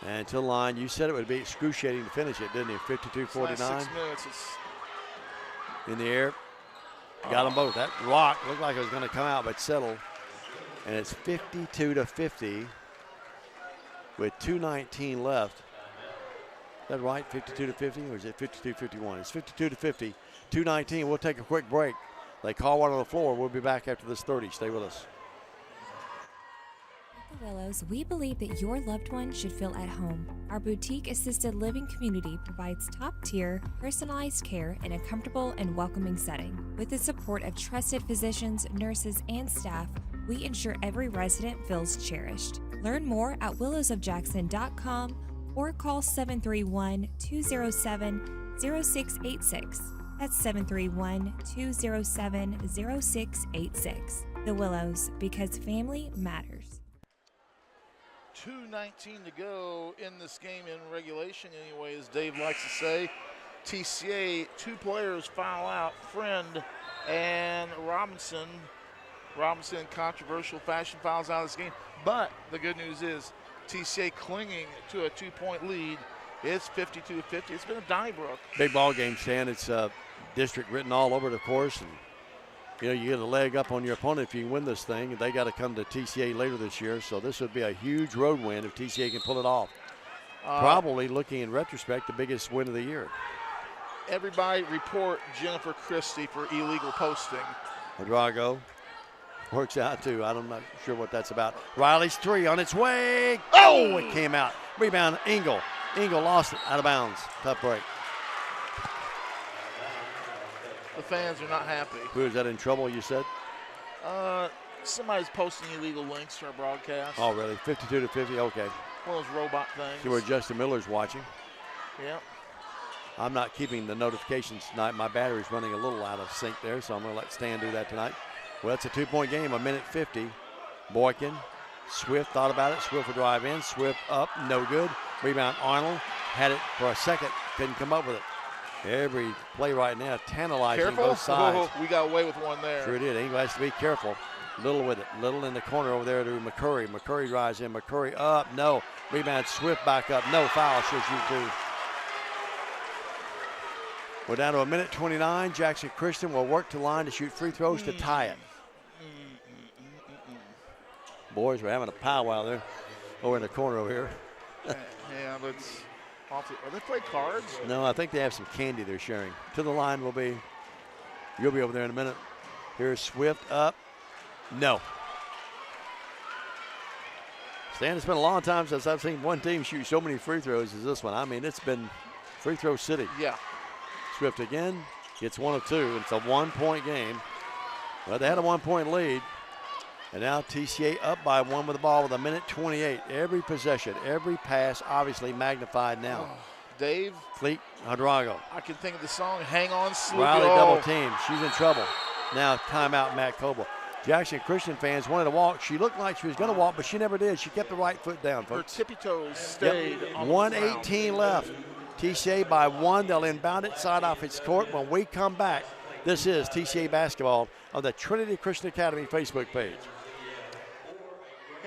And to the line, you said it would be excruciating to finish it, didn't you? 52-49. 6 minutes. In the air. Got them both. That rock looked like it was going to come out, but settled. And it's 52-50 with 2:19 left. Is that right? 52-50, or is it 52-51? It's 52-50. 2:19. We'll take a quick break. They call one on the floor. We'll be back after this 30. Stay with us. At the Willows, we believe that your loved one should feel at home. Our boutique assisted living community provides top-tier, personalized care in a comfortable and welcoming setting. With the support of trusted physicians, nurses, and staff, we ensure every resident feels cherished. Learn more at willowsofjackson.com or call 731-207-0686. That's 731-207-0686. The Willows, because family matters. 2:19 to go in this game in regulation anyway, as Dave likes to say. TCA, 2 players foul out, Friend and Robinson. Robinson in controversial fashion fouls out of this game. But the good news is TCA clinging to a 2-point lead. It's 52-50. It's been a Donnybrook. Big ball game, Stan. It's district written all over it, of course. And, you get a leg up on your opponent if you win this thing. They got to come to TCA later this year. So this would be a huge road win if TCA can pull it off. Probably, looking in retrospect, the biggest win of the year. Everybody report Jennifer Christie for illegal posting. Drago works out too. I'm not sure what that's about. Riley's 3 on its way. Oh! It came out. Rebound, Engel. Engel lost it out of bounds. Tough break. The fans are not happy. Who is that in trouble, you said? Somebody's posting illegal links to our broadcast. Oh, really? 52-50? Okay. One of those robot things. See where Justin Miller's watching. Yeah. I'm not keeping the notifications tonight. My battery's running a little out of sync there, so I'm going to let Stan do that tonight. Well, it's a 2-point game, 1:50. Boykin. Swift thought about it. Swift will drive in. Swift up, no good. Rebound, Arnold. Had it for a second. Couldn't come up with it. Every play right now tantalizing both sides. We got away with one there. Sure did. Engel has to be careful. Little with it. Little in the corner over there to McCurry. McCurry drives in. McCurry up. No. Rebound. Swift back up. No foul. She'll shoot 2. We're down to 1:29. Jackson Christian will work to line to shoot free throws to tie it. Boys, we're having a powwow there over in the corner over here. Yeah, but it's awful. Are they playing cards? No, I think they have some candy they're sharing. To the line will be, you'll be over there in a minute. Here's Swift up. No. Stan, it's been a long time since I've seen one team shoot so many free throws as this one. I mean, it's been free throw city. Yeah. Swift again, gets 1 of 2. It's a 1-point game. Well, they had a 1-point lead. And now TCA up by 1 with the ball with 1:28. Every possession, every pass obviously magnified now. Dave. Cleek Hadrago. I can think of the song, Hang On, Sloopy. Riley double team. She's in trouble. Now timeout, Matt Coble. Jackson Christian fans wanted to walk. She looked like she was going to walk, but she never did. She kept the right foot down, folks. Her tippy toes stayed on the 1:18 left. TCA by 1. They'll inbound it side off its court. When we come back, this is TCA basketball on the Trinity Christian Academy Facebook page.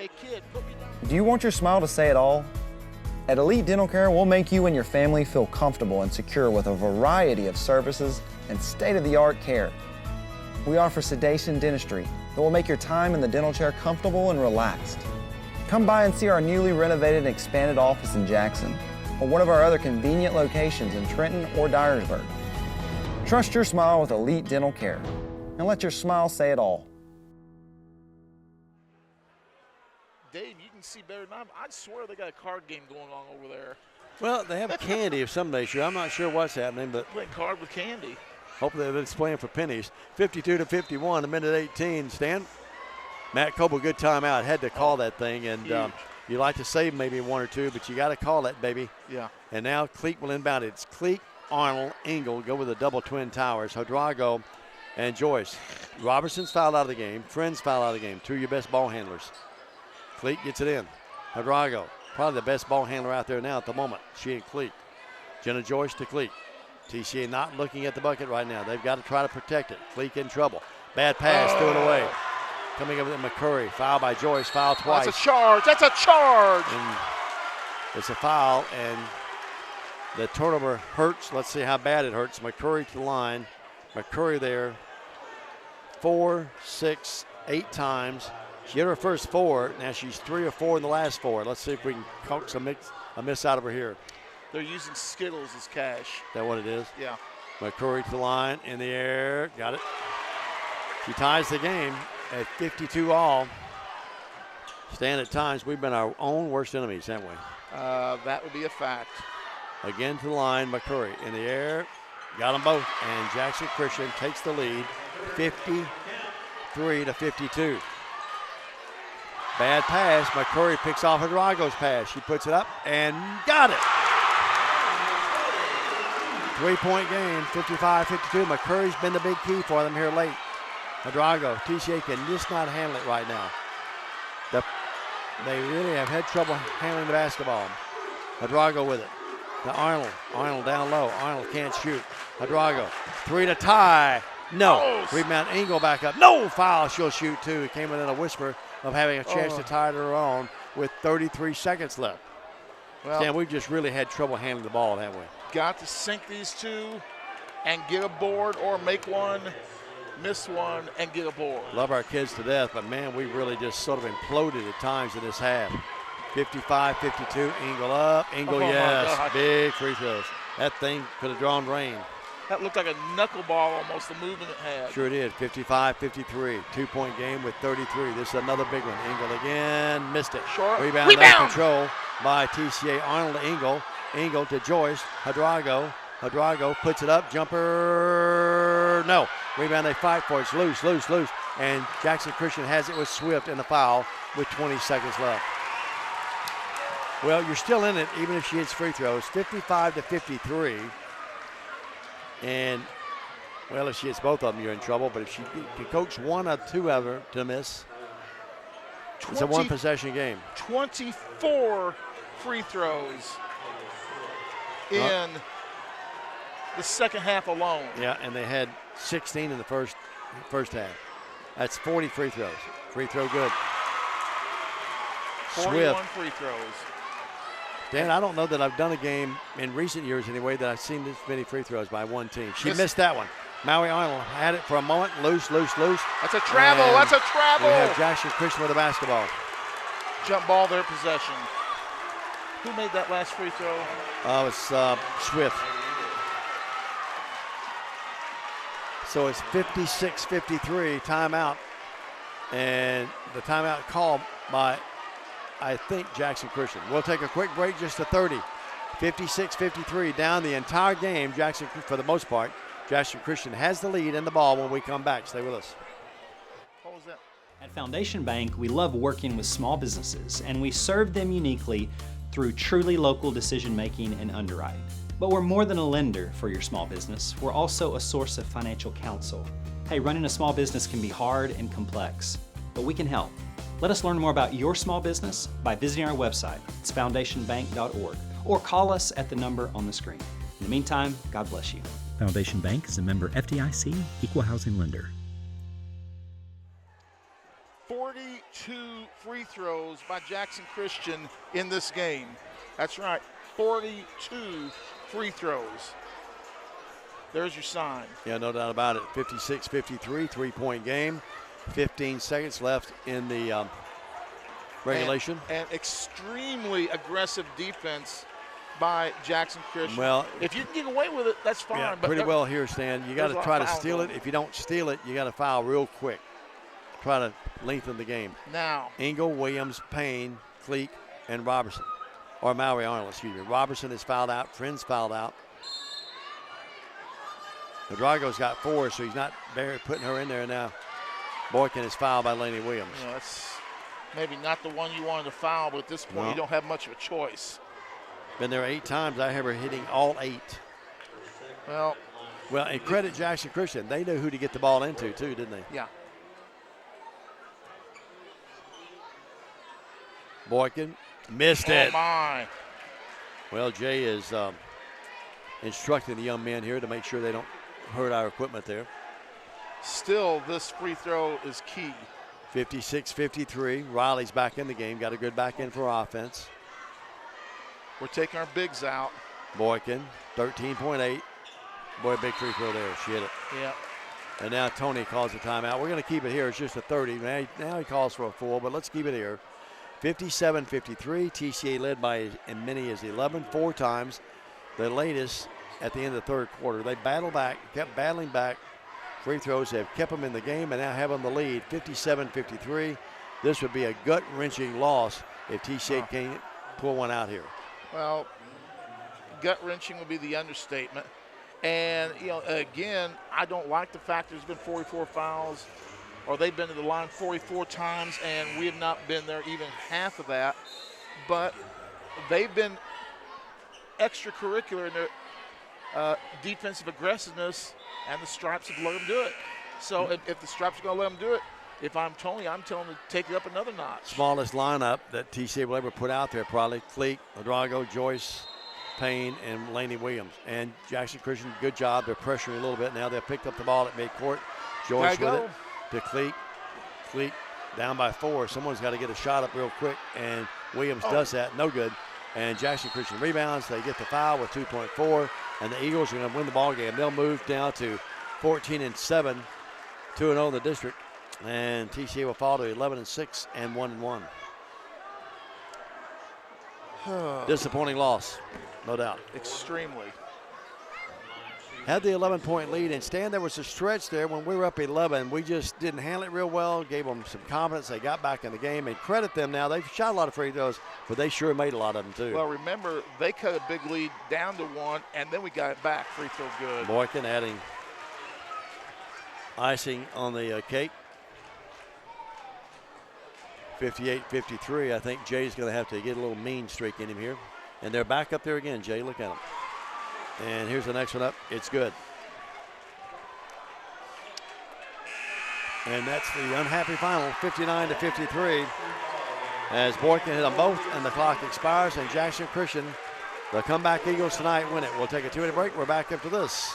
Hey, kid, put me down. Do you want your smile to say it all? At Elite Dental Care, we'll make you and your family feel comfortable and secure with a variety of services and state-of-the-art care. We offer sedation dentistry that will make your time in the dental chair comfortable and relaxed. Come by and see our newly renovated and expanded office in Jackson, or one of our other convenient locations in Trenton or Dyersburg. Trust your smile with Elite Dental Care, and let your smile say it all. Dave, you can see better than I swear they got a card game going on over there. Well, they have a candy of some nature. I'm not sure what's happening, but Playing card with candy. hopefully it's playing for pennies. 52-51, a minute 18. Stan? Matt Coble, good timeout. Had to call that thing, and you like to save maybe one or two, but you got to call it, baby. Yeah. And now Cleek will inbound it. It's Cleek, Arnold, Engel go with the double twin towers. Hodrago and Joyce. Robertson's fouled out of the game. Friends fouled out of the game. Two of your best ball handlers. Cleek gets it in. Hodrago, probably the best ball handler out there now at the moment. She and Cleek. Jenna Joyce to Cleek. TCA not looking at the bucket right now. They've got to try to protect it. Cleek in trouble. Bad pass, threw it away. Coming up with McCurry. Foul by Joyce. Foul twice. That's a charge. That's a charge. And it's a foul, and the turnover hurts. Let's see how bad it hurts. McCurry to the line. McCurry there 4, 6, 8 times. She hit her first 4. Now she's 3 or 4 in the last 4. Let's see if we can coax a miss out of her here. They're using Skittles as cash. Is that what it is? Yeah. McCurry to the line, in the air. Got it. She ties the game at 52 all. Stan, at times we've been our own worst enemies, haven't we? That would be a fact. Again to the line, McCurry in the air. Got them both, and Jackson Christian takes the lead, 53-52. Bad pass. McCurry picks off Hodrago's pass. She puts it up and got it. 3-point game, 55-52. McCurry's been the big key for them here late. Hodrago, TCA can just not handle it right now. They really have had trouble handling the basketball. Hodrago with it. To Arnold. Arnold down low. Arnold can't shoot. Hodrago, 3 to tie. No. Rebound Engel back up. No foul. She'll shoot too. It came within a whisper of having a chance to tie it her own with 33 seconds left. Well, Stan, we've just really had trouble handling the ball, haven't we? Got to sink these two and get a board, or make one, miss one, and get a board. Love our kids to death, but man, we really just sort of imploded at times in this half. 55-52, Engel up. Engel, yes, big free throws. That thing could have drawn rain. That looked like a knuckleball almost, the movement it had. Sure did, 55-53. 2-point game with 33. This is another big one. Engel again, missed it. Short. Rebound under control by TCA. Arnold to Engel. Engel to Joyce. Hodrago. Hodrago puts it up. Jumper, no. Rebound, they fight for it. It's loose. And Jackson Christian has it with Swift in the foul with 20 seconds left. Well, you're still in it even if she hits free throws. 55-53. And, well, if she hits both of them, you're in trouble. But if she can coax one or two of her to miss, it's a one-possession game. 24 free throws in the second half alone. Yeah, and they had 16 in the first half. That's 40 free throws. Free throw good. 41 free throws. Dan, I don't know that I've done a game in recent years anyway that I've seen this many free throws by one team. She missed that one. Maui Arnold had it for a moment. Loose. That's a travel. And that's a travel. We have Jackson Christian with the basketball. Jump ball, their possession. Who made that last free throw? It's Swift. So it's 56-53, timeout. And the timeout called by, I think, Jackson Christian. We'll take a quick break, just to 30. 56-53, down the entire game. Jackson, for the most part, Jackson Christian has the lead and the ball when we come back. Stay with us. What was that? At Foundation Bank, we love working with small businesses, and we serve them uniquely through truly local decision-making and underwriting. But we're more than a lender for your small business. We're also a source of financial counsel. Hey, running a small business can be hard and complex, but we can help. Let us learn more about your small business by visiting our website. It's foundationbank.org, or call us at the number on the screen. In the meantime, God bless you. Foundation Bank is a member FDIC, equal housing lender. 42 free throws by Jackson Christian in this game. That's right, 42 free throws. There's your sign. Yeah, no doubt about it. 56-53, three-point game. 15 seconds left in the regulation. And extremely aggressive defense by Jackson Christian. Well, if you can get away with it, that's fine. Yeah, but pretty well here, Stan. You got to try to steal it. If you don't steal it, you got to foul real quick. Try to lengthen the game. Now. Engel, Williams, Payne, Cleek, and Robertson. Or Maury Arnold, excuse me. Robertson is fouled out. Friends fouled out. Drago's got 4, so he's not putting her in there now. Boykin is fouled by Laney Williams. You know, that's maybe not the one you wanted to foul, but at this point you don't have much of a choice. Been there 8 times. I have her hitting all 8. Well, and credit Jackson Christian. They knew who to get the ball into, too, didn't they? Yeah. Boykin missed it. Oh, my. Well, Jay is instructing the young men here to make sure they don't hurt our equipment there. Still, this free throw is key. 56-53. Riley's back in the game. Got a good back end for offense. We're taking our bigs out. Boykin, 13.8. Boy, big free throw there. She hit it. Yeah. And now Tony calls a timeout. We're going to keep it here. It's just a 30. Now he calls for a 4, but let's keep it here. 57-53. TCA led by as many as 11, 4 times. The latest at the end of the third quarter. They battled back, kept battling back. Free throws have kept them in the game and now have them the lead, 57-53. This would be a gut-wrenching loss if TCA can't pull one out here. Well, gut-wrenching would be the understatement. And, you know, again, I don't like the fact there's been 44 fouls, or they've been to the line 44 times, and we have not been there even half of that. But they've been extracurricular in their defensive aggressiveness, and the Stripes have let them do it. So if the Stripes are going to let them do it, if I'm Tony, I'm telling them to take it up another notch. Smallest lineup that TCA will ever put out there, probably. Cleek, Drago, Joyce, Payne, and Laney Williams. And Jackson Christian, good job. They're pressuring a little bit now. They've picked up the ball at midcourt. Joyce with it to Cleek. Cleek down by 4. Someone's got to get a shot up real quick, and Williams does that. No good. And Jackson Christian rebounds. They get the foul with 2.4, and the Eagles are going to win the ball game. They'll move down to 14-7, 2-0 in the district, and TCA will fall to 11-6 and 1-1. Disappointing loss, no doubt. Extremely. Had the 11-point lead, and Stan, there was a stretch there when we were up 11. We just didn't handle it real well, gave them some confidence. They got back in the game, and credit them now. They've shot a lot of free throws, but they sure made a lot of them, too. Well, remember, they cut a big lead down to 1, and then we got it back. Free throw good. Boykin adding icing on the cake. 58-53. I think Jay's going to have to get a little mean streak in him here. And they're back up there again, Jay. Look at them. And here's the next one up. It's good. And that's the unhappy final, 59-53. As Boykin hit them both, and the clock expires, and Jackson Christian, the comeback Eagles tonight, win it. We'll take a 2-minute break. We're back after this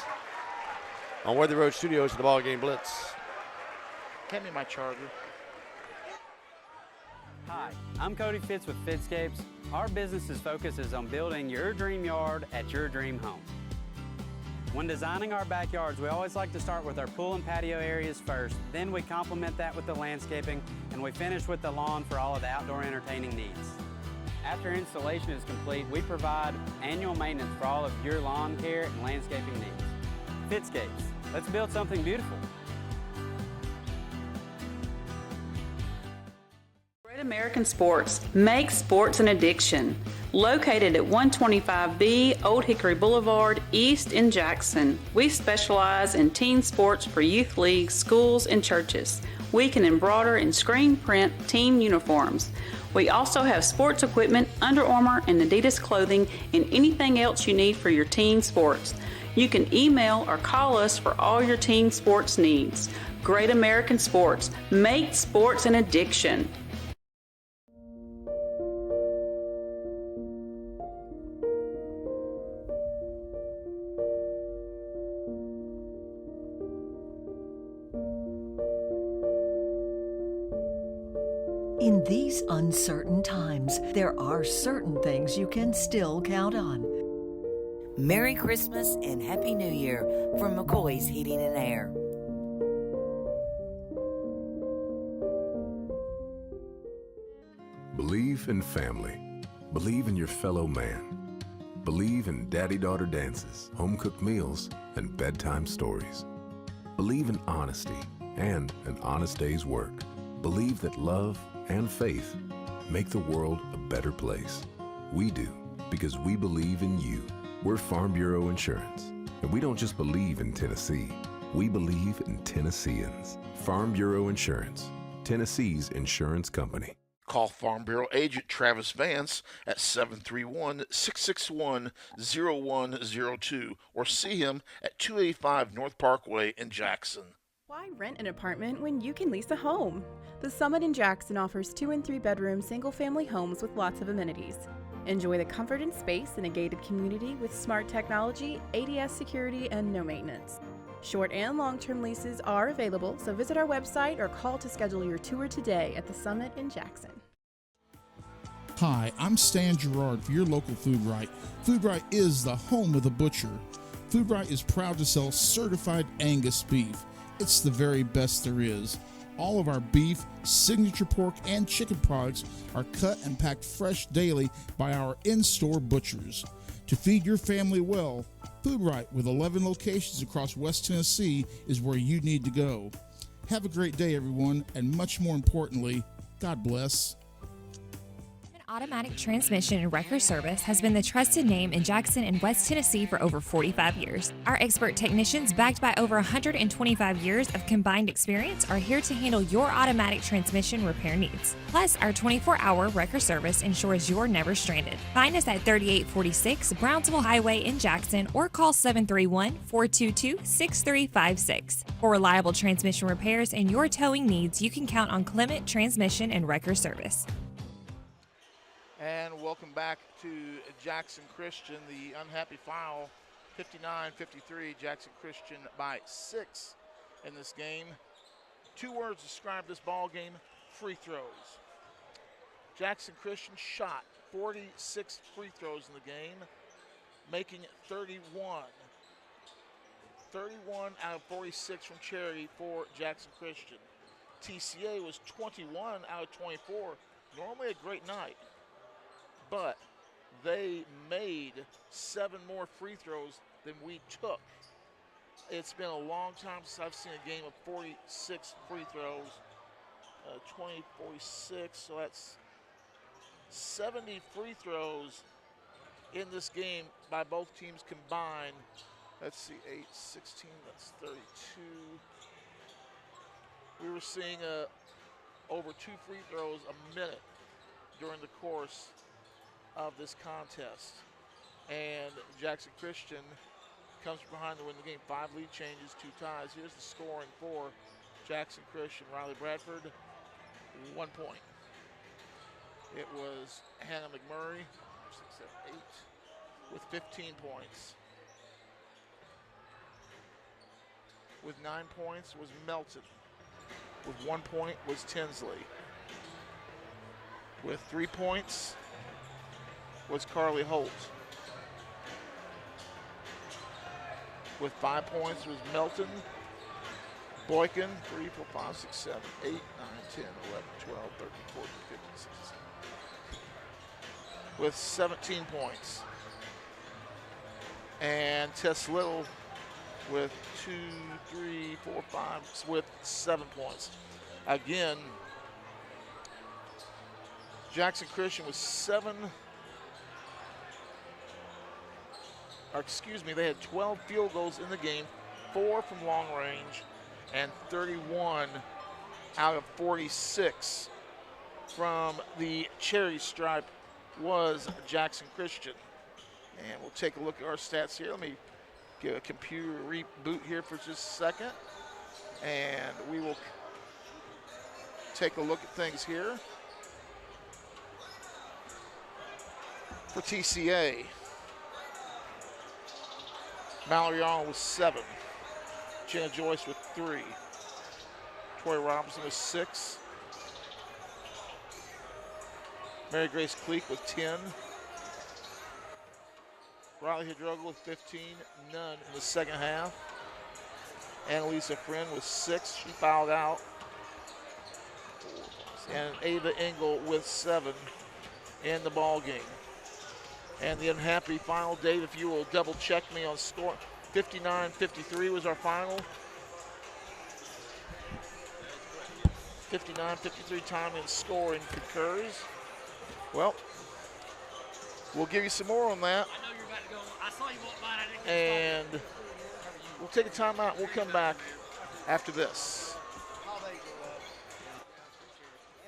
on Worthy Road Studios at the BallGame Blitz. Hand me my charger. Hi, I'm Cody Fitz with Fitscapes. Our business's focus is on building your dream yard at your dream home. When designing our backyards, we always like to start with our pool and patio areas first, then we complement that with the landscaping, and we finish with the lawn for all of the outdoor entertaining needs. After installation is complete, we provide annual maintenance for all of your lawn care and landscaping needs. Fitscapes, let's build something beautiful. Great American Sports. Make sports an addiction. Located at 125B Old Hickory Boulevard, East in Jackson. We specialize in teen sports for youth leagues, schools, and churches. We can embroider and screen print team uniforms. We also have sports equipment, Under Armour, and Adidas clothing, and anything else you need for your teen sports. You can email or call us for all your teen sports needs. Great American Sports. Make sports an addiction. In these uncertain times, there are certain things you can still count on. Merry Christmas and Happy New Year from McCoy's Heating and Air. Believe in family. Believe in your fellow man. Believe in daddy-daughter dances, home-cooked meals, and bedtime stories. Believe in honesty and an honest day's work. Believe that love and faith make the world a better place. We do, because we believe in you. We're Farm Bureau Insurance, and we don't just believe in Tennessee. We believe in Tennesseans. Farm Bureau Insurance, Tennessee's insurance company. Call Farm Bureau agent Travis Vance at 731-661-0102 or see him at 285 North Parkway in Jackson. Why rent an apartment when you can lease a home? The Summit in Jackson offers 2 and 3 bedroom single-family homes with lots of amenities. Enjoy the comfort and space in a gated community with smart technology, ADS security, and no maintenance. Short and long-term leases are available, so visit our website or call to schedule your tour today at the Summit in Jackson. Hi, I'm Stan Gerard for your local Food Right. Food Right is the home of the butcher. Food Right is proud to sell certified Angus beef. It's the very best there is. All of our beef, signature pork, and chicken products are cut and packed fresh daily by our in-store butchers. To feed your family well, Food Right, with 11 locations across West Tennessee, is where you need to go. Have a great day, everyone, and much more importantly, God bless. Automatic transmission and wrecker service has been the trusted name in Jackson and West Tennessee for over 45 years. Our expert technicians, backed by over 125 years of combined experience, are here to handle your automatic transmission repair needs. Plus, our 24-hour wrecker service ensures you're never stranded. Find us at 3846 Brownsville Highway in Jackson or call 731-422-6356. For reliable transmission repairs and your towing needs, you can count on Clement Transmission and Wrecker Service. And welcome back to Jackson Christian. The unhappy foul, 59-53, Jackson Christian by 6 in this game. 2 words describe this ball game: free throws. Jackson Christian shot 46 free throws in the game, making it 31. 31 out of 46 from Cherry for Jackson Christian. TCA was 21 out of 24. Normally a great night, but they made 7 more free throws than we took. It's been a long time since I've seen a game of 46 free throws. 46, so that's 70 free throws in this game by both teams combined. Let's see, 8, 16, that's 32. We were seeing over 2 free throws a minute during the course of this contest. And Jackson Christian comes from behind to win the game. 5 lead changes, 2 ties. Here's the scoring for Jackson Christian. Riley Bradford, 1 point. It was Hannah McMurray, 6, 7, 8, with 15 points. With 9 points was Melton. With 1 point was Tinsley. With 3 points was Carly Holt. With 5 points was Melton. Boykin, 3, 4, 5, 6, 7, 8, 9, 10, 11, 12, 13, 14, 15, 16. With 17 points. And Tess Little with 2, 3, 4, 5, with 7 points. Again, Jackson Christian was they had 12 field goals in the game, 4 from long range, and 31 out of 46 from the cherry stripe was Jackson Christian. And we'll take a look at our stats here. Let me get a computer reboot here for just a second, and we will take a look at things here. For TCA, Mallory Arnold was 7, Jenna Joyce with 3, Tori Robinson with 6, Mary Grace Cleek with 10. Riley Hidrogo with 15, none in the second half. Annalisa Friend with 6, she fouled out. And Ava Engel with 7 in the ball game. And the unhappy final, Dave, if you will double check me on score, 59-53 was our final. 59-53 time and scoring concurs. Well, we'll give you some more on that. I know you're about to go. I saw you walk by. I didn't And we'll take a timeout. We'll come back after this.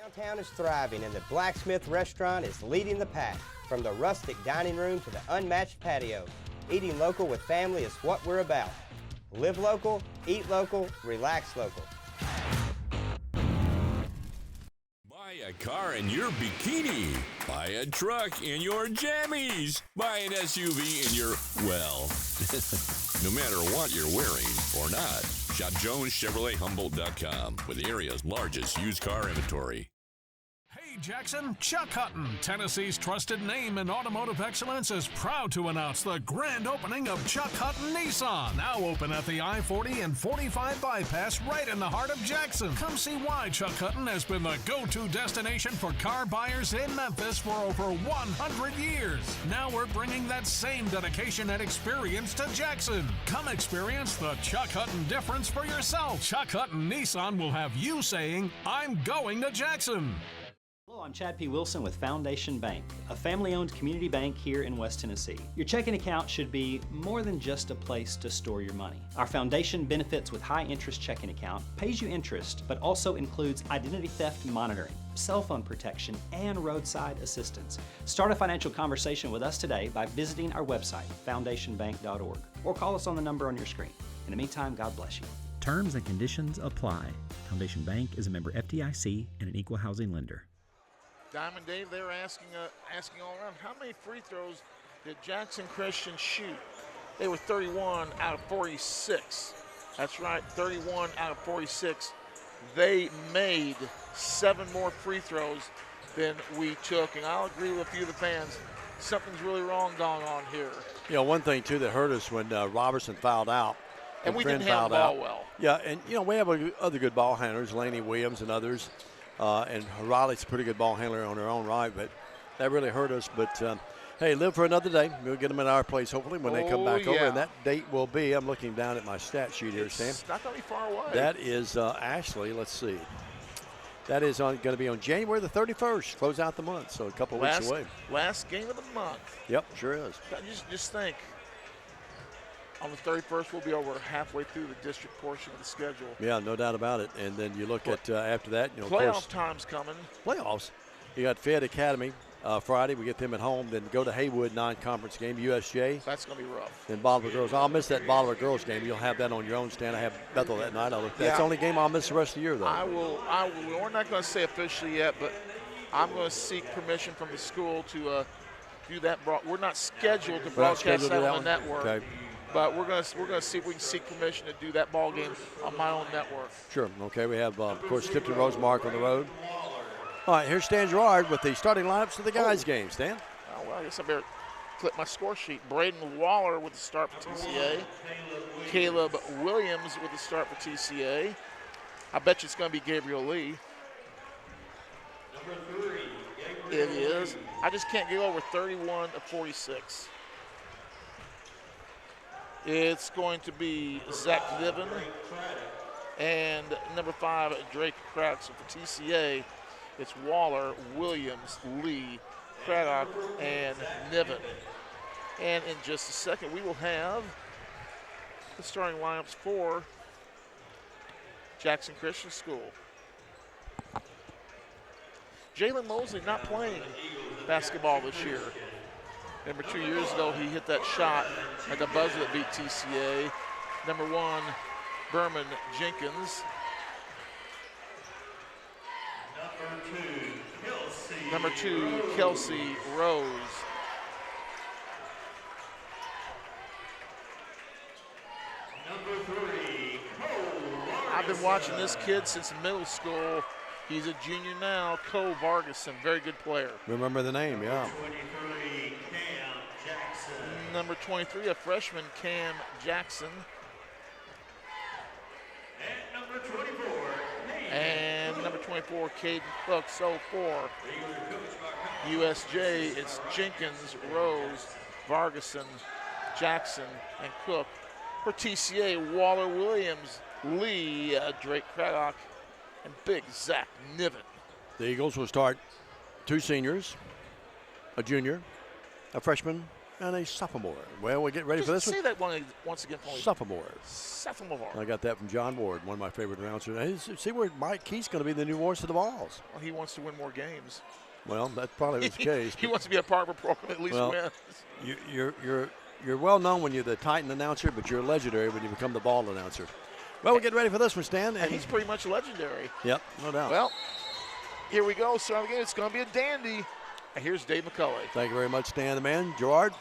Downtown is thriving, and the Blacksmith Restaurant is leading the pack. From the rustic dining room to the unmatched patio, eating local with family is what we're about. Live local, eat local, relax local. Buy a car in your bikini. Buy a truck in your jammies. Buy an SUV in your, well, no matter what you're wearing or not. Shop JonesChevroletHumboldt.com with the area's largest used car inventory. Hey Jackson, Chuck Hutton, Tennessee's trusted name in automotive excellence, is proud to announce the grand opening of Chuck Hutton Nissan, now open at the I-40 and 45 bypass right in the heart of Jackson. Come see why Chuck Hutton has been the go-to destination for car buyers in Memphis for over 100 years. Now we're bringing that same dedication and experience to Jackson. Come experience the Chuck Hutton difference for yourself. Chuck Hutton Nissan will have you saying, I'm going to Jackson. Hello, I'm Chad P. Wilson with Foundation Bank, a family-owned community bank here in West Tennessee. Your checking account should be more than just a place to store your money. Our foundation benefits with high-interest checking account pays you interest, but also includes identity theft monitoring, cell phone protection, and roadside assistance. Start a financial conversation with us today by visiting our website, foundationbank.org, or call us on the number on your screen. In the meantime, God bless you. Terms and conditions apply. Foundation Bank is a member FDIC and an equal housing lender. Diamond Dave, they were asking all around, how many free throws did Jackson Christian shoot? They were 31 out of 46. That's right, 31 out of 46. They made 7 more free throws than we took, and I'll agree with a few of the fans. Something's really wrong going on here. You know, one thing, too, that hurt us when Robertson fouled out. And we didn't handle the ball well. Yeah, and, you know, we have other good ball handlers, Laney Williams and others. And Riley's a pretty good ball handler on her own right, but that really hurt us. But, hey, live for another day. We'll get them at our place, hopefully, when they come back over. And that date will be, I'm looking down at my stat sheet here, Sam. It's not going to be far away. That is actually, let's see. That is going to be on January the 31st, close out the month, so a couple of weeks away. Last game of the month. Yep, sure is. Just think. On the 31st, we'll be over halfway through the district portion of the schedule. Yeah, no doubt about it. And then you look at after that, you know, playoff of course, time's coming. Playoffs. You got Fayette Academy Friday. We get them at home. Then go to Haywood non-conference game, USJ. That's going to be rough. Then Bolivar Girls. I'll miss that Bolivar Girls game. You'll have that on your own stand. I have Bethel that night. That's the only game I'll miss the rest of the year, though. I will. We're not going to say officially yet, but I'm going to seek permission from the school to do that. We're not scheduled to broadcast that on the network. Okay. But we're gonna see if we can seek permission to do that ball game on my own network. Sure. Okay. We have, of course, Tipton Rosemark on the road. All right. Here's Stan Gerard with the starting lineups for the guys' game. Stan. Oh, well, I guess I better clip my score sheet. Braden Waller with the start for TCA. Caleb Williams with the start for TCA. I bet you it's going to be Gabriel Lee. Number 3, It is. I just can't get over 31 of 46. It's going to be Zach Niven and number 5, Drake Craddock. So for TCA, it's Waller, Williams, Lee, Craddock, and Niven. And in just a second, we will have the starting lineups for Jackson Christian School. Jalen Mosley not playing basketball this year. Remember 2 years ago, he hit that shot at the buzzer that beat TCA. Number 1, Berman Jenkins. Number 2, Kelsey Rose. Number 3, I've been watching this kid since middle school. He's a junior now, Cole Vargason, very good player. Remember the name, yeah. Number 23, a freshman, Cam Jackson. And number 24, Caden Cook. So for USJ, it's Jenkins, Rose, Vargason, Jackson, and Cook. For TCA, Waller Williams, Lee, Drake Craddock, and big Zach Niven. The Eagles will start 2 seniors, a junior, a freshman, and a sophomore. Well, we get ready for this Say one. that one once again for me. Sophomore. Sophomore. I got that from John Ward, one of my favorite announcers. See where Mike Keith's going to be the new voice of the Balls. Well, he wants to win more games. Well, that probably was the case. He wants to be a part of a program, at least win. You're well known when you're the Titan announcer, but you're legendary when you become the Ball announcer. Well, we'll get ready for this one, Stan. And he's pretty much legendary. Yep, no doubt. Well, here we go. So again, it's going to be a dandy. And here's Dave McCulley. Thank you very much, Stan the man. Gerard,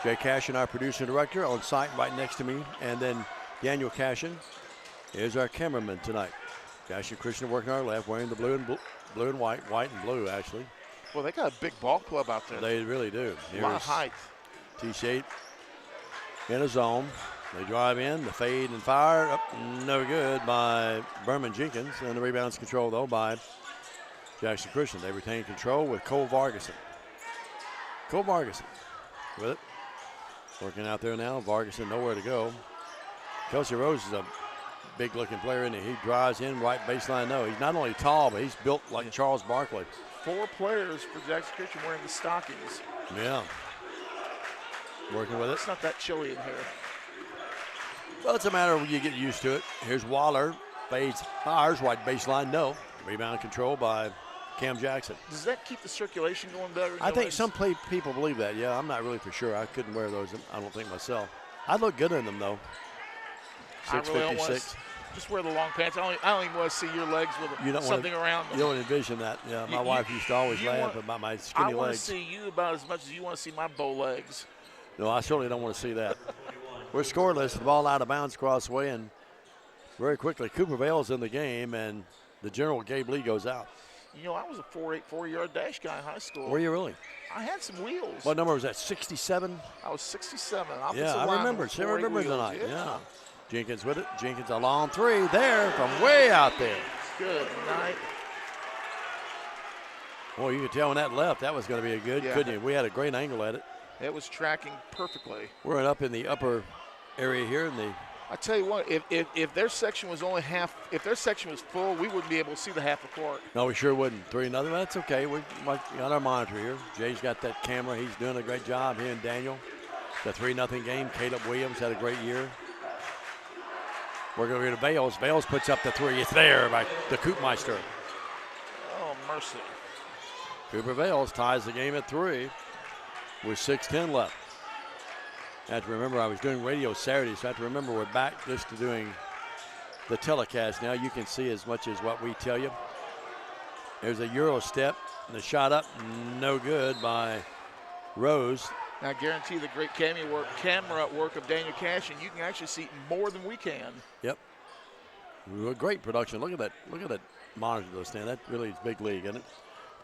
Jay Cashin, our producer and director, on site right next to me. And then Daniel Cashin is our cameraman tonight. Cashin Christian working on our left, wearing the blue and white and blue, actually. Well, they got a big ball club out there. They really do. A lot of height. T-shape in a zone. They drive in, the fade and fire, up, no good by Berman Jenkins. And the rebound's controlled, though, by Jackson Christian. They retain control with Cole Vargason. Cole Vargason with it. Working out there now. Vargason nowhere to go. Kelsey Rose is a big-looking player, and he drives in right baseline. No, he's not only tall, but he's built like Charles Barkley. 4 players for Jackson Christian wearing the stockings. Yeah. Working with it. It's not that chilly in here. Well, it's a matter of you get used to it. Here's Waller. Fades, fires, right baseline, no. Rebound control by Cam Jackson. Does that keep the circulation going better? I think some people believe that, yeah. I'm not really for sure. I couldn't wear those, I don't think myself. I'd look good in them, though. 656. Just wear the long pants. I don't even want to see your legs with something around them. You don't envision that. Yeah, my wife used to always laugh about my skinny legs. I want to see you about as much as you want to see my bow legs. No, I certainly don't want to see that. We're scoreless. The ball out of bounds across the way, and very quickly Cooper Vale's in the game, and the general Gabe Lee goes out. You know, I was a 4.8 4-yard dash guy in high school. Were you really? I had some wheels. What number was that, 67? I was 67. Yeah, I remember. I remember tonight. Yeah. Jenkins with it. Jenkins a long 3 there from way out there. Good night. Boy, you could tell when that left, that was going to be a good, couldn't you? We had a great angle at it. It was tracking perfectly. We're up in the upper area here in the. I tell you what, if their section was only half, if their section was full, we wouldn't be able to see the half of court. No, we sure wouldn't. 3-0. That's okay. We got our monitor here. Jay's got that camera. He's doing a great job. He and Daniel. The 3-0 game. Caleb Williams had a great year. We're going to go to Bales. Bales puts up the 3. It's there by the Koopmeister. Oh, mercy. Cooper Vales ties the game at 3 with 6:10 left. I have to remember I was doing radio Saturday, so I have to remember we're back just to doing the telecast now. You can see as much as what we tell you. There's a Euro step, and the shot up, no good by Rose. Now, I guarantee the great camera work of Daniel Cash, and you can actually see more than we can. Yep. Great production. Look at that. Look at that monitor, though, Stan. That really is big league, isn't it?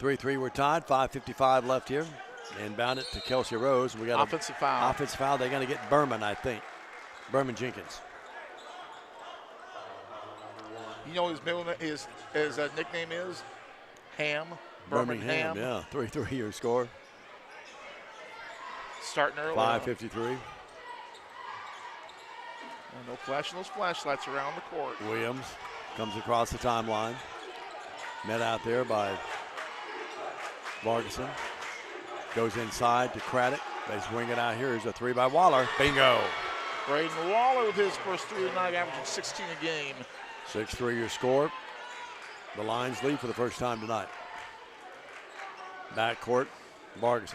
3-3, we're tied. 5:55 left here. Inbound it to Kelsey Rose. We got offensive foul. Offensive foul. They're going to get Berman, I think. Berman Jenkins. You know his nickname is? Ham. Birmingham. Yeah, 3-3 your score. Starting early. 5:53. No flashing those flashlights around the court. Williams comes across the timeline. Met out there by Vargason. Goes inside to Craddock. They swing it out here. Here's a 3 by Waller. Bingo. Braden Waller with his first 3 of the night, averaging 16 a game. 6-3 your score. The Lions lead for the first time tonight. Backcourt, Vargason.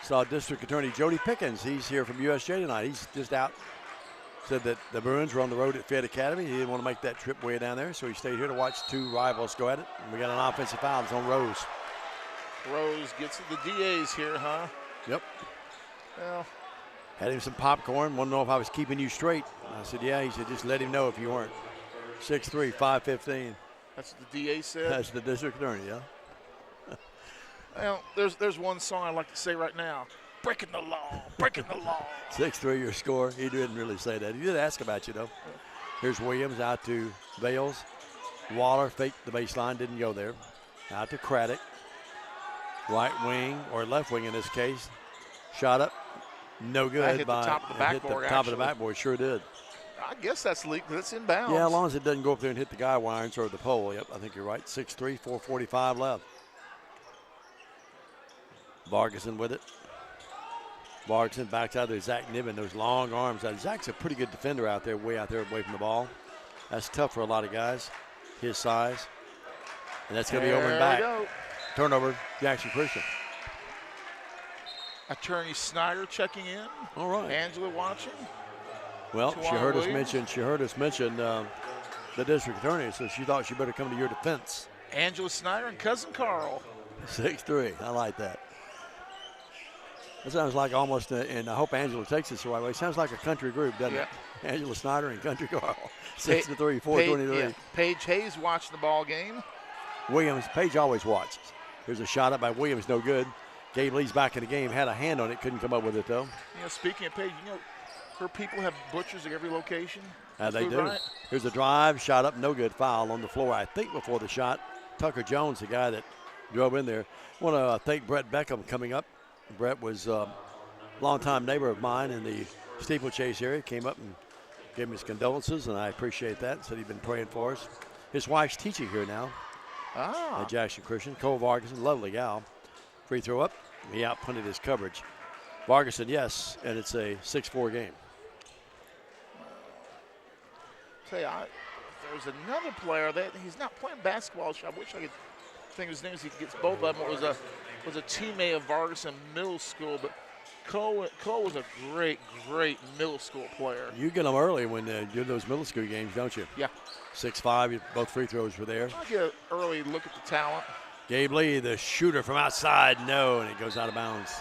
Saw District Attorney Jody Pickens. He's here from USJ tonight. He's just out. Said that the Bruins were on the road at Fed Academy. He didn't want to make that trip way down there, so he stayed here to watch 2 rivals go at it. And we got an offensive foul. It's on Rose. Rose gets the DAs here, huh? Yep. Well, had him some popcorn. Wanted to know if I was keeping you straight. I said, yeah. He said, just let him know if you weren't. 6-3, 5:15. That's what the DA said. That's the district attorney, yeah. Well, there's one song I'd like to say right now. Breaking the law, breaking the law. 6-3 your score. He didn't really say that. He did ask about you, though. Here's Williams out to Bales. Waller faked the baseline, didn't go there. Out to Craddock. Right wing, or left wing in this case. Shot up. No good. That hit the top of the backboard, hit the top of the backboard, sure did. I guess that's legal. That's inbounds. Yeah, as long as it doesn't go up there and hit the guy wires or the pole. Yep, I think you're right. 6-3, 4:45 left. Vargason with it. Vargason backs out there. Zach Niven, those long arms. Zach's a pretty good defender out there, way away from the ball. That's tough for a lot of guys his size. And that's going to be over and back. Turnover, Jackson Christian. Attorney Snyder checking in. All right. Angela watching. Well, she heard us mention the district attorney, so she thought she better come to your defense. Angela Snyder and cousin Carl. 6-3. I like that. That sounds like almost, and I hope Angela takes this the right way. Sounds like a country group, doesn't it? Angela Snyder and Country Carl. 6-3, 4:23. Yeah. Paige Hayes watching the ball game. Williams, Paige always watches. Here's a shot up by Williams, no good. Gabe Lee's back in the game, had a hand on it, couldn't come up with it though. You know, speaking of Paige, you know, her people have butchers at every location. They do. Right? Here's a drive, shot up, no good. Foul on the floor. I think before the shot, Tucker Jones, the guy that drove in there. I want to thank Brett Beckham coming up. Brett was a longtime neighbor of mine in the steeplechase area. Came up and gave me his condolences, and I appreciate that. Said he'd been praying for us. His wife's teaching here now at Jackson Christian. Cole Vargason, lovely gal. Free throw up. He outpunted his coverage. Vargason, yes, and it's a 6-4 game. Tell you, there's another player that he's not playing basketball. I wish I could think of his name. He gets both of them. It was a teammate of Vargason Middle School, but Cole was a great middle school player. You get them early when you do those middle school games, don't you? Yeah. 6'5", both free throws were there. I get an early look at the talent. Gabe Lee, the shooter from outside, no, and it goes out of bounds.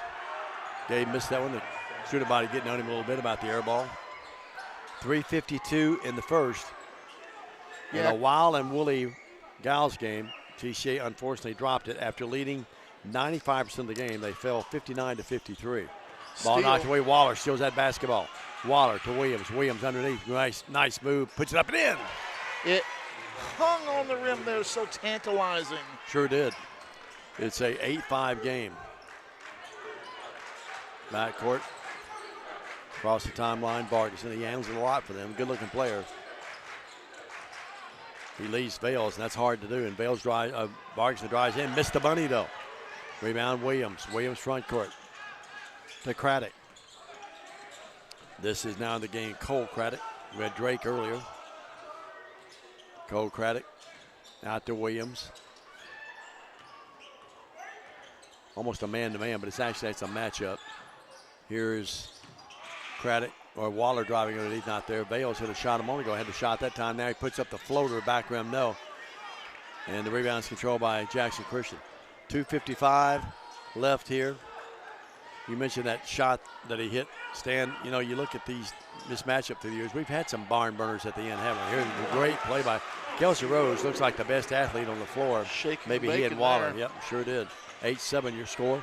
Gabe missed that one. The shooter body getting on him a little bit about the air ball. 3:52 in the first. In a Wild and Woolly Gals game, TCA unfortunately dropped it after leading 95% of the game. They fell 59-53. Ball knocked away. Waller steals that basketball. Waller to Williams. Williams underneath. Nice move. Puts it up and in. It hung on the rim there. So tantalizing. Sure did. It's a 8-5 game. Backcourt. Across the timeline. Vargason. He handles it a lot for them. Good-looking player. He leads Vales, and that's hard to do. And Vales Vargason drives in. Missed the bunny, though. Rebound, Williams. Williams front court to Craddock. This is now in the game Cole Craddock. We had Drake earlier. Cole Craddock out to Williams. Almost a man-to-man, but it's a matchup. Here's Craddock, or Waller driving underneath, not there. Bales hit a shot a moment ago, had the shot that time. Now he puts up the floater, back rim, no. And the rebound's controlled by Jackson Christian. 2:55 left here. You mentioned that shot that he hit. Stan, you know, you look at this matchup through the years. We've had some barn burners at the end, haven't we? Here's a great play by Kelsey Rose. Looks like the best athlete on the floor. Maybe he and Waller. There. Yep, sure did. 8-7 your score.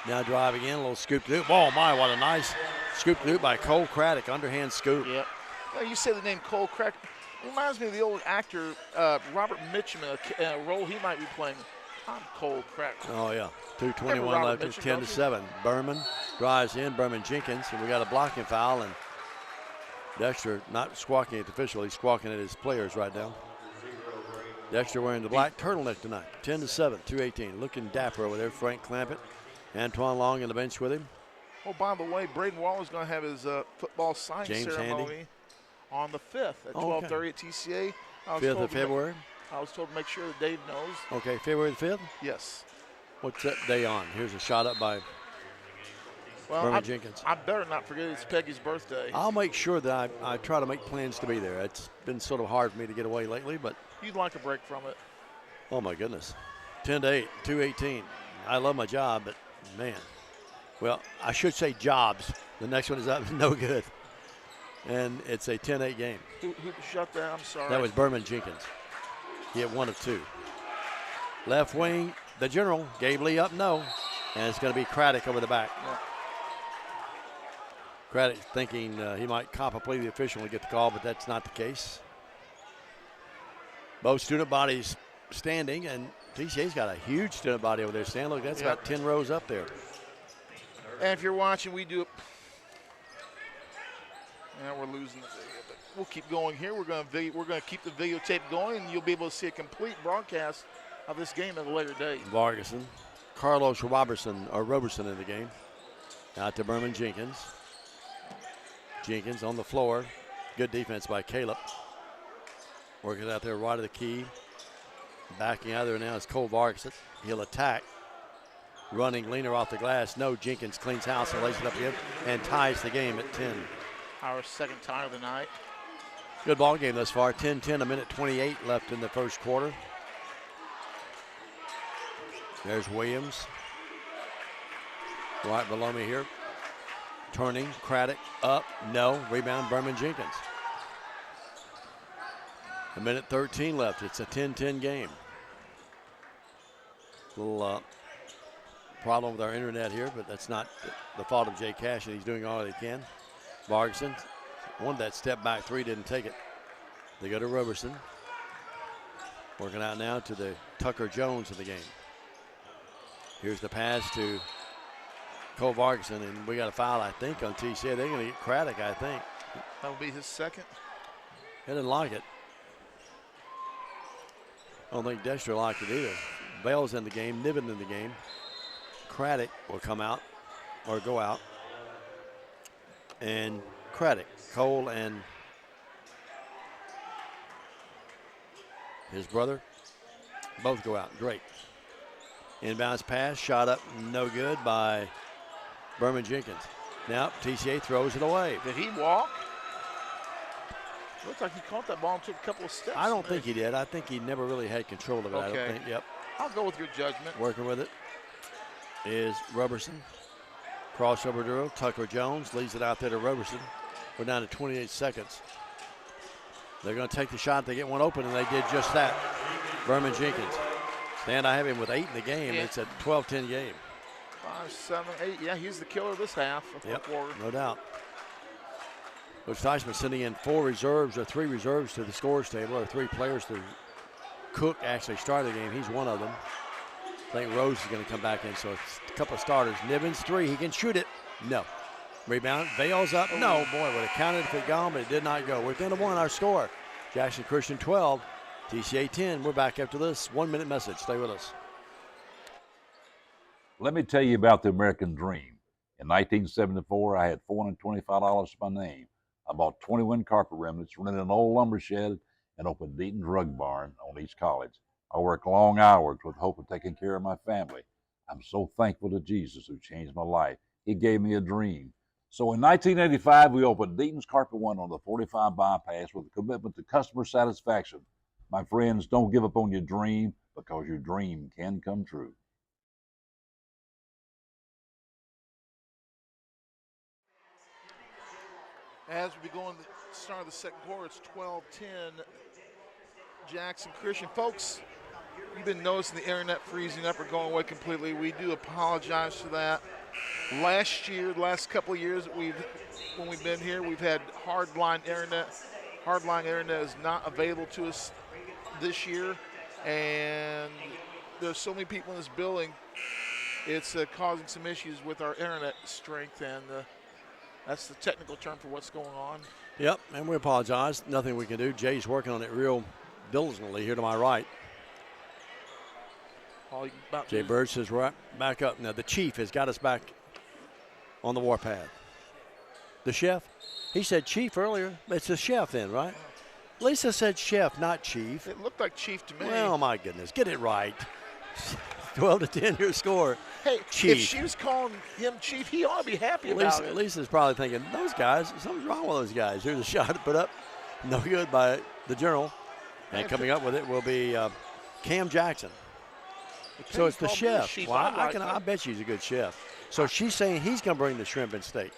Now driving in, a little scoop to do. Oh, my, what a nice scoop to do by Cole Craddock. Underhand scoop. Yep. Well, you say the name Cole Craddock. It reminds me of the old actor Robert Mitchum, a role he might be playing. I'm Cole Craddock. Oh, yeah. 2:21 left. It's 10-7. Berman drives in. Berman Jenkins. And we got a blocking foul. And Dexter not squawking at the official. He's squawking at his players right now. Dexter wearing the black turtleneck tonight. 10-7, 2:18. Looking dapper over there. Frank Clampett. Antoine Long on the bench with him. Oh, by the way, Braden Waller's going to have his football signing ceremony on the 5th at 12:30 at TCA. 5th of February? I was told to make sure that Dave knows. Okay, February the 5th? Yes. What's that day on? Here's a shot up by Berman Jenkins. I better not forget it's Peggy's birthday. I'll make sure that I try to make plans to be there. It's been sort of hard for me to get away lately, but. You'd like a break from it. Oh, my goodness. 10-8, 2:18. I love my job, but, man. Well, I should say jobs. The next one is up. No good. And it's a 10-8 game. Who shut that? I'm sorry. That was Berman Jenkins. He had 1 of 2. Left wing, the general, gave Lee up, no. And it's going to be Craddock over the back. Yeah. Craddock thinking he might cop a play to the official and get the call, but that's not the case. Both student bodies standing, and TCA's got a huge student body over there. Stan, look, that's about 10 rows up there. And if you're watching, we do it. Now we're losing the video, but we'll keep going here. We're going to keep the videotape going, and you'll be able to see a complete broadcast of this game at a later date. Vargason, Carlos Roberson in the game. Out to Berman Jenkins. Jenkins on the floor. Good defense by Caleb. Working out there right of the key. Backing out there now is Cole Vargason. He'll attack. Running leaner off the glass. No, Jenkins cleans house and lays it up again and ties the game at 10. Our second tie of the night. Good ball game thus far. 10-10, a minute 28 left in the first quarter. There's Williams. Right below me here. Turning, Craddock, up, no. Rebound, Berman Jenkins. A minute 13 left. It's a 10-10 game. Little problem with our internet here, but that's not the fault of Jay Cash, and he's doing all he can. Vargason wanted that step back three, didn't take it. They go to Roberson. Working out now to the Tucker Jones of the game. Here's the pass to Cole Vargason, and we got a foul, I think, on TCA. They're going to get Craddock, I think. That'll be his second. He didn't like it. I don't think Dexter liked it either. Bell's in the game, Niven in the game. Craddock will come out or go out. And Craddock, Cole and his brother both go out. Great. Inbounds pass, shot up, no good by Berman Jenkins. Now TCA throws it away. Did he walk? Looks like he caught that ball and took a couple of steps. I don't think he did. I think he never really had control of it. Okay. I don't think. Yep. I'll go with your judgment. Working with it is Roberson. Crossover drill. Tucker Jones leads it out there to Roberson. We're down to 28 seconds. They're going to take the shot. They get one open, and they did just that. Berman Jenkins. Stan, I have him with 8 in the game. Yeah. It's a 12-10 game. 5, 7, 8. Yeah, he's the killer this half. Yep, no doubt. Coach Teichman sending in 4 reserves or 3 reserves to the scores table, or 3 players to Cook actually started the game. He's one of them. I think Rose is going to come back in, so it's a couple of starters. Nivens 3, he can shoot it. No. Rebound, Bales up. No, boy, would have counted if it gone, but it did not go. Within a 1, our score. Jackson Christian 12, TCA 10. We're back after this 1-minute message. Stay with us. Let me tell you about the American dream. In 1974, I had $425 to my name. I bought 21 carpet remnants, rented an old lumber shed, and opened Deaton's Rug Barn on East College. I worked long hours with hope of taking care of my family. I'm so thankful to Jesus who changed my life. He gave me a dream. So in 1985, we opened Deaton's Carpet One on the 45 bypass with a commitment to customer satisfaction. My friends, don't give up on your dream, because your dream can come true. As we go in the start of the second quarter, it's 12-10 Jackson Christian. Folks, you've been noticing the internet freezing up or going away completely. We do apologize for that. Last year, the last couple of years when we've been here, we've had hardline internet. Hardline internet is not available to us this year, and there's so many people in this building, it's causing some issues with our internet strength, and that's the technical term for what's going on. Yep, and we apologize. Nothing we can do. Jay's working on it real diligently here to my right. Jay Birch is right back up. Now, the Chief has got us back on the warpath. The chef? He said Chief earlier. It's the chef then, right? Lisa said chef, not Chief. It looked like Chief to me. Well, my goodness. Get it right. 12-10 your score. Hey, Chief. If she was calling him Chief, he ought to be happy about it. Lisa's probably thinking, those guys, something's wrong with those guys. Here's a shot put up. No good by the General. And coming up with it will be Cam Jackson. So it's the chef. Well, I bet she's a good chef. So she's saying he's going to bring the shrimp and steak.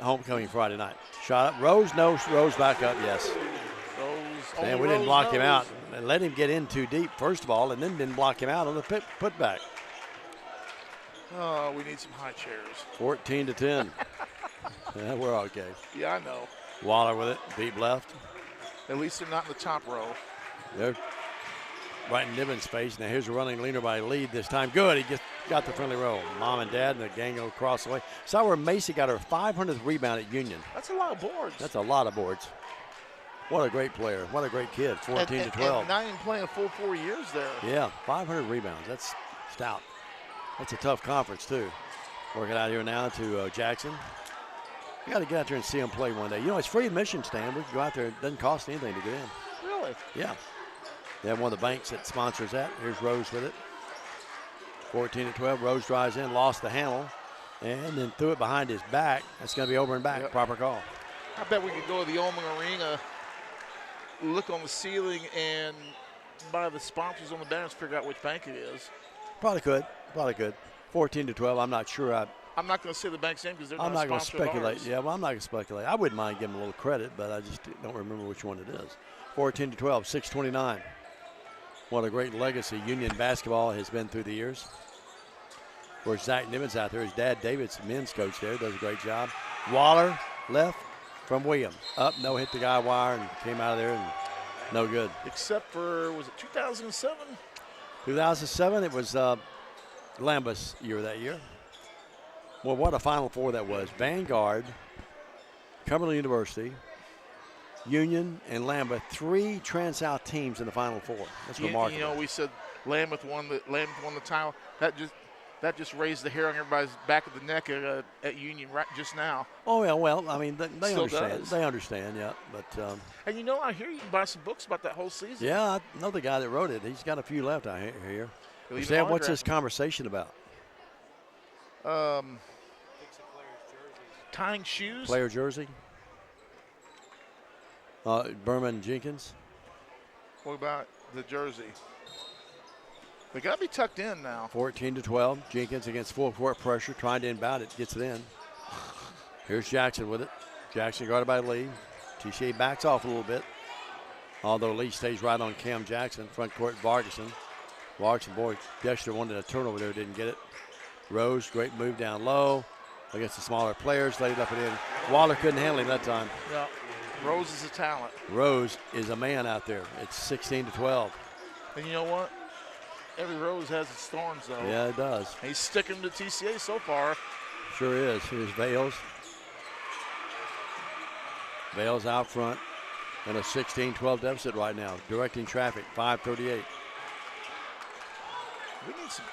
homecoming Friday night. Shot up. Rose, no. Rose back up, yes. And we didn't block him out and let him get in too deep, first of all, and then didn't block him out on the putback. Oh, we need some high chairs. 14-10. Yeah, we're okay. Yeah, I know. Waller with it, deep left. At least they're not in the top row. They're right in Niven's face. Now here's a running leaner by lead this time. Good, he just got the friendly roll. Mom and Dad and the gang go across the way. Saw where Macy got her 500th rebound at Union. That's a lot of boards. That's a lot of boards. What a great player. What a great kid, 14-12. And not even playing a full 4 years there. Yeah, 500 rebounds. That's stout. That's a tough conference, too. Working out here now to Jackson. You got to get out there and see them play one day. You know, it's free admission, Stan. We can go out there. It doesn't cost anything to get in. Really? Yeah. They have one of the banks that sponsors that. Here's Rose with it. 14-12. Rose drives in, lost the handle, and then threw it behind his back. That's going to be over and back. Yep. Proper call. I bet we could go to the Ullman Arena, look on the ceiling, and by the sponsors on the banners, figure out which bank it is. Probably could. Probably could. 14-12. I'm not sure. I'm not going to say the bank's name because they're I'm not not going to speculate. Ours. Yeah, well, I'm not going to speculate. I wouldn't mind giving them a little credit, but I just don't remember which one it is. 14-12, 6:29. What a great legacy Union basketball has been through the years. Of course, Zach Niven's out there. His dad, David's men's coach there, does a great job. Waller left from William. Up, no, hit the guy wire and came out of there and no good. Except for, was it 2007? 2007, it was Lambus year that year. Well, what a Final Four that was. Vanguard, Cumberland University, Union, and Lambeth, 3 Trans-South teams in the Final Four. That's remarkable. You know, we said Lambeth won the title. That just raised the hair on everybody's back of the neck at Union right just now. Oh, yeah, well, I mean, they understand. Does. They understand, yeah. But and you know, I hear you can buy some books about that whole season. Yeah, I know the guy that wrote it. He's got a few left, I hear. Sam, what's this conversation about? Tying shoes. Player jersey. Berman Jenkins. What about the jersey? They got to be tucked in now. 14-12. Jenkins against full court pressure, trying to inbound it, gets it in. Here's Jackson with it. Jackson guarded by Lee. TCA backs off a little bit, although Lee stays right on Cam Jackson. Front court, Vargason. Vargason, boy, Dexter wanted a turnover there, didn't get it. Rose, great move down low against the smaller players, laid it up and in. Waller couldn't handle him that time. Yeah, Rose is a talent. Rose is a man out there. It's 16-12. And you know what? Every rose has its thorns, though. Yeah, it does. And he's sticking to TCA so far. Sure is. Here's Vales. Vales out front in a 16-12 deficit right now, directing traffic, 5:38. We need some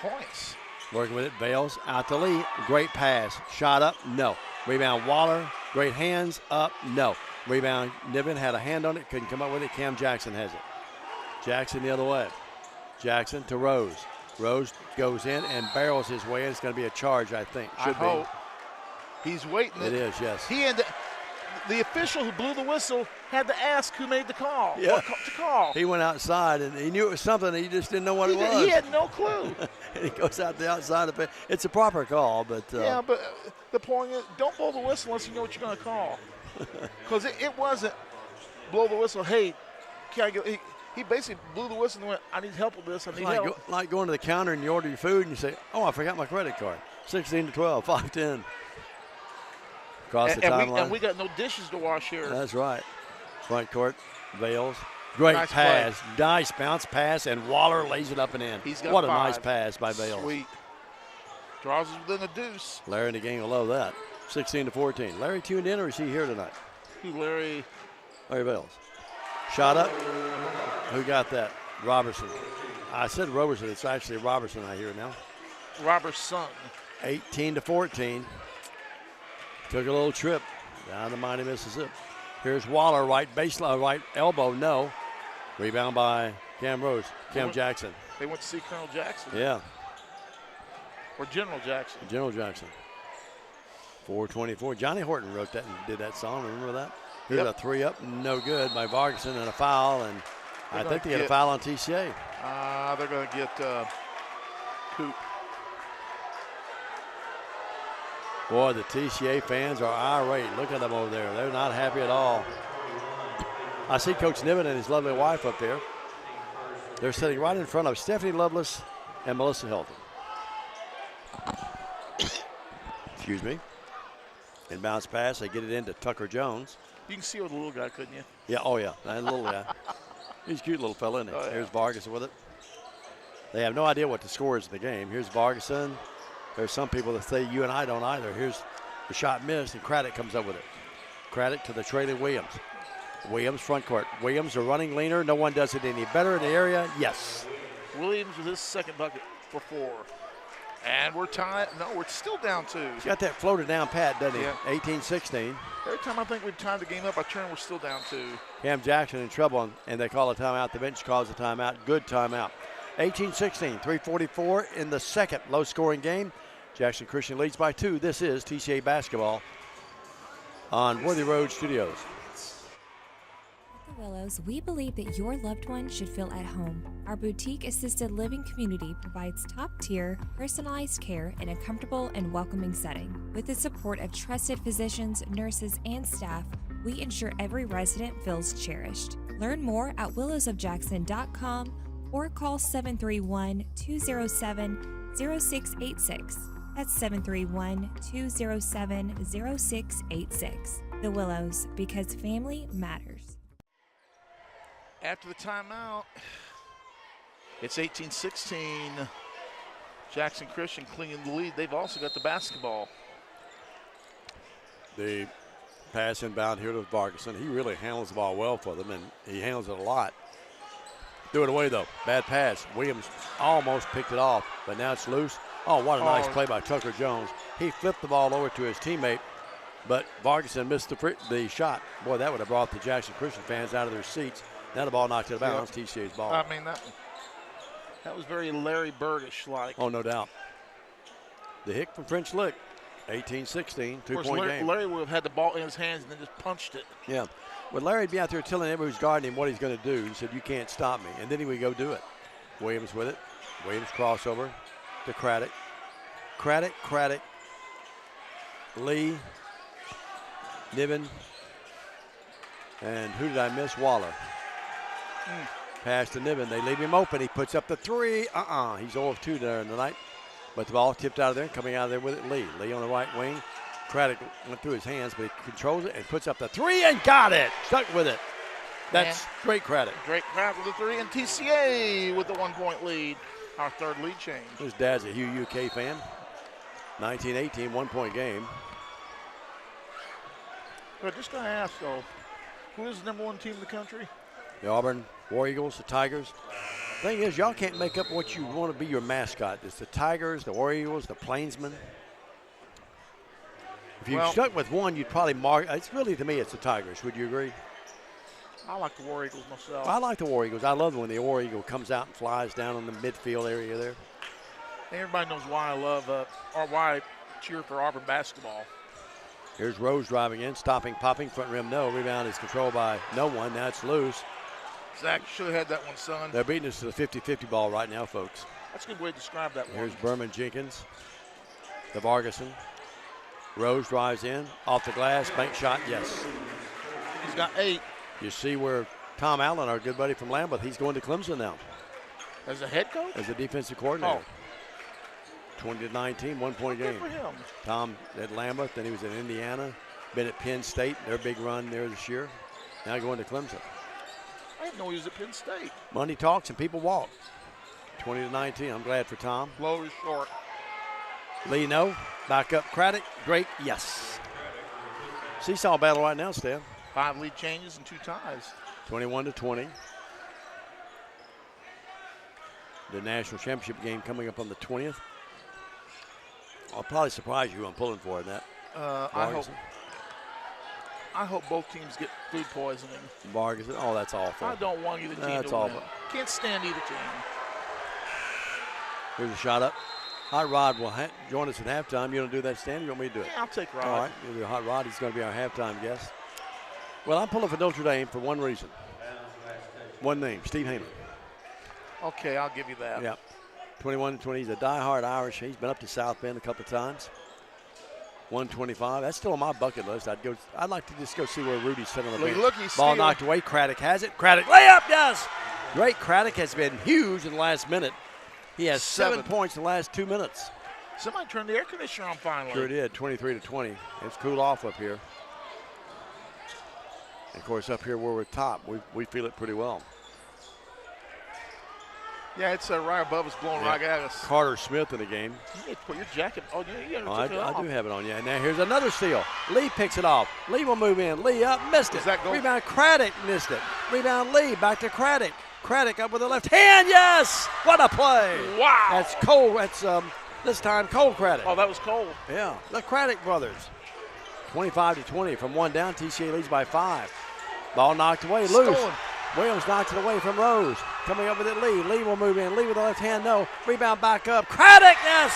points. Working with it, Vales out to Lee. Great pass. Shot up, no. Rebound, Waller. Great hands up, no. Rebound, Niven had a hand on it, couldn't come up with it. Cam Jackson has it. Jackson the other way. Jackson to Rose. Rose goes in and barrels his way in. It's going to be a charge, I think. Should be. Hope. He's waiting. It is, yes. He had the official who blew the whistle had to ask who made the call. Yeah. What to call. He went outside and he knew it was something. And he just didn't know what it was. He had no clue. And he goes out the outside of it. It's a proper call, but yeah. But the point is, don't blow the whistle unless you know what you're going to call. Because it wasn't blow the whistle. Hey, can I go? He basically blew the whistle and went, I need help with this. I need help. Like going to the counter and you order your food and you say, oh, I forgot my credit card. 16-12, 5:10. Across the timeline. And we got no dishes to wash here. That's right. Front court, Vales. Great nice pass. Play. Nice bounce pass, and Waller lays it up and in. He's got what 5. A nice pass by Vales. Sweet. Draws us within a deuce. Larry and the gang will love that. 16-14. Larry tuned in, or is he here tonight? Who, Larry? Larry Vales. Shot up. Who got that? Robertson. I said Robertson. It's actually Robertson I hear now. Robertson. 18-14. Took a little trip down the mighty Mississippi. Here's Waller, right baseline, right elbow, no. Rebound by Cam Jackson. They went to see Colonel Jackson. Yeah. Or General Jackson. General Jackson. 4:24. Johnny Horton wrote that and did that song. Remember that? Here's a 3 up, no good by Vargason, and a foul. And I think they had a foul on TCA. They're going to get Coop. Boy, the TCA fans are irate. Look at them over there. They're not happy at all. I see Coach Niven and his lovely wife up there. They're sitting right in front of Stephanie Lovelace and Melissa Hilton. Excuse me. Inbounds pass. They get it into Tucker Jones. You can see with the little guy, couldn't you? Yeah, oh yeah, that little guy. He's a cute little fella, isn't he? Oh, yeah. Here's Vargas with it. They have no idea what the score is of the game. Here's Vargason. There's some people that say you and I don't either. Here's the shot missed, and Craddock comes up with it. Craddock to the trailing Williams. Williams front court. Williams a running leaner. No one does it any better in the area. Yes. Williams with his second bucket for 4. And we're tied. No, we're still down 2. He's got that floater down pat, doesn't he? Yeah. 18-16. Every time I think we've tied the game up, I turn, we're still down 2. Cam Jackson in trouble, and they call a timeout. The bench calls a timeout. Good timeout. 18-16, 3:44 in the second. Low-scoring game. Jackson Christian leads by 2. This is TCA basketball on Worthy Road Studios. At the Willows, we believe that your loved one should feel at home. Our boutique assisted living community provides top-tier, personalized care in a comfortable and welcoming setting. With the support of trusted physicians, nurses, and staff, we ensure every resident feels cherished. Learn more at willowsofjackson.com or call 731-207-0686. That's 731-207-0686. The Willows, because family matters. After the timeout, it's 18-16. Jackson Christian clinging the lead. They've also got the basketball. The pass inbound here to Vargason. He really handles the ball well for them, and he handles it a lot. Threw it away, though. Bad pass. Williams almost picked it off, but now it's loose. Oh, what a nice play by Tucker Jones. He flipped the ball over to his teammate, but Vargason missed the shot. Boy, that would have brought the Jackson Christian fans out of their seats. Now the ball knocked it out of bounds. TCA's ball. I mean, that was very Larry Birdish-like. Oh, no doubt. The hick from French Lick. 18-16, two-point game. Larry would have had the ball in his hands and then just punched it. Yeah. Well, Larry'd be out there telling everybody who's guarding him what he's going to do. He said, you can't stop me. And then he would go do it. Williams with it. Williams crossover to Craddock. Craddock. Lee. Niven. And who did I miss? Waller. Pass to Niven. They leave him open. He puts up the 3. He's 0 of 2 there tonight. But the ball tipped out of there, coming out of there with it, Lee. Lee on the right wing. Craddock went through his hands, but he controls it and puts up the 3 and got it. Stuck with it. That's great Craddock. Great Craddock with the 3, and TCA with the 1-point lead. Our third lead change. His dad's a Hugh UK fan. 19-18, 1-point game. But just going to ask, though, who is the number 1 team in the country? The Auburn War Eagles, the Tigers. Thing is, y'all can't make up what you want to be your mascot. It's the Tigers, the War Eagles, the Plainsmen. If you stuck with one, you'd probably mark. It's really, to me, it's the Tigers. Would you agree? I like the War Eagles myself. I like the War Eagles. I love when the War Eagle comes out and flies down in the midfield area there. Everybody knows why I love, or why I cheer for Auburn basketball. Here's Rose driving in, stopping, popping, front rim, no. Rebound is controlled by no one. Now it's loose. Zach should have had that one, son. They're beating us to the 50-50 ball right now, folks. That's a good way to describe that one. Here's Berman Jenkins, the Vargason. Rose drives in, off the glass, bank shot, yes. He's got 8. You see where Tom Allen, our good buddy from Lambeth, he's going to Clemson now. As a head coach? As a defensive coordinator. 20-19, 1-point game. Good for him. Tom at Lambeth, then he was at Indiana, been at Penn State, their big run there this year. Now going to Clemson. I didn't know he was at Penn State. Money talks and people walk. 20-19, I'm glad for Tom. Low is short. Lee, no. Back up, Craddock. Great, yes. Seesaw battle right now, Stan. 5 lead changes and 2 ties. 21-20. The national championship game coming up on the 20th. I'll probably surprise you. I'm pulling for it. That. I hope both teams get food poisoning. Vargas. Oh, that's awful. I don't want either team that's to awful. win. Can't stand either team. Here's a shot up. Hot Rod will join us at halftime. You want to do that, Stan? You want me to do it? Yeah, I'll take Rod. All right. You'll do Hot Rod. He's going to be our halftime guest. Well, I'm pulling for Notre Dame for one reason. One name, Steve Heyman. Okay, I'll give you that. Yeah. 21-20. He's a diehard Irish. He's been up to South Bend a couple of times. 125. That's still on my bucket list. I'd like to just go see where Rudy's sitting on the bench. Look, ball knocked away. Craddock has it. Craddock layup, yes. Great. Craddock has been huge in the last minute. He has 7 points in the last 2 minutes. Somebody turned the air conditioner on finally. Sure did. 23-20. It's cooled off up here. And of course, up here where we're top, we feel it pretty well. Yeah, it's right above us, blowing right at us. Carter Smith in the game. You need to put your jacket on. I do have it on, yeah. Now here's another steal. Lee picks it off. Lee will move in. Lee up, missed it. Does that go? Rebound, Craddock missed it. Rebound, Lee, back to Craddock. Craddock up with the left hand, yes! What a play! Wow! That's Cole, that's this time Cole Craddock. Oh, that was Cole. Yeah, the Craddock brothers. 25-20 from one down. TCA leads by 5. Ball knocked away, loose. Stolen. Williams knocks it away from Rose. Coming up with it, Lee. Lee will move in. Lee with the left hand, no. Rebound back up. Craddock, yes!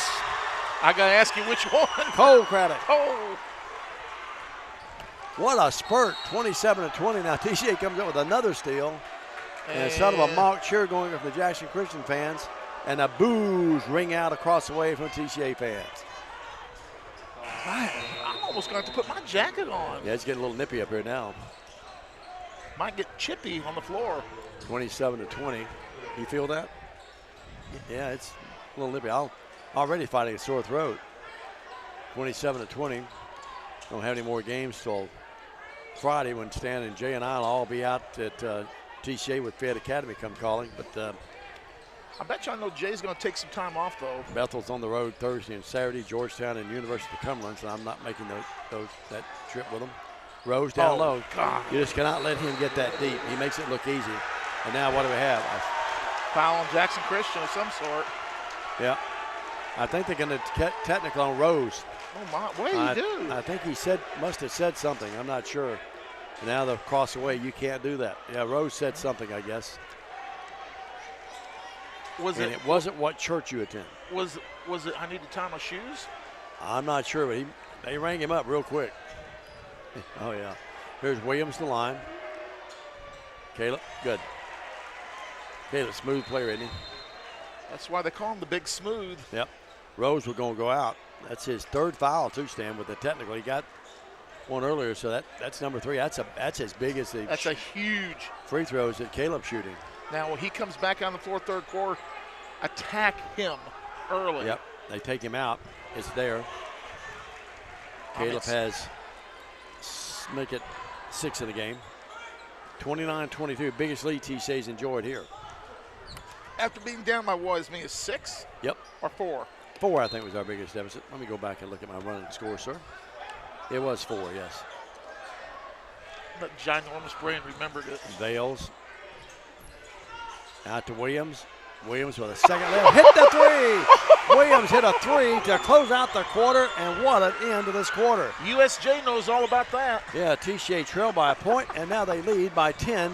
I got to ask you which one. Cole Craddock. Oh. What a spurt, 27-20. Now TCA comes up with another steal. And son of a mock cheer going up from the Jackson Christian fans. And the boos ring out across the way from TCA fans. I'm almost going to have to put my jacket on. Yeah, it's getting a little nippy up here now. Might get chippy on the floor. 27-20. You feel that? Yeah, it's a little nippy. Already fighting a sore throat. 27-20. Don't have any more games till Friday when Stan and Jay and I will all be out at TCA with Fed Academy come calling. But I bet you I know Jay's going to take some time off, though. Bethel's on the road Thursday and Saturday, Georgetown and University of Cumberland, so I'm not making that trip with them. Rose down low. God. You just cannot let him get that deep. He makes it look easy. And now what do we have? Foul on Jackson Christian of some sort. Yeah. I think they're going to get technical on Rose. Oh, my. What did he do? I think he must have said something. I'm not sure. And now they'll cross away. You can't do that. Yeah, Rose said something, I guess. It wasn't what church you attend. Was it I need to tie my shoes? I'm not sure, but they rang him up real quick. Oh, yeah. Here's Williams the line. Caleb, good. Caleb, smooth player, isn't he? That's why they call him the Big Smooth. Yep. Rose was going to go out. That's his third foul, too, Stan, with the technical. He got one earlier, so that's number 3. That's as big as the that's a huge free throws that Caleb's shooting. Now, when he comes back on the third quarter, attack him early. Yep. They take him out. It's there. Caleb has make it 6 in the game. 29-22, biggest lead TCA's enjoyed here. After being down by what, as many as 6? Yep. Or 4? 4, I think, was our biggest deficit. Let me go back and look at my running score, sir. It was 4, yes. That ginormous brain remembered it. Vales. Out to Williams. Williams with a second left. Hit the 3! Williams hit a 3 to close out the quarter, and what an end to this quarter. USJ knows all about that. Yeah, TCA trailed by a point, and now they lead by 10,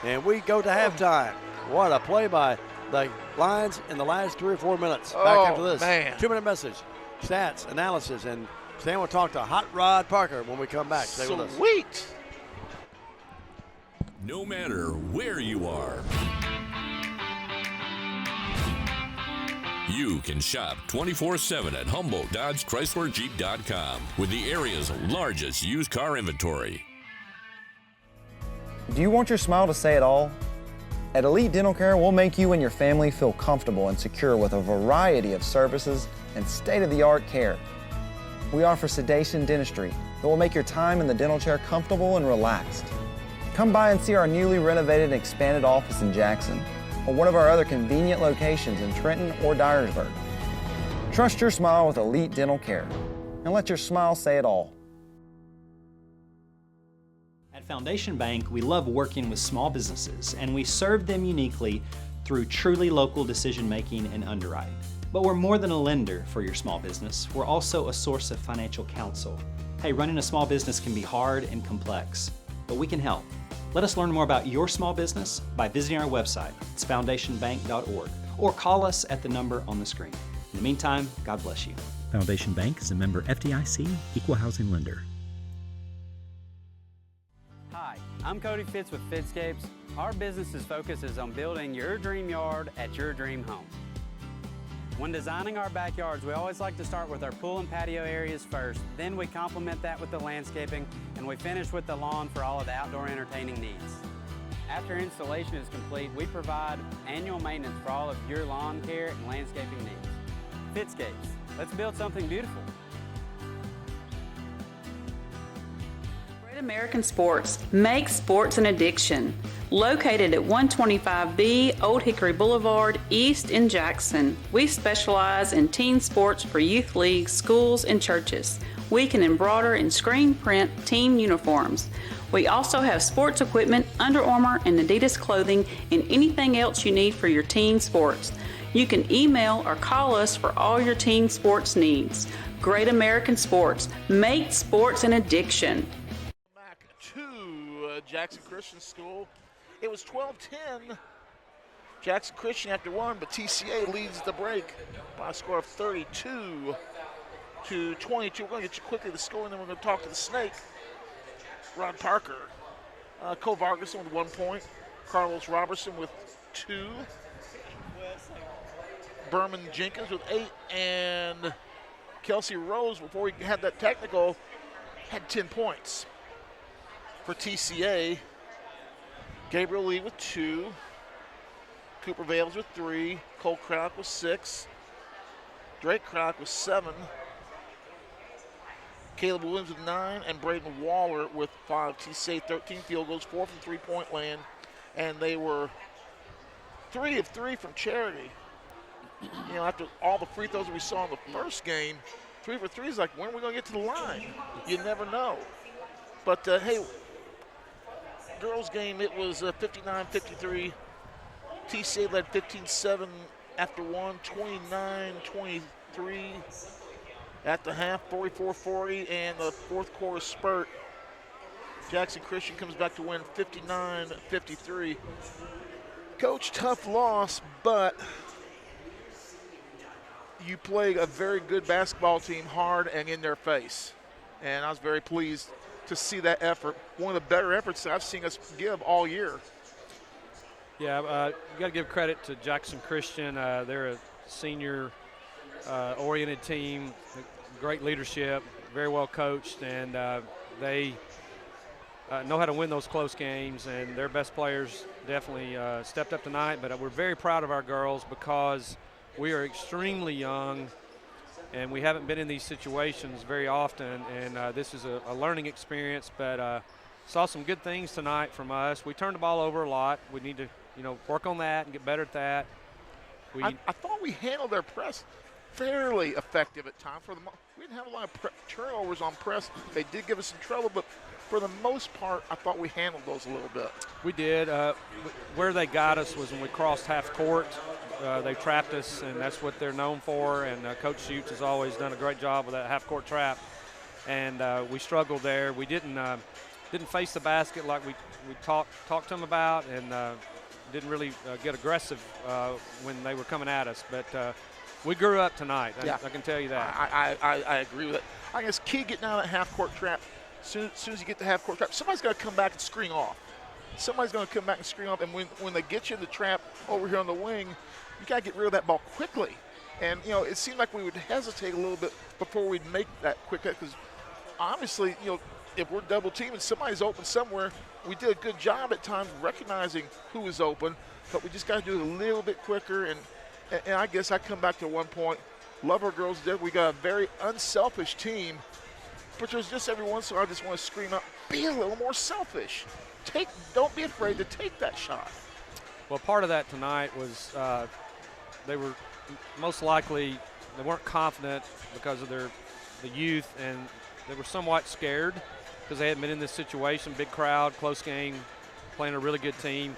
and we go to halftime. What a play by the Lions in the last 3 or 4 minutes. Back after this. Man. 2-minute message, stats, analysis, and Stan will talk to Hot Rod Parker when we come back. Stay with us. Sweet. No matter where you are, you can shop 24/7 at Humboldt Dodge Chrysler Jeep.com with the area's largest used car inventory. Do you want your smile to say it all? At Elite Dental Care, we'll make you and your family feel comfortable and secure with a variety of services and state-of-the-art care. We offer sedation dentistry that will make your time in the dental chair comfortable and relaxed. Come by and see our newly renovated and expanded office in Jackson, or one of our other convenient locations in Trenton or Dyersburg. Trust your smile with Elite Dental Care, and let your smile say it all. At Foundation Bank, we love working with small businesses, and we serve them uniquely through truly local decision-making and underwriting. But we're more than a lender for your small business. We're also a source of financial counsel. Hey, running a small business can be hard and complex, but we can help. Let us learn more about your small business by visiting our website. It's foundationbank.org, or call us at the number on the screen. In the meantime, God bless you. Foundation Bank is a member FDIC, equal housing lender. Hi, I'm Cody Fitz with Fitscapes. Our business's focus is on building your dream yard at your dream home. When designing our backyards, we always like to start with our pool and patio areas first. Then we complement that with the landscaping, and we finish with the lawn for all of the outdoor entertaining needs. After installation is complete, we provide annual maintenance for all of your lawn care and landscaping needs. Fitscapes, let's build something beautiful. Great American Sports, make sports an addiction. Located at 125B Old Hickory Boulevard, East in Jackson. We specialize in teen sports for youth leagues, schools, and churches. We can embroider and screen print team uniforms. We also have sports equipment, Under Armour and Adidas clothing, and anything else you need for your teen sports. You can email or call us for all your teen sports needs. Great American Sports, make sports an addiction. Back to Jackson Christian School. It was 12-10. Jackson Christian after one, but TCA leads the break by a score of 32-22. We're going to get you quickly the score, and then we're going to talk to the Snake. Ron Parker. Cole Vargason with 1 point. Carlos Robertson with 2. Berman Jenkins with 8. And Kelsey Rose, before we had that technical, had 10 points. For TCA, Gabriel Lee with 2. Cooper Vales with 3. Cole Crouch with 6. Drake Crouch with 7. Caleb Williams with 9. And Braden Waller with 5. TCA 13 field goals, 4 from three-point land. And they were 3 of 3 from charity. You know, after all the free throws that we saw in the first game, 3 for 3 is like, when are we going to get to the line? You never know. But, hey, girls game, it was 59-53. TCA led 15-7 after one, 29-23 at the half, 44-40, and the fourth quarter spurt. Jackson Christian comes back to win 59-53. Coach, tough loss, but you played a very good basketball team hard and in their face. And I was very pleased to see that effort. One of the better efforts that I've seen us give all year. Yeah, you got to give credit to Jackson Christian. They're a senior-oriented team, great leadership, very well coached, and they know how to win those close games, and their best players definitely stepped up tonight. But we're very proud of our girls because we are extremely young, and we haven't been in these situations very often, and this is a learning experience, but saw some good things tonight from us. We turned the ball over a lot. We need to, work on that and get better at that. I thought we handled their press fairly effective at times. We didn't have a lot of turnovers on press. They did give us some trouble, but for the most part, I thought we handled those a little bit. We did. Where they got us was when we crossed half court. They trapped us, and that's what they're known for. And Coach Schutz has always done a great job with that half-court trap. And we struggled there. We didn't face the basket like we talked to them about, and didn't really get aggressive when they were coming at us. But we grew up tonight. Yeah. I can tell you that. I agree with it. I guess key getting out of that half-court trap. As soon as you get the half-court trap, somebody's got to come back and screen off. Somebody's going to come back and screen off, and when they get you in the trap over here on the wing, you got to get rid of that ball quickly. And, it seemed like we would hesitate a little bit before we'd make that quick cut because obviously, if we're double teaming, somebody's open somewhere. We did a good job at times recognizing who was open, but we just got to do it a little bit quicker. And I guess I come back to one point. Love our girls did. We got a very unselfish team, but there's just every once in a while I just want to scream out, be a little more selfish. Don't be afraid to take that shot. Well, part of that tonight was they were most likely they weren't confident because of the youth, and they were somewhat scared because they hadn't been in this situation. Big crowd, close game, playing a really good team.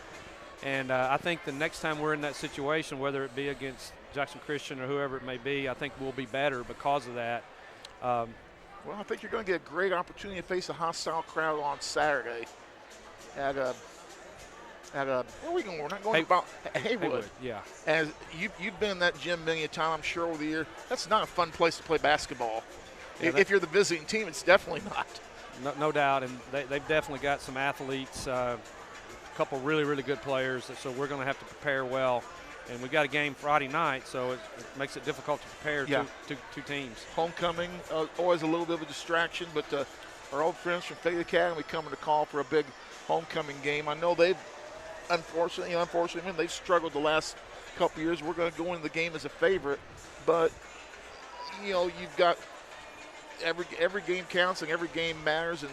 And I think the next time we're in that situation, whether it be against Jackson Christian or whoever it may be, I think we'll be better because of that. Well, I think you're going to get a great opportunity to face a hostile crowd on Saturday at where are we going? We're not going about Haywood. Yeah. As you've been in that gym many a time, I'm sure, over the year. That's not a fun place to play basketball. Yeah, if you're the visiting team, it's definitely not. No doubt, and they've definitely got some athletes, a couple really, really good players, so we're going to have to prepare well and we got a game Friday night, so it makes it difficult to prepare two teams. Homecoming, always a little bit of a distraction, but our old friends from Fayette Academy coming to call for a big homecoming game. I know they've, unfortunately, they've struggled the last couple years. We're going to go into the game as a favorite, but you've got every game counts and every game matters, and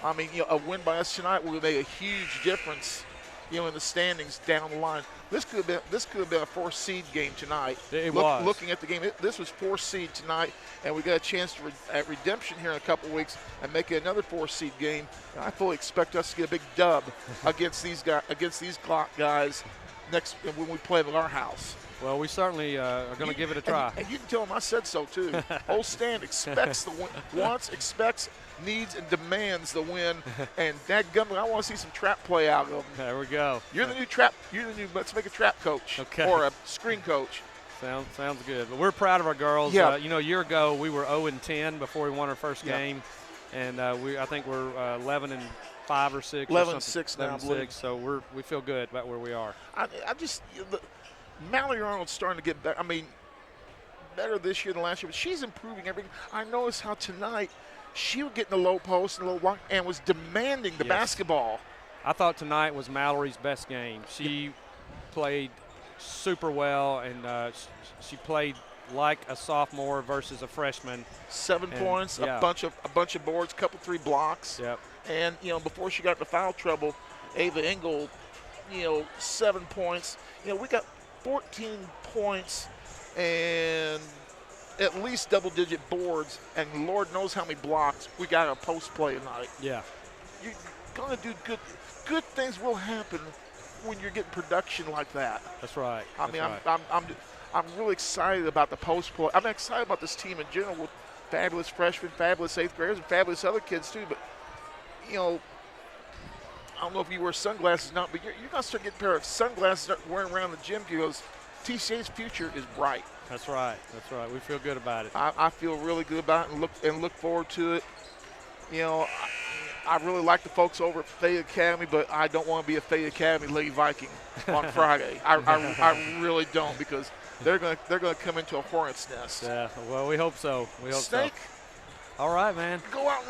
I mean, a win by us tonight will make a huge difference, in the standings down the line. This could have been a 4 seed game tonight. It was. Looking at the game, this was 4 seed tonight, and we got a chance to at redemption here in a couple weeks and make it another 4 seed game. And I fully expect us to get a big dub against these guys next when we play them at our house. Well, we certainly are going to give it a try. And you can tell them I said so too. Old Stan expects the win, expects, needs, and demands the win. And dadgummit, I want to see some trap play out of them. There we go. You're the new trap. Let's make a trap coach or a screen coach. Sounds good. But we're proud of our girls. Yeah. A year ago we were 0-10 before we won our first game, and I think we're 11-5 or 6. 11-6 now. 11-6. So we feel good about where we are. Mallory Arnold's starting to get better. I mean, better this year than last year, but she's improving everything. I noticed how tonight she would get in the low post and the low block and was demanding the basketball. I thought tonight was Mallory's best game. She played super well, and she played like a sophomore versus a freshman. 7 points, a bunch of boards, couple 3 blocks. Yep. And before she got into foul trouble, Ava Engel, 7 points. We got 14 points and at least double-digit boards, and Lord knows how many blocks we got on post play tonight. Yeah. You're going to do good. Good things will happen when you're getting production like that. That's right. I'm really excited about the post play. I'm excited about this team in general with fabulous freshmen, fabulous 8th graders, and fabulous other kids too. But I don't know if you wear sunglasses or not, but you're going to start getting a pair of sunglasses wearing around the gym because TCA's future is bright. That's right. We feel good about it. I feel really good about it and look forward to it. I really like the folks over at Fayette Academy, but I don't want to be a Fayette Academy Lady Viking on Friday. I really don't, because they're going to come into a hornet's nest. Yeah. Well, we hope so. Snake. All right, man. Go out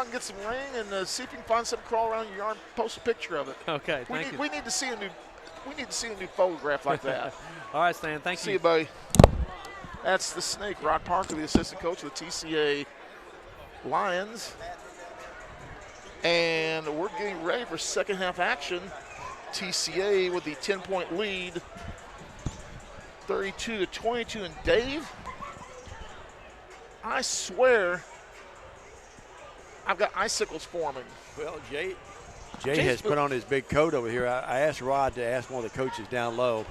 and get some rain and see if you can find something to crawl around your yard and post a picture of it. Okay, thank you. We need to see a new photograph like that. All right, Stan. Thank you. See you, buddy. That's the Snake, Rock Parker, the assistant coach of the TCA Lions. And we're getting ready for second half action. TCA with the 10-point lead, 32-22. And Dave, I swear I've got icicles forming. Well, Jay has put on his big coat over here. I asked Rod to ask one of the coaches down low,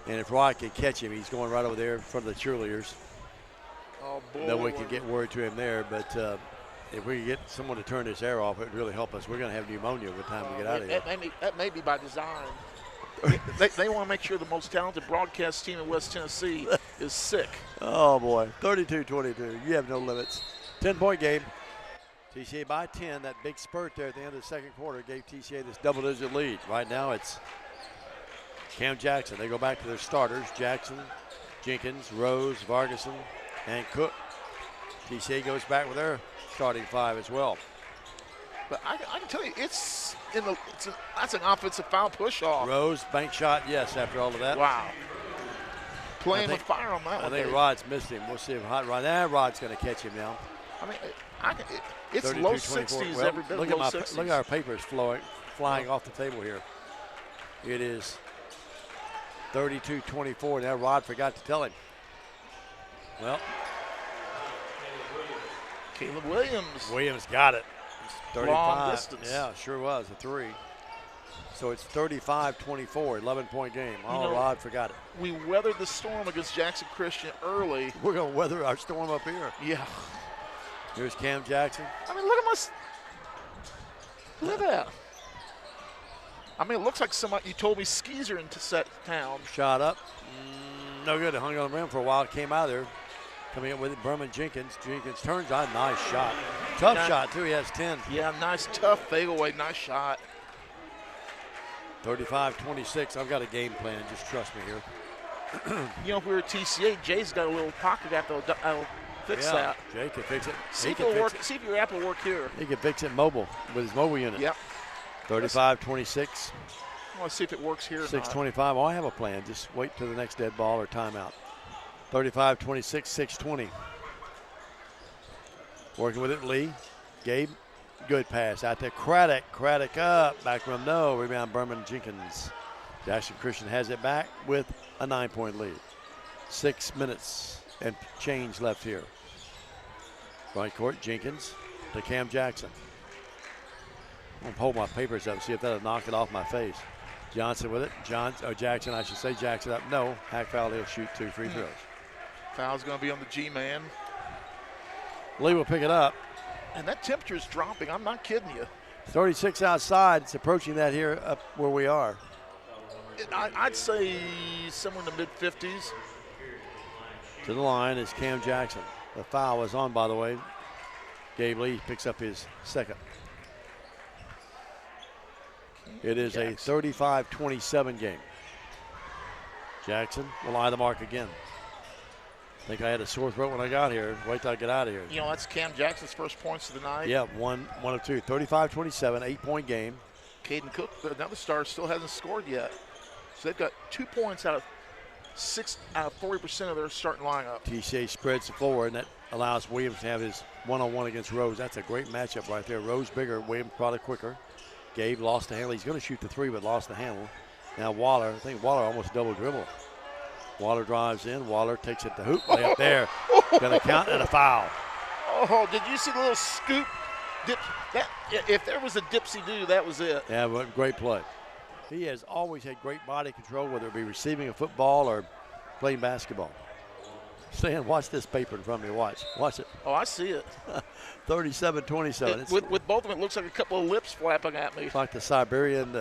and if Rod can catch him, he's going right over there in front of the cheerleaders. Oh, boy. Then we can get word to him there. But if we can get someone to turn this air off, it would really help us. We're going to have pneumonia by the time we get out of here. That may be by design. They want to make sure the most talented broadcast team in West Tennessee is sick. Oh, boy. 32-22. You have no limits. 10-point game. TCA by 10. That big spurt there at the end of the second quarter gave TCA this double-digit lead. Right now it's Cam Jackson. They go back to their starters. Jackson, Jenkins, Rose, Vargason, and Cook. TCA goes back with their starting 5 as well. But I can tell you, that's an offensive foul push-off. Rose, bank shot, yes, after all of that. Wow. Playing with fire on that one. I think Rod's missed him. We'll see if Rod's going to catch him now. I mean, it's low 60s every bit. Look at our papers flying off the table here. It is 32-24. Now Rod forgot to tell him. Well, Caleb Williams. Williams got it. 35. Long distance. Yeah, sure was a 3. So it's 35-24, 11-point game. Rod forgot it. We weathered the storm against Jackson Christian early. We're going to weather our storm up here. Yeah. Here's Cam Jackson. I mean, look at that. I mean, it looks like you told me skis are into set town. Shot up. No good. It hung on the rim for a while. Came out of there. Coming up with it, Berman Jenkins. Jenkins turns on. Nice shot. Tough shot, too. He has 10. Yeah, nice, tough fadeaway. Nice shot. 35-26. I've got a game plan. Just trust me here. You know, if we were at TCA, Jay's got a little pocket apple. I'll fix that. Jay can fix it. See if it'll work. See if your app will work here. He can fix it mobile with his mobile unit. Yep. 35-26. I want to see if it works here. 6:25. Oh, I have a plan. Just wait till the next dead ball or timeout. 35-26, 6:20. Working with it, Lee. Gabe, good pass out there. Craddock. Craddock up. Back room, no. Rebound, Berman Jenkins. Jackson Christian has it back with a 9-point lead. 6 minutes and change left here. Right court, Jenkins to Cam Jackson. I'm going to hold my papers up and see if that'll knock it off my face. Johnson with it. Jackson, I should say. Jackson up. No. Hack foul. He'll shoot 2 free throws. Foul's going to be on the G-man. Lee will pick it up. And that temperature's dropping. I'm not kidding you. 36 outside. It's approaching that here up where we are. I'd say somewhere in the mid-50s. To the line is Cam Jackson. The foul was on, by the way. Gabe Lee picks up his second. It is a 35-27 game. Jackson will eye the mark again. I think I had a sore throat when I got here. Wait till I get out of here. You know, that's Cam Jackson's first points of the night. Yeah, one of two. 35-27, 8-point game. Caden Cook, another star, still hasn't scored yet. So they've got 2 points out of 40% of their starting lineup. TCA spreads the floor, and that allows Williams to have his one-on-one against Rose. That's a great matchup right there. Rose bigger, Williams probably quicker. Gabe lost the handle. He's going to shoot the 3, but lost the handle. Now Waller, I think Waller almost double dribble. Waller drives in. Waller takes it to hoop way up there. Going to count and a foul. Oh, did you see the little scoop? If there was a dipsy-do, that was it. Yeah, but great play. He has always had great body control, whether it be receiving a football or playing basketball. Stan, watch this paper in front of me. Watch it. Oh, I see it. 37-27. With both of them, it looks like a couple of lips flapping at me. It's like the Siberian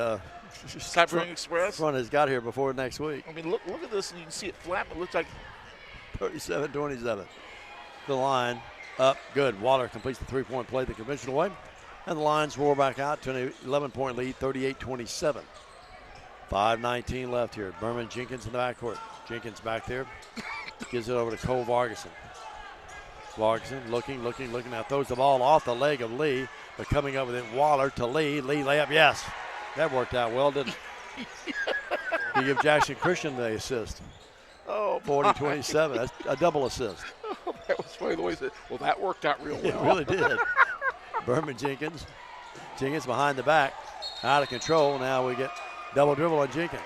Express front has got here before next week. I mean, look at this, and you can see it flap. It looks like 37-27. The line up, good. Waller completes the 3-point play the conventional way, and the Lions roar back out to an 11-point lead, 38-27. 5:19 left here. Berman Jenkins in the backcourt. Jenkins back there. Gives it over to Cole Vargason. Vargason looking. Now throws the ball off the leg of Lee, but coming up with it, Waller to Lee. Lee layup, yes. That worked out well, didn't it? You give Jackson Christian the assist. Oh, 40-27. That's a double assist. Oh, that was funny the way he said, well, that worked out real well. It really did. Berman Jenkins. Jenkins behind the back. Out of control. Now we get double dribble on Jenkins.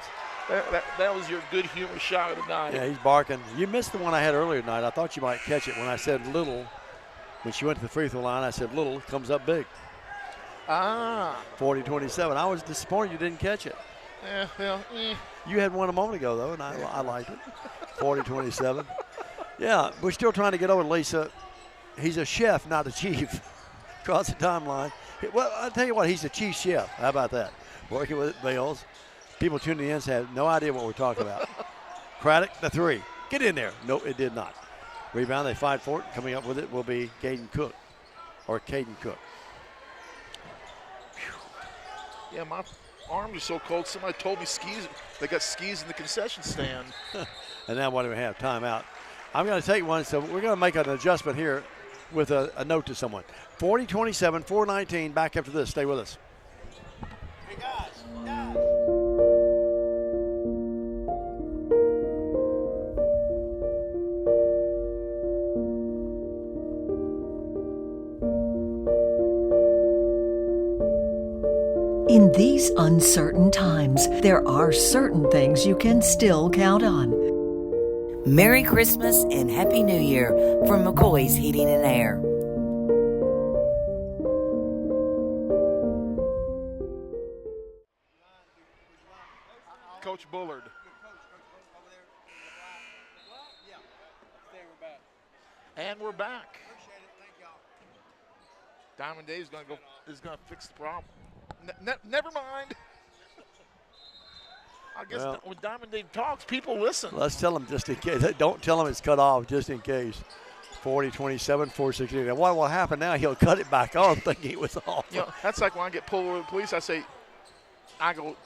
That was your good humor shot of the night. Yeah, he's barking. You missed the one I had earlier tonight. I thought you might catch it when I said little. When she went to the free throw line, I said little, comes up big. 40-27. I was disappointed you didn't catch it. You had one a moment ago, though, and I liked it. 40-27. Yeah, we're still trying to get over to Lisa. He's a chef, not a chief. Across the timeline. Well, I'll tell you what, he's a chief chef. How about that? Working with Bales. People tuning in have no idea what we're talking about. Craddock, the 3. Get in there. No, it did not. Rebound, they fight for it. Coming up with it will be Caden Cook. Yeah, my arms are so cold. Somebody told me they got skis in the concession stand. And now what do we have? Timeout. I'm going to take one, so we're going to make an adjustment here with a note to someone. 40-27, 4:19. Back after this. Stay with us. Hey, guys. In these uncertain times, there are certain things you can still count on. Merry Christmas and Happy New Year from McCoy's Heating and Air. Coach Bullard. And we're back. Diamond Dave is going to fix the problem. Never mind. I guess when Diamond Dave talks, people listen. Let's tell them just in case. Don't tell them it's cut off just in case. 40-27, 4:16. And what will happen now? He'll cut it back on thinking it was off. That's like when I get pulled over the police. I say, I go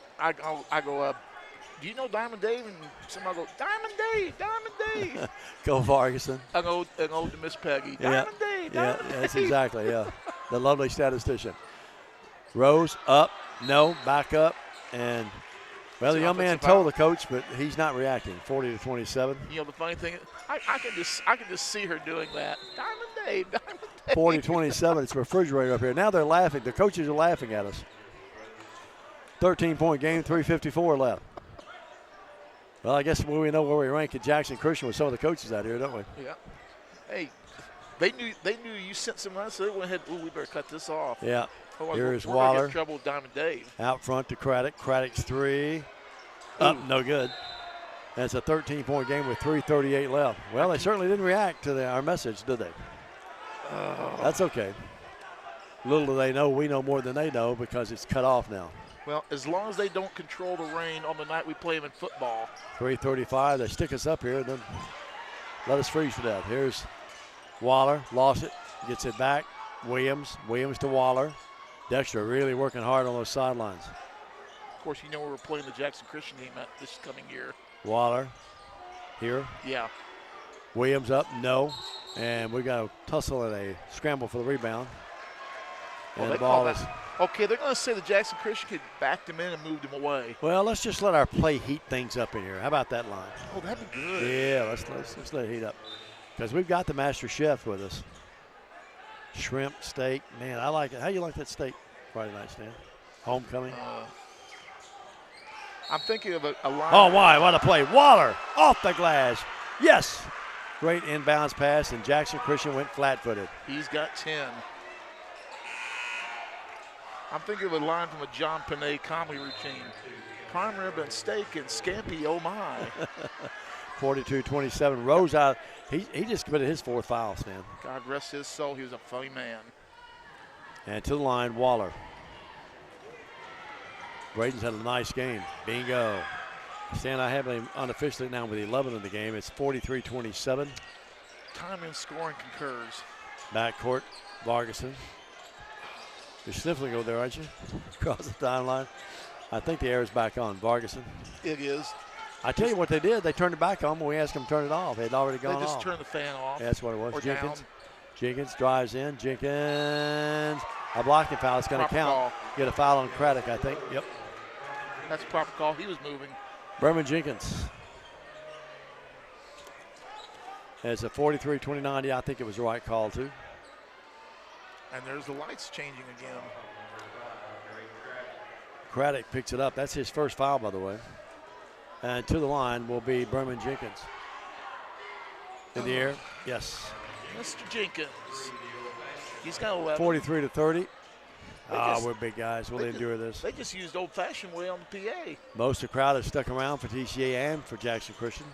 Do you know Diamond Dave? And somebody go, Diamond Dave, Diamond Dave. Go Vargason. An old Miss Peggy. Diamond Dave, Diamond Dave. That's exactly, the lovely statistician. Rose, up, no, back up, and, well, the young man told the coach, but he's not reacting. 40-27. You know, the funny thing, I can just see her doing that. Diamond Dave, Diamond Dave. 40-27, it's a refrigerator up here. Now they're laughing. The coaches are laughing at us. 13-point game, 3:54 left. Well, I guess we know where we rank at Jackson Christian with some of the coaches out here, don't we? Yeah. Hey, they knew you sent some money, so they went ahead. Ooh, we better cut this off. Yeah. Otherwise Here's we're Waller. gonna get in trouble with Diamond Dave. Out front to Craddock. Craddock's three. Up, no good. And it's a 13-point game with 3:38 left. Well, they certainly didn't react to our message, did they? That's okay. Little do they know, we know more than they know because it's cut off now. Well, as long as they don't control the rain on the night we play them in football. 3:35, they stick us up here and then let us freeze to death. Here's Waller, lost it, gets it back. Williams to Waller. Dexter really working hard on those sidelines. Of course, you know where we're playing the Jackson Christian game at this coming year. Waller here. Yeah. Williams up, no. And we got a tussle and a scramble for the rebound. And the ball is. Okay, they're going to say the Jackson Christian kid backed him in and moved him away. Well, let's just let our play heat things up in here. How about that line? Oh, that'd be good. Yeah, let's let it heat up. Because we've got the master chef with us. Shrimp, steak. Man, I like it. How you like that steak Friday night, Stan? Homecoming? I'm thinking of a line. Oh, why? What a play. Waller off the glass. Yes. Great inbounds pass, and Jackson Christian went flat-footed. He's got 10. I'm thinking of a line from a John Panay comedy routine. Prime rib and steak and scampi, oh my. 42-27. Rose out. He just committed his fourth foul, Stan. God rest his soul. He was a funny man. And to the line, Waller. Braden's had a nice game. Bingo. Stan, I have him unofficially now with 11 in the game. It's 43-27. Time in scoring concurs. Backcourt, Vargason. You're sniffling over there, aren't you? Across the timeline. I think the air is back on. Vargason. It is. I tell you what they did. They turned it back on when we asked them to turn it off. It had already gone off. They just turned the fan off. Yeah, that's what it was. Or Jenkins. Down. Jenkins drives in. Jenkins. A blocking foul. It's going to count. Call. Get a foul on Craddock, I think. Yep. That's a proper call. He was moving. Berman Jenkins. It's a 43-29. Yeah, I think it was the right call, too. And there's the lights changing again. Craddock picks it up. That's his first foul, by the way. And to the line will be Berman Jenkins. In the air, yes. Mr. Jenkins. He's got 11. 43-30. We're big guys. We'll endure this. They just used old-fashioned way on the PA. Most of the crowd has stuck around for TCA and for Jackson Christian.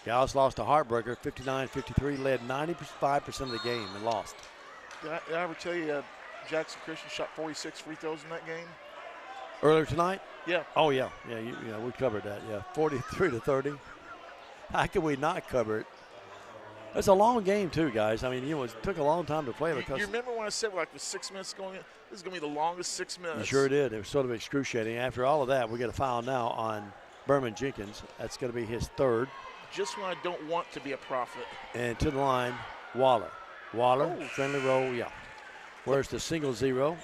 Gals lost a heartbreaker, 59-53, led 95% of the game and lost. Did I ever tell you Jackson Christian shot 46 free throws in that game? Earlier tonight? Yeah. Oh, yeah. Yeah, we covered that. Yeah, 43-30. How could we not cover it? It's a long game, too, guys. I mean, it took a long time to play. Because you remember when I said, with 6 minutes going in? This is going to be the longest 6 minutes. You sure did. It was sort of excruciating. After all of that, we get a foul now on Berman Jenkins. That's going to be his third. Just when I don't want to be a prophet. And to the line, Waller. Friendly roll, yeah. Where's the single zero?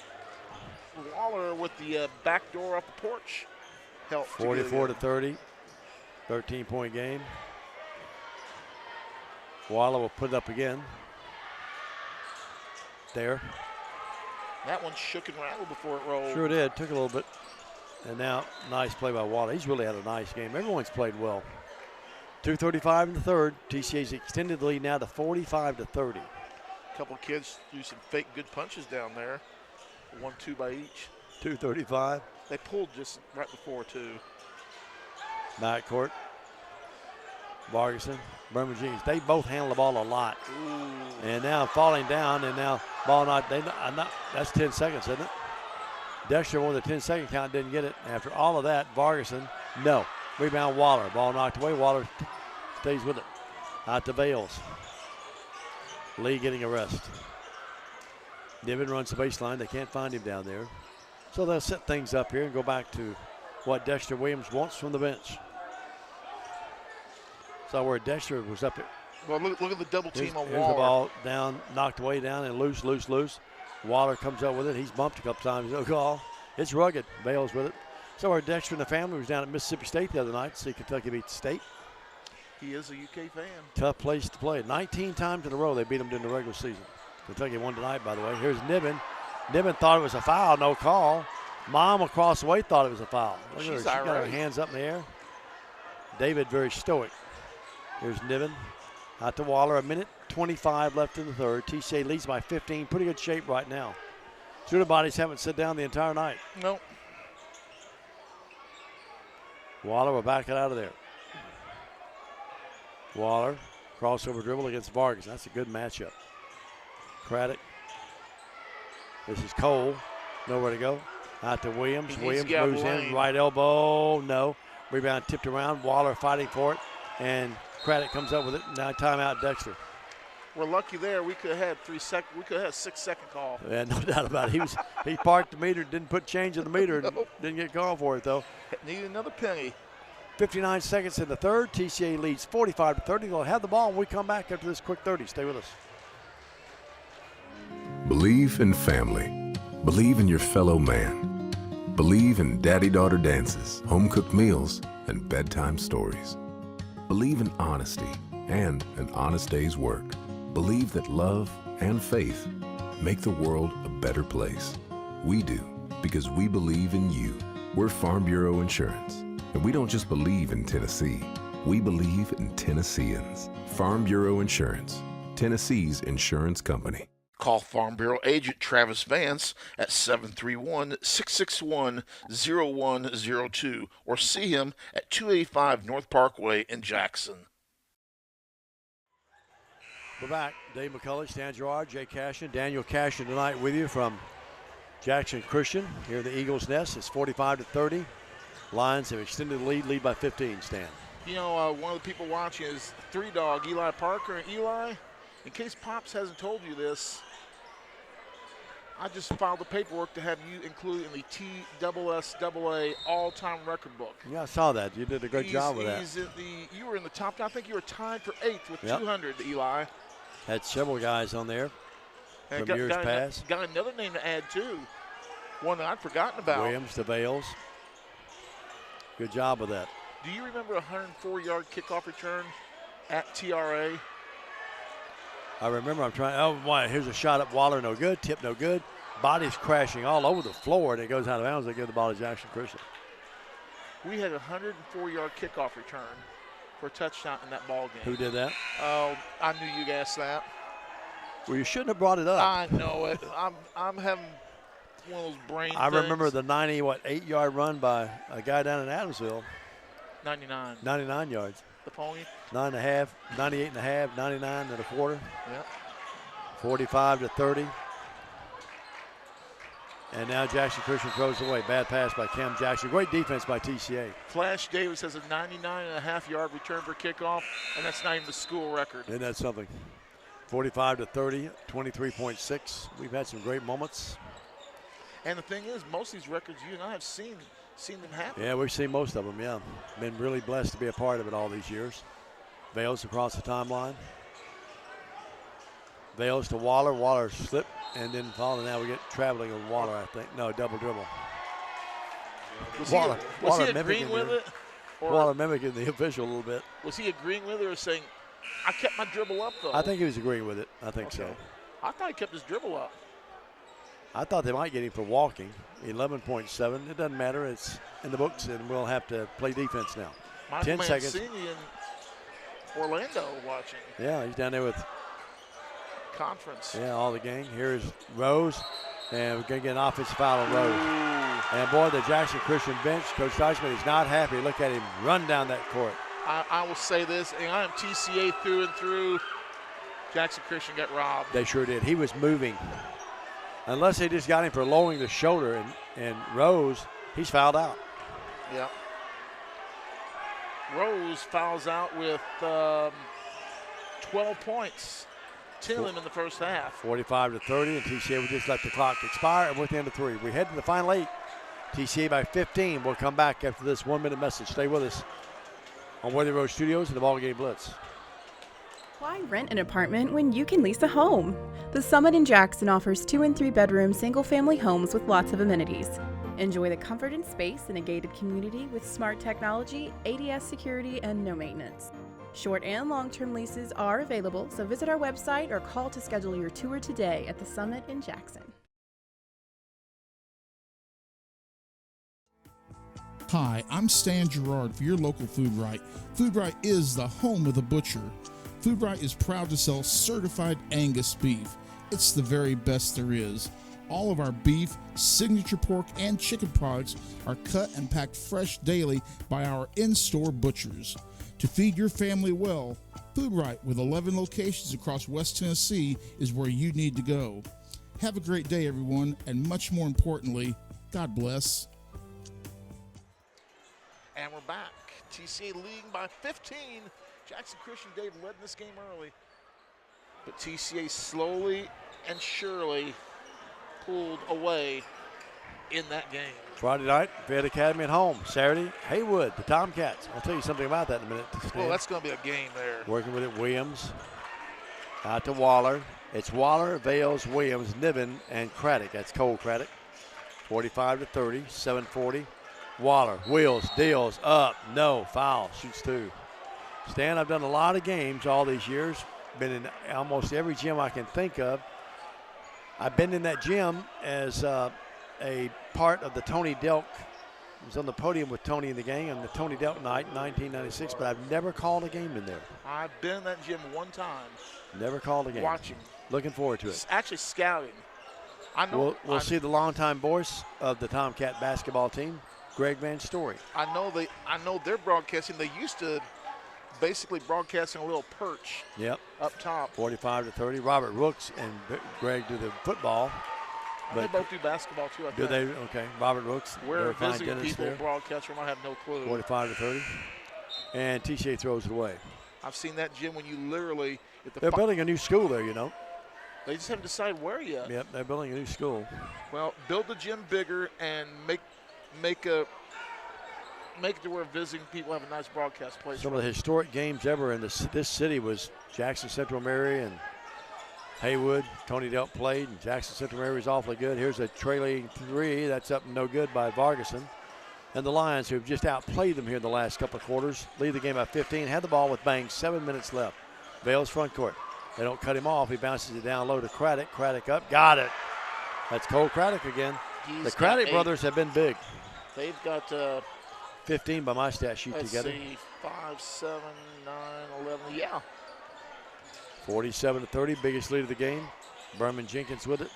Waller with the back door off the porch. 44-30. 13-point game. Waller will put it up again. There. That one shook and rattled before it rolled. Sure did. Took a little bit. And now, nice play by Waller. He's really had a nice game. Everyone's played well. 2:35 in the third. TCA's extended the lead now to 45-30. A couple of kids threw some fake good punches down there. 1-2 by each. 2:35. They pulled just right before, too. Backcourt. Vargason, Berman Jenkins. They both handle the ball a lot. Ooh. And now falling down, and now ball not. That's 10 seconds, isn't it? Dexter won the 10-second count, didn't get it. After all of that, Vargason, no. Rebound Waller. Ball knocked away. Waller stays with it. Out to Bales. Lee getting a rest. Niven runs the baseline. They can't find him down there. So they'll set things up here and go back to what Dexter Williams wants from the bench. Saw where Dexter was up there. Well, look at the double team on Here's Waller. the ball down, knocked away down and loose. Waller comes up with it. He's bumped a couple times. No call. It's rugged. Bales with it. So our Dexter and the family was down at Mississippi State the other night to see Kentucky beat State. He is a UK fan. Tough place to play. 19 times in a row they beat them during the regular season. Kentucky won tonight, by the way. Here's Niven. Niven thought it was a foul. No call. Mom across the way thought it was a foul. Look at her. She got her hands up in the air. David very stoic. Here's Niven. Out to Waller. 1:25 left in the third. TCA leads by 15. Pretty good shape right now. Student bodies haven't sit down the entire night. Nope. Waller will back it out of there. Waller, crossover dribble against Vargas. That's a good matchup. Craddock. This is Cole. Nowhere to go. Out to Williams. Williams moves in. Right elbow. No. Rebound tipped around. Waller fighting for it. And Craddock comes up with it. Now timeout Dexter. We're lucky there. We could have had 3 seconds. We could have had a 6-second call. Yeah, no doubt about it. He parked the meter, didn't put change in the meter, Nope. Didn't get called for it though. Need another penny. 59 seconds in the third. TCA leads 45-30. They'll have the ball when we come back after this quick 30. Stay with us. Believe in family. Believe in your fellow man. Believe in daddy-daughter dances, home-cooked meals, and bedtime stories. Believe in honesty and an honest day's work. Believe that love and faith make the world a better place. We do, because we believe in you. We're Farm Bureau Insurance, and we don't just believe in Tennessee. We believe in Tennesseans. Farm Bureau Insurance, Tennessee's insurance company. Call Farm Bureau agent Travis Vance at 731-661-0102 or see him at 285 North Parkway in Jackson. We're back. Dave McCulley, Stan Gerard, Jay Cashin, Daniel Cashin tonight with you from Jackson Christian. Here at the Eagles Nest. It's 45-30. Lions have extended the lead by 15, Stan. You know, one of the people watching is 3-Dog, Eli Parker. And Eli, in case Pops hasn't told you this, I just filed the paperwork to have you included in the TSSAA all-time record book. Yeah, I saw that. You did a good job with that. You were in the top. I think you were tied for 8th with 200, Eli. Had several guys on there from years past. Got another name to add, too. One that I'd forgotten about. Williams to Bales. Good job with that. Do you remember a 104-yard kickoff return at TRA? I remember I'm trying. Oh, boy, here's a shot at Waller. No good. Tip no good. Body's crashing all over the floor, and it goes out of bounds. They give the ball to Jackson Christian. We had a 104-yard kickoff return for a touchdown in that ball game. Who did that? Oh, I knew you'd ask that. Well, you shouldn't have brought it up. I know it. I'm having one of those brain I things. remember the 8-yard run by a guy down in Adamsville. 99. 99 yards. The pony. 9.5, 98.5, 99 and a quarter. Yep. 45-30. And now Jackson Christian throws away. Bad pass by Cam Jackson. Great defense by TCA. Flash Davis has a 99.5-yard return for kickoff, and that's not even the school record. Isn't that something? 45-30, 23.6. We've had some great moments. And the thing is, most of these records you and I have seen them happen. Yeah, we've seen most of them, yeah. Been really blessed to be a part of it all these years. Bales across the timeline. Bales to Waller. Waller slipped and didn't fall. And now we get traveling with Waller, I think. No, double dribble. Was Waller he agreeing with it? Or Waller mimicking the official a little bit. Was he agreeing with it or saying, I kept my dribble up, though? I think he was agreeing with it. I think so. I thought he kept his dribble up. I thought they might get him for walking. 11.7. It doesn't matter. It's in the books, and we'll have to play defense now. 10 seconds. In Orlando watching. Yeah, he's down there with conference. Yeah, all the gang. Here's Rose, and we're going to get an offensive foul on Rose. Ooh. And, boy, the Jackson Christian bench, Coach Deichmann is not happy. Look at him run down that court. I will say this, and I am TCA through and through. Jackson Christian got robbed. They sure did. He was moving. Unless they just got him for lowering the shoulder, and Rose, he's fouled out. Yeah. Rose fouls out with 12 points. 10 of them in the first half. 45-30, and TCA will just let the clock expire, and within the 3. We head to the final 8. TCA by 15. We'll come back after this 1-minute message. Stay with us. on Worthy Road Studios and the BallGame Blitz. Why rent an apartment when you can lease a home? The Summit in Jackson offers 2 and 3 bedroom single-family homes with lots of amenities. Enjoy the comfort and space in a gated community with smart technology, ADS security, and no maintenance. Short and long-term leases are available, so visit our website or call to schedule your tour today at the Summit in Jackson. Hi, I'm Stan Gerard for your local Food Right. Food Right is the home of the butcher. Food Right is proud to sell certified Angus beef. It's the very best there is. All of our beef, signature pork, and chicken products are cut and packed fresh daily by our in-store butchers. To feed your family well, Food Right with 11 locations across West Tennessee is where you need to go. Have a great day, everyone, and much more importantly, God bless. And we're back. TCA leading by 15. Jackson Christian Dave led this game early. But TCA slowly and surely pulled away in that game. Friday night, Fayette Academy at home. Saturday, Haywood, the Tomcats. I'll tell you something about that in a minute. Well, that's going to be a game there. Working with it, Williams. Out to Waller. It's Waller, Vales, Williams, Niven, and Craddock. That's Cole Craddock. 45-30, 7:40. Waller, wheels, deals, up, no, foul, shoots 2. Stan, I've done a lot of games all these years. Been in almost every gym I can think of. I've been in that gym as a part of the Tony Delk. I was on the podium with Tony in the game on the Tony Delk night in 1996, but I've never called a game in there. I've been in that gym one time. Never called a game. Watching. Looking forward to it. Actually scouting. I know. We'll see the longtime voice of the Tomcat basketball team, Greg Van Story. I know they're broadcasting. They used to basically broadcasting a little perch. Yep. Up top. 45-30. Robert Rooks and Greg do the football. But they both do basketball too. I think. Do they? Okay. Robert Rooks. We're visiting people. Broadcaster might have no clue. 45-30. And TCA throws it away. I've seen that gym when you literally. They're building a new school there, you know. They just haven't decided where yet. Yep, they're building a new school. Well, build the gym bigger and make it to where visiting people have a nice broadcast place. Some of the historic games ever in this city was Jackson Central Mary and Haywood. Tony Delk played, and Jackson Central Mary is awfully good. Here's a trailing 3 that's up no good by Vargason. And the Lions, who have just outplayed them here in the last couple of quarters, lead the game by 15. Had the ball with bang, 7 minutes left. Vales front court. They don't cut him off. He bounces it down low to Craddock. Craddock up. Got it. That's Cole Craddock again. The Craddock brothers have been big. They've got 15 by my stat sheet together. Let's see, 5, 7, 9, 11. Yeah. 47-30, biggest lead of the game. Berman Jenkins with it.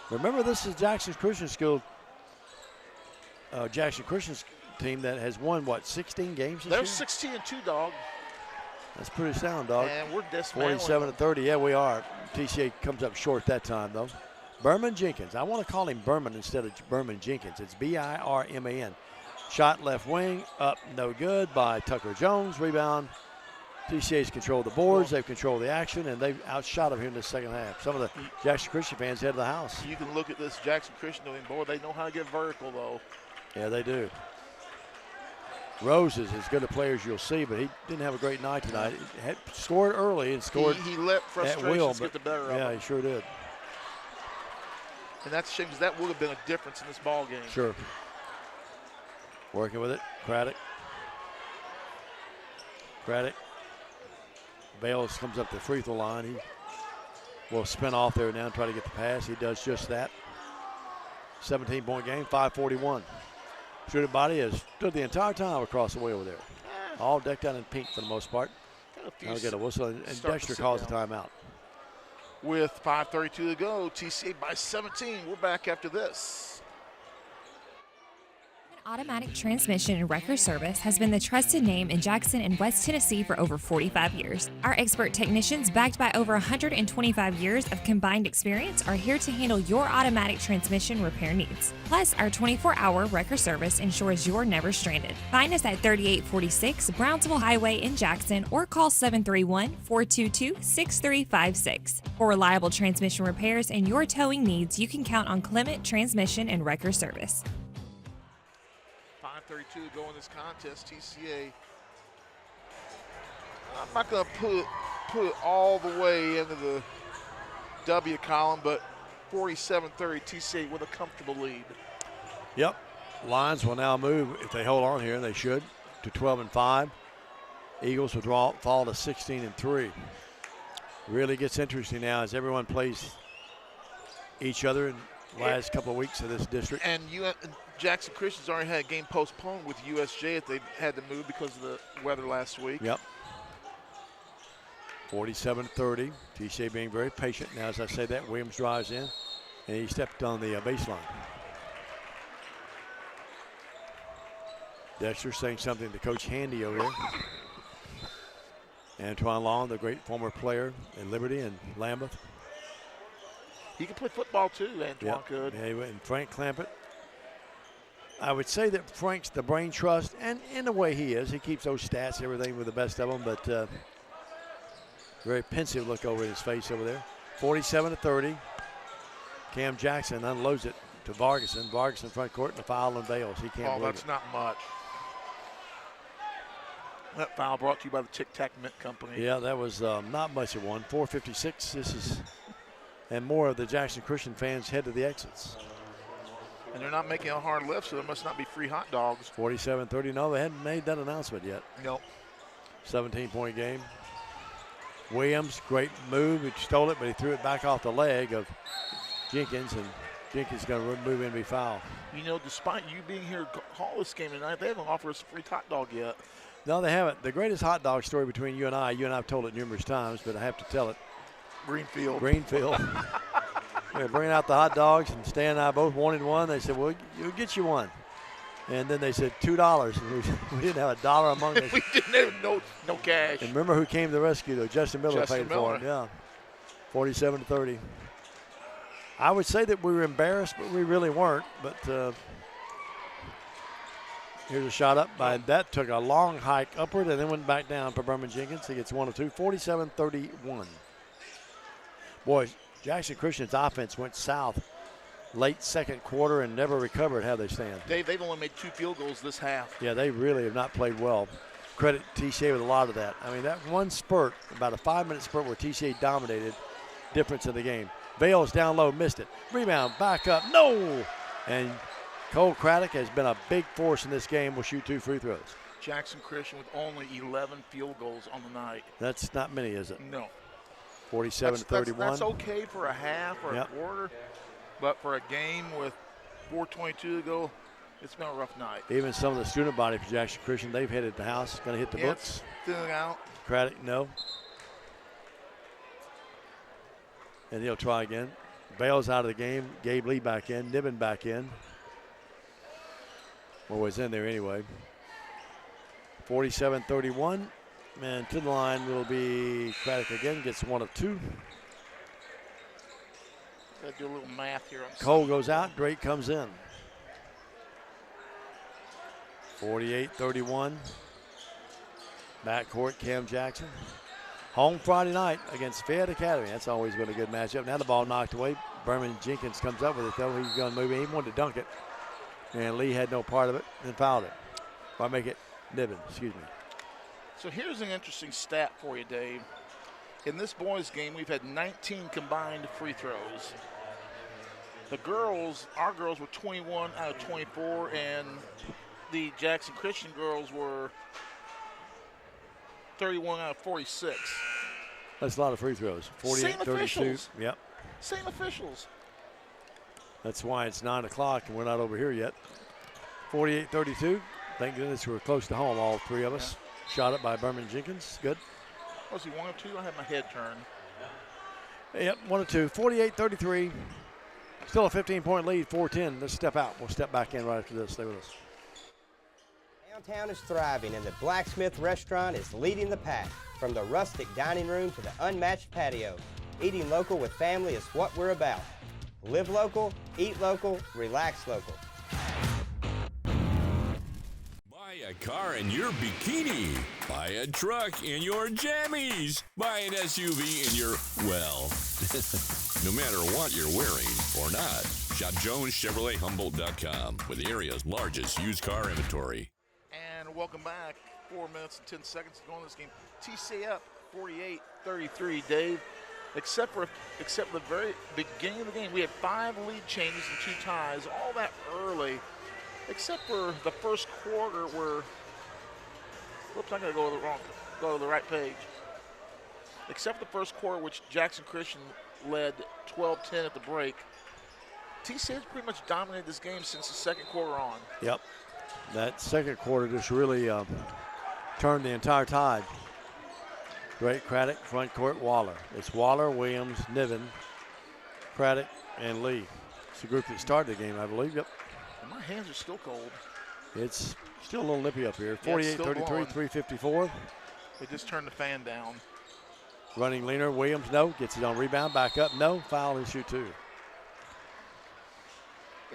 Remember, this is Jackson Christian School. Jackson Christian's team that has won, what, 16 games this year? They're 16-2, dog. That's pretty sound, dog. And we're dismantling 47-30. Yeah, we are. TCA comes up short that time, though. Berman Jenkins. I want to call him Berman instead of Berman Jenkins. It's B-I-R-M-A-N. Shot left wing, up no good by Tucker Jones. Rebound. TCA's controlled the boards. They've controlled the action, and they've outshot them here in the second half. Some of the Jackson Christian fans head to the house. You can look at this Jackson Christian doing, boy, they know how to get vertical, though. Yeah, they do. Rose is as good a player as you'll see, but he didn't have a great night tonight. He had scored early and scored he let frustrations get the better of him. Yeah, he sure did. And that's a shame because that would have been a difference in this ball game. Sure. Working with it, Craddock. Bales comes up the free throw line. He will spin off there now and try to get the pass. He does just that. 17-point game, 5:41. Shooting body has stood the entire time across the way over there. All decked out in pink for the most part. I'll get a whistle, and Dexter calls a timeout. With 5:32 to go, TCA by 17. We're back after this. Automatic transmission and wrecker service has been the trusted name in Jackson and West Tennessee for over 45 years. Our expert technicians, backed by over 125 years of combined experience, are here to handle your automatic transmission repair needs. Plus, our 24-hour wrecker service ensures you're never stranded. Find us at 3846 Brownsville Highway in Jackson or call 731-422-6356. For reliable transmission repairs and your towing needs, you can count on Clement Transmission and Wrecker Service. 5:32 to go in this contest. TCA, I'm not going to put it all the way into the W column, but 47-30, TCA with a comfortable lead. Yep. Lions will now move, if they hold on here, and they should, to 12-5. Eagles will fall to 16-3. Really gets interesting now as everyone plays each other in the last couple of weeks of this district. And Jackson Christian's already had a game postponed with USJ if they had to move because of the weather last week. Yep. 47-30. TCA being very patient. Now, as I say that, Williams drives in, and he stepped on the baseline. Dexter saying something to Coach Handy over here. Antoine Long, the great former player in Liberty and Lambeth. He could play football too, Antoine could. Yeah, and Frank Clampett. I would say that Frank's the brain trust, and in a way he is. He keeps those stats, everything with the best of them, but very pensive look over his face over there. 47-30. Cam Jackson unloads it to Vargason. Vargason front court and a foul on Bales. He can't believe that's not much. That foul brought to you by the Tic Tac Mint Company. Yeah, that was not much of one. 4:56. This is, and more of the Jackson Christian fans head to the exits. And they're not making a hard lift, so there must not be free hot dogs. 47-30. No, they hadn't made that announcement yet. Nope. 17-point game. Williams, great move. He stole it, but he threw it back off the leg of Jenkins, and Jenkins going to move in and be fouled. You know, despite you being here to call this game tonight, they haven't offered us a free hot dog yet. No, they haven't. The greatest hot dog story between you and I've told it numerous times, but I have to tell it. Greenfield. We're bringing out the hot dogs, and Stan and I both wanted one. They said, well, we'll get you one. And then they said $2, and we didn't have $1 among us. We didn't have no cash. And remember who came to the rescue, though? Justin Miller paid for it. Yeah, 47-30. I would say that we were embarrassed, but we really weren't. But here's a shot up by that. Took a long hike upward and then went back down for Berman Jenkins. He gets 1 of 2, 47-31. Boy, Jackson Christian's offense went south late second quarter and never recovered. How they stand. They've only made 2 field goals this half. Yeah, they really have not played well. Credit TCA with a lot of that. I mean, that one spurt, about a 5-minute spurt where TCA dominated, difference in the game. Bales down low, missed it. Rebound, back up, no! And Cole Craddock has been a big force in this game. Will shoot 2 free throws. Jackson Christian with only 11 field goals on the night. That's not many, is it? No. 47-31. That's okay for a half or a quarter, but for a game with 4:22 to go, it's been a rough night. Even some of the student body for Jackson Christian, they've headed the house. Going to hit the books. Thinning out. Craddock, no. And he'll try again. Bales out of the game. Gabe Lee back in. Niven back in. Well, was in there anyway. 47-31. And to the line will be Craddock again. Gets 1 of 2. Gotta do a little math here. Cole goes out. Drake comes in. 48-31. Backcourt, Cam Jackson. Home Friday night against Fayette Academy. That's always been a good matchup. Now the ball knocked away. Berman Jenkins comes up with it, though. He's going to move in. He wanted to dunk it. And Lee had no part of it and fouled it. Or make it Niven, excuse me. So here's an interesting stat for you, Dave. In this boys' game, we've had 19 combined free throws. The girls, our girls were 21 out of 24, and the Jackson Christian girls were 31 out of 46. That's a lot of free throws. 48-32. Yep. Same officials. That's why it's 9 o'clock and we're not over here yet. 48-32. Thank goodness we're close to home, all three of us. Yeah. Shot up by Berman Jenkins. Good. Was he 1 or 2? I had my head turned. Yep, 1 or 2. 48-33. Still a 15-point lead, 4-10. Let's step out. We'll step back in right after this. Stay with us. Downtown is thriving, and the Blacksmith Restaurant is leading the pack. From the rustic dining room to the unmatched patio, eating local with family is what we're about. Live local, eat local, relax local. Buy a car in your bikini. Buy a truck in your jammies. Buy an SUV in your, well, no matter what you're wearing or not. Shop Jones Chevrolet Humboldt.com with the area's largest used car inventory. And welcome back. 4 minutes and 10 seconds to go in this game. TCA up 48-33, Dave. Except for the very beginning of the game, we had 5 lead changes and 2 ties, all that early. Except for the first quarter where, whoops, I'm gonna go to the right page. Except for the first quarter, which Jackson Christian led 12-10 at the break. TCA has pretty much dominated this game since the second quarter on. Yep. That second quarter just really turned the entire tide. Great Craddock, front court, Waller. It's Waller, Williams, Niven, Craddock, and Lee. It's the group that started the game, I believe. Yep. And my hands are still cold. It's still a little nippy up here. Yeah, 48-33, 3:54. They just turned the fan down. Running leaner, Williams, no. Gets it on rebound, back up, no. Foul and shoot 2. You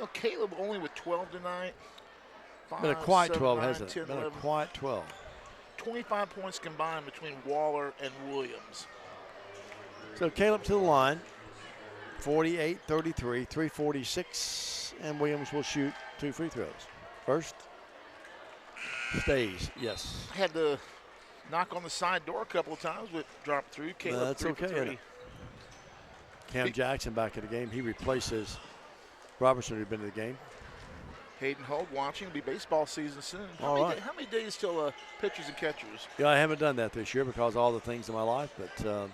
know, Caleb only with 12 tonight. Been a quiet 7, 12, 9, hasn't 10, it? Been a 11. quiet 12. 25 points combined between Waller and Williams. So Caleb to the line. 48-33, 3:46, and Williams will shoot 2 free throws. First, stays, yes. Had to knock on the side door a couple of times, but dropped through. Caleb That's 3 for okay. 3. Cam Jackson back in the game. He replaces Robertson, who'd been in the game. Hayden Hogue watching. It'll be baseball season soon. All right. How many days till pitchers and catchers? Yeah, I haven't done that this year because of all the things in my life, but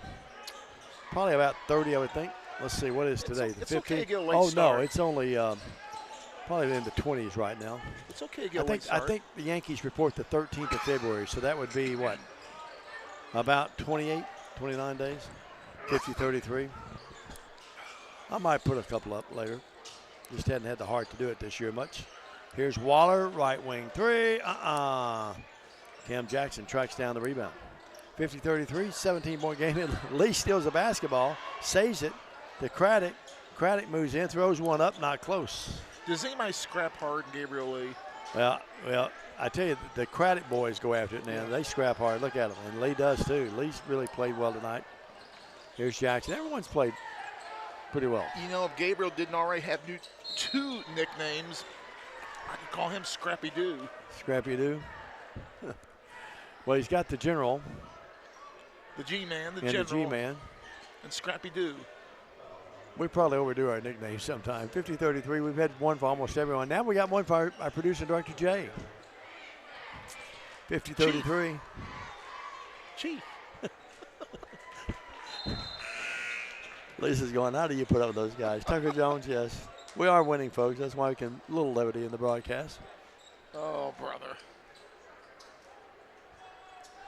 probably about 30, I would think. Let's see, what is today? It's the 15th? okay to get a late oh, start. no, it's only probably in the 20s right now. It's okay to get a late I start. think the Yankees report the 13th of February, so that would be what? About 28, 29 days? 50-33. I might put a couple up later. Just hadn't had the heart to do it this year much. Here's Waller, right wing 3. Cam Jackson tracks down the rebound. 50-33, 17-point game. Lee steals the basketball, saves it to Craddock. Craddock moves in, throws one up, not close. Does anybody scrap hard in Gabriel Lee? Well, I tell you, the Craddock boys go after it now. They scrap hard. Look at them. And Lee does too. Lee's really played well tonight. Here's Jackson. Everyone's played pretty well. You know, if Gabriel didn't already have 2 nicknames, I could call him Scrappy Doo. Scrappy Doo? Well, he's got the general. The G-Man, the and general. The G-Man. And Scrappy Doo. We probably overdo our nicknames sometimes. 50-33, we've had one for almost everyone. Now we got one for our producer, Director Jay. 50-33. Chief. Lisa's going, how do you put up with those guys? Tucker Jones, yes. We are winning, folks. That's why we can, a little levity in the broadcast. Oh, brother.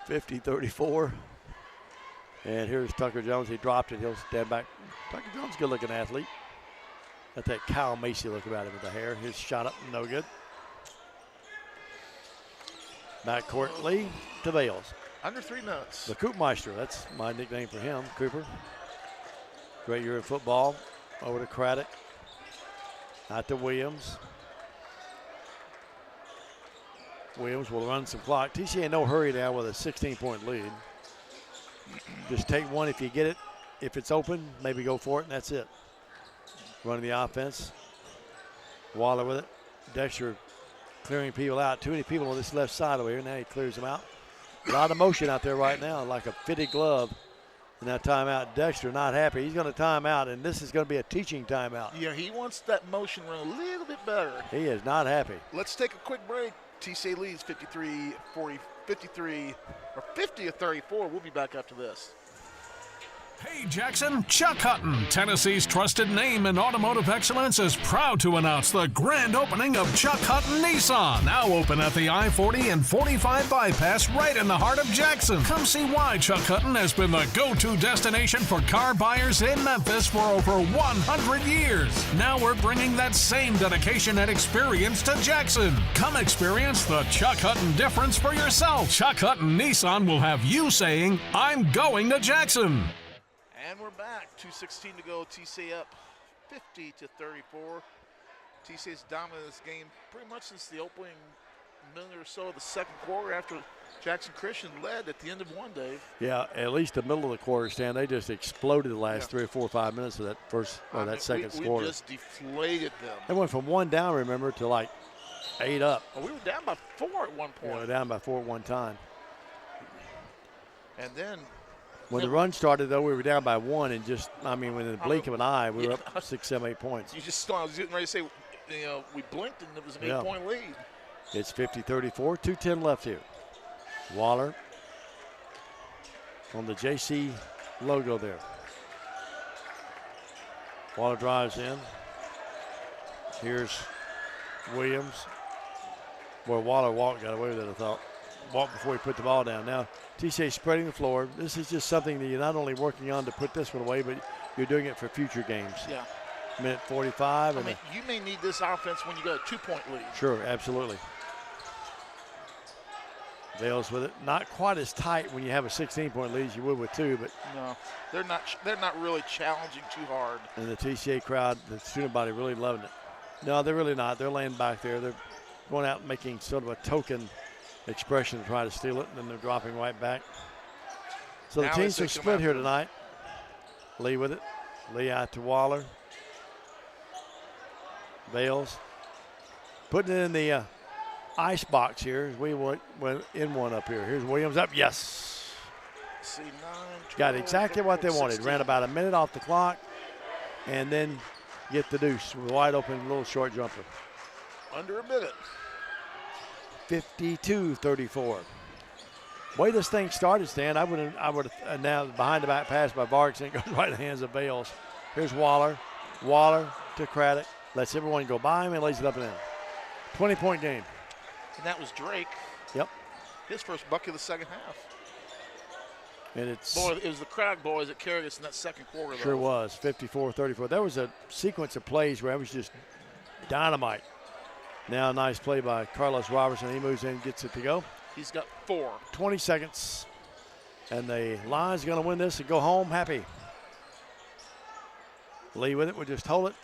50-34. And here's Tucker Jones. He dropped it. He'll stand back. Tucker Jones, good-looking athlete. Got that Kyle Macy look about him with the hair. His shot up, no good. Backcourt Lee to Bales. Under 3 minutes. The Koopmeister, that's my nickname for him, Cooper. Great year in football. Over to Craddock. Out to Williams. Williams will run some clock. TCA in no hurry now with a 16-point lead. Just take one if you get it. If it's open, maybe go for it, and that's it. Running the offense. Waller with it. Dexter clearing people out. Too many people on this left side over here. Now he clears them out. A lot of motion out there right now, like a fitted glove. And that timeout, Dexter not happy. He's going to time out, and this is going to be a teaching timeout. Yeah, he wants that motion run a little bit better. He is not happy. Let's take a quick break. TCA leads 50-34. We'll be back after this. Hey Jackson, Chuck Hutton, Tennessee's trusted name in automotive excellence, is proud to announce the grand opening of Chuck Hutton Nissan, now open at the I-40 and 45 bypass right in the heart of Jackson. Come see why Chuck Hutton has been the go-to destination for car buyers in Memphis for over 100 years. Now we're bringing that same dedication and experience to Jackson. Come experience the Chuck Hutton difference for yourself. Chuck Hutton Nissan will have you saying, I'm going to Jackson. And we're back. 2:16 to go. TCA up 50-34. TCA's dominated this game pretty much since the opening minute or so of the second quarter after Jackson Christian led at the end of one, Dave. Yeah, at least the middle of the quarter, Stan. They just exploded the last 3 or 4 or 5 minutes of that first or that second quarter. We just deflated them. They went from 1 down, remember, to like 8 up. Well, we were down by 4 at one point. Yeah, we were down by 4 at one time. And then when the run started, though, we were down by 1, and just, I mean, within the blink of an eye, we were up 6, 7, 8 points. You just I was getting ready to say, we blinked and it was an 8-point lead. It's 50-34, 2:10 left here. Waller on the JC logo there. Waller drives in. Here's Williams. Boy, Waller got away with it, I thought. Walked before he put the ball down. Now, TCA spreading the floor. This is just something that you're not only working on to put this one away, but you're doing it for future games. Yeah. Minute 45. I mean, you may need this offense when you got a 2-point lead. Sure, absolutely. Vales with it. Not quite as tight when you have a 16-point lead as you would with 2, but no, they're not really challenging too hard. And the TCA crowd, the student body, really loving it. No, they're really not. They're laying back there. They're going out and making sort of a token expression to try to steal it, and then they're dropping right back. So the teams are split here tonight. Lee with it. Lee out to Waller. Vales putting it in the ice box here. We went in one up here. Here's Williams up. Yes. See, 9, 12, got exactly what they 16. wanted. Ran about a minute off the clock, and then get the deuce with a wide open little short jumper. Under a minute. 52-34. Way this thing started, Stan, I would have now behind the back pass by Vargas, and it goes right in the hands of Bales. Here's Waller. Waller to Craddock. Lets everyone go by him and lays it up and in. 20-point game. And that was Drake. Yep. His first bucket of the second half. And it's boy, it was the Craddock boys that carried us in that second quarter. Sure was. 54-34. There was a sequence of plays where it was just dynamite. Now a nice play by Carlos Robertson. He moves in, gets it to go. He's got 4. 20 seconds. And the Lions going to win this and go home happy. Lee with it. We'll just hold it.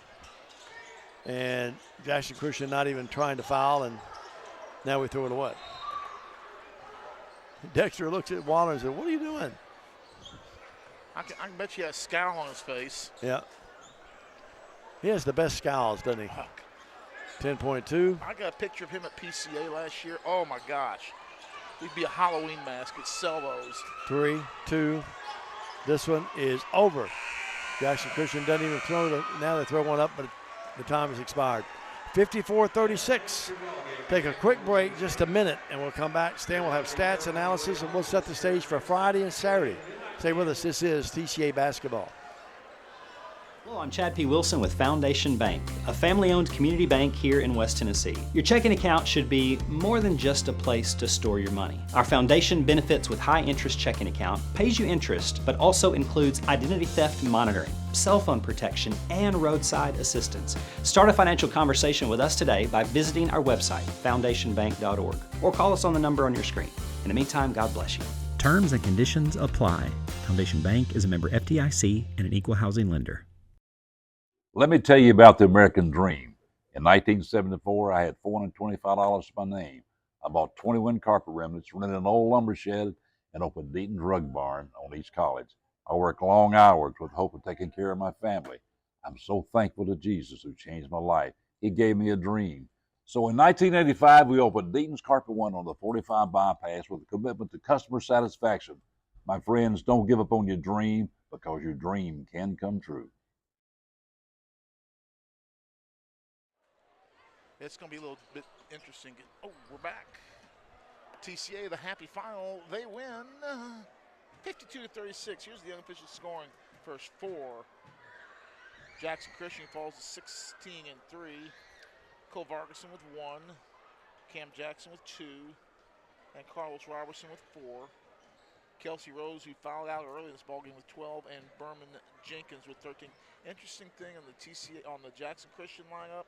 And Jackson Christian not even trying to foul, and now we throw it away. Dexter looks at Waller and says, "What are you doing?" I can bet he has a scowl on his face. Yeah. He has the best scowls, doesn't he? 10.2. I got a picture of him at PCA last year. Oh, my gosh. He'd be a Halloween mask. He'd sell those. 3, 2. This one is over. Jackson Christian doesn't even throw it. Now they throw one up, but the time has expired. 54-36. Take a quick break, just a minute, and we'll come back. Stan will have stats, analysis, and we'll set the stage for Friday and Saturday. Stay with us. This is TCA Basketball. Hello, I'm Chad P. Wilson with Foundation Bank, a family-owned community bank here in West Tennessee. Your checking account should be more than just a place to store your money. Our foundation benefits with high-interest checking account pays you interest, but also includes identity theft monitoring, cell phone protection, and roadside assistance. Start a financial conversation with us today by visiting our website, foundationbank.org, or call us on the number on your screen. In the meantime, God bless you. Terms and conditions apply. Foundation Bank is a member FDIC and an equal housing lender. Let me tell you about the American dream. In 1974, I had $425 to my name. I bought 21 carpet remnants, rented an old lumber shed, and opened Deaton's Rug Barn on East College. I worked long hours with the hope of taking care of my family. I'm so thankful to Jesus who changed my life. He gave me a dream. So in 1985, we opened Deaton's Carpet One on the 45 bypass with a commitment to customer satisfaction. My friends, don't give up on your dream, because your dream can come true. It's going to be a little bit interesting. Oh, we're back. TCA, the happy final. They win 52-36. Here's the unofficial scoring. First 4. Jackson Christian falls to 16-3. Cole Vargason with 1. Cam Jackson with 2. And Carlos Robertson with 4. Kelsey Rose, who fouled out early in this ballgame, with 12. And Berman Jenkins with 13. Interesting thing on the TCA, on the Jackson Christian lineup.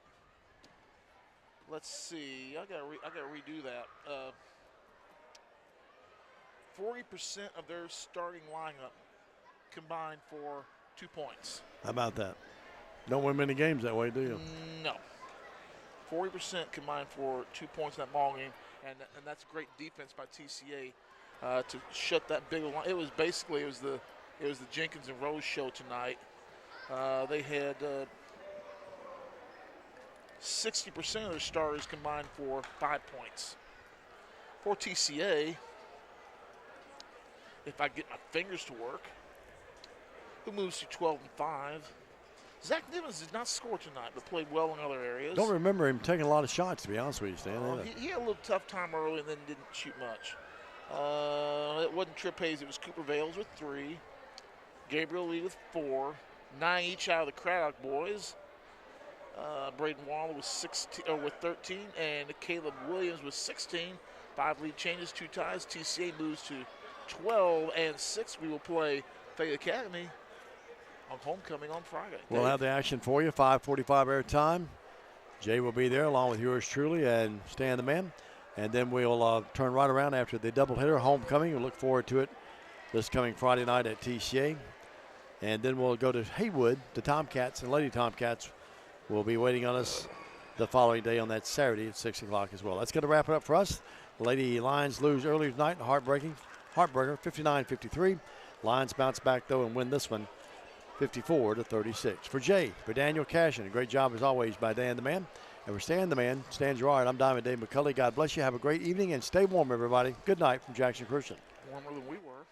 Let's see. I gotta redo that. 40% of their starting lineup combined for 2 points. How about that? Don't win many games that way, do you? No. 40% combined for 2 points in that ball game, and that's great defense by TCA to shut that big line. It was the Jenkins and Rose show tonight. They had 60% of their starters combined for 5 points. For TCA, if I get my fingers to work, who moves to 12-5. Zach Nivens did not score tonight, but played well in other areas. Don't remember him taking a lot of shots, to be honest with you, Stan. He had a little tough time early and then didn't shoot much. It wasn't Trip Hayes, it was Cooper Vales with 3. Gabriel Lee with 4. 9 each out of the Craddock boys. Braden Waller with 13, and Caleb Williams with 16. 5 lead changes, 2 ties. TCA moves to 12-6. We will play Fayette Academy on homecoming on Friday. We'll have the action for you, 5:45 air time. Jay will be there along with yours truly and Stan the Man. And then we'll turn right around after the doubleheader, homecoming. We'll look forward to it this coming Friday night at TCA. And then we'll go to Haywood. The Tomcats and Lady Tomcats will be waiting on us the following day on that Saturday at 6 o'clock as well. That's going to wrap it up for us. Lady Lions lose earlier tonight, heartbreaker, 59-53. Lions bounce back, though, and win this one 54-36. For Jay, for Daniel Cashin, a great job as always by Dan the Man. And for Stan the Man, Stan Gerard, I'm Diamond Dave McCulley. God bless you. Have a great evening and stay warm, everybody. Good night from Jackson Christian. Warmer than we were.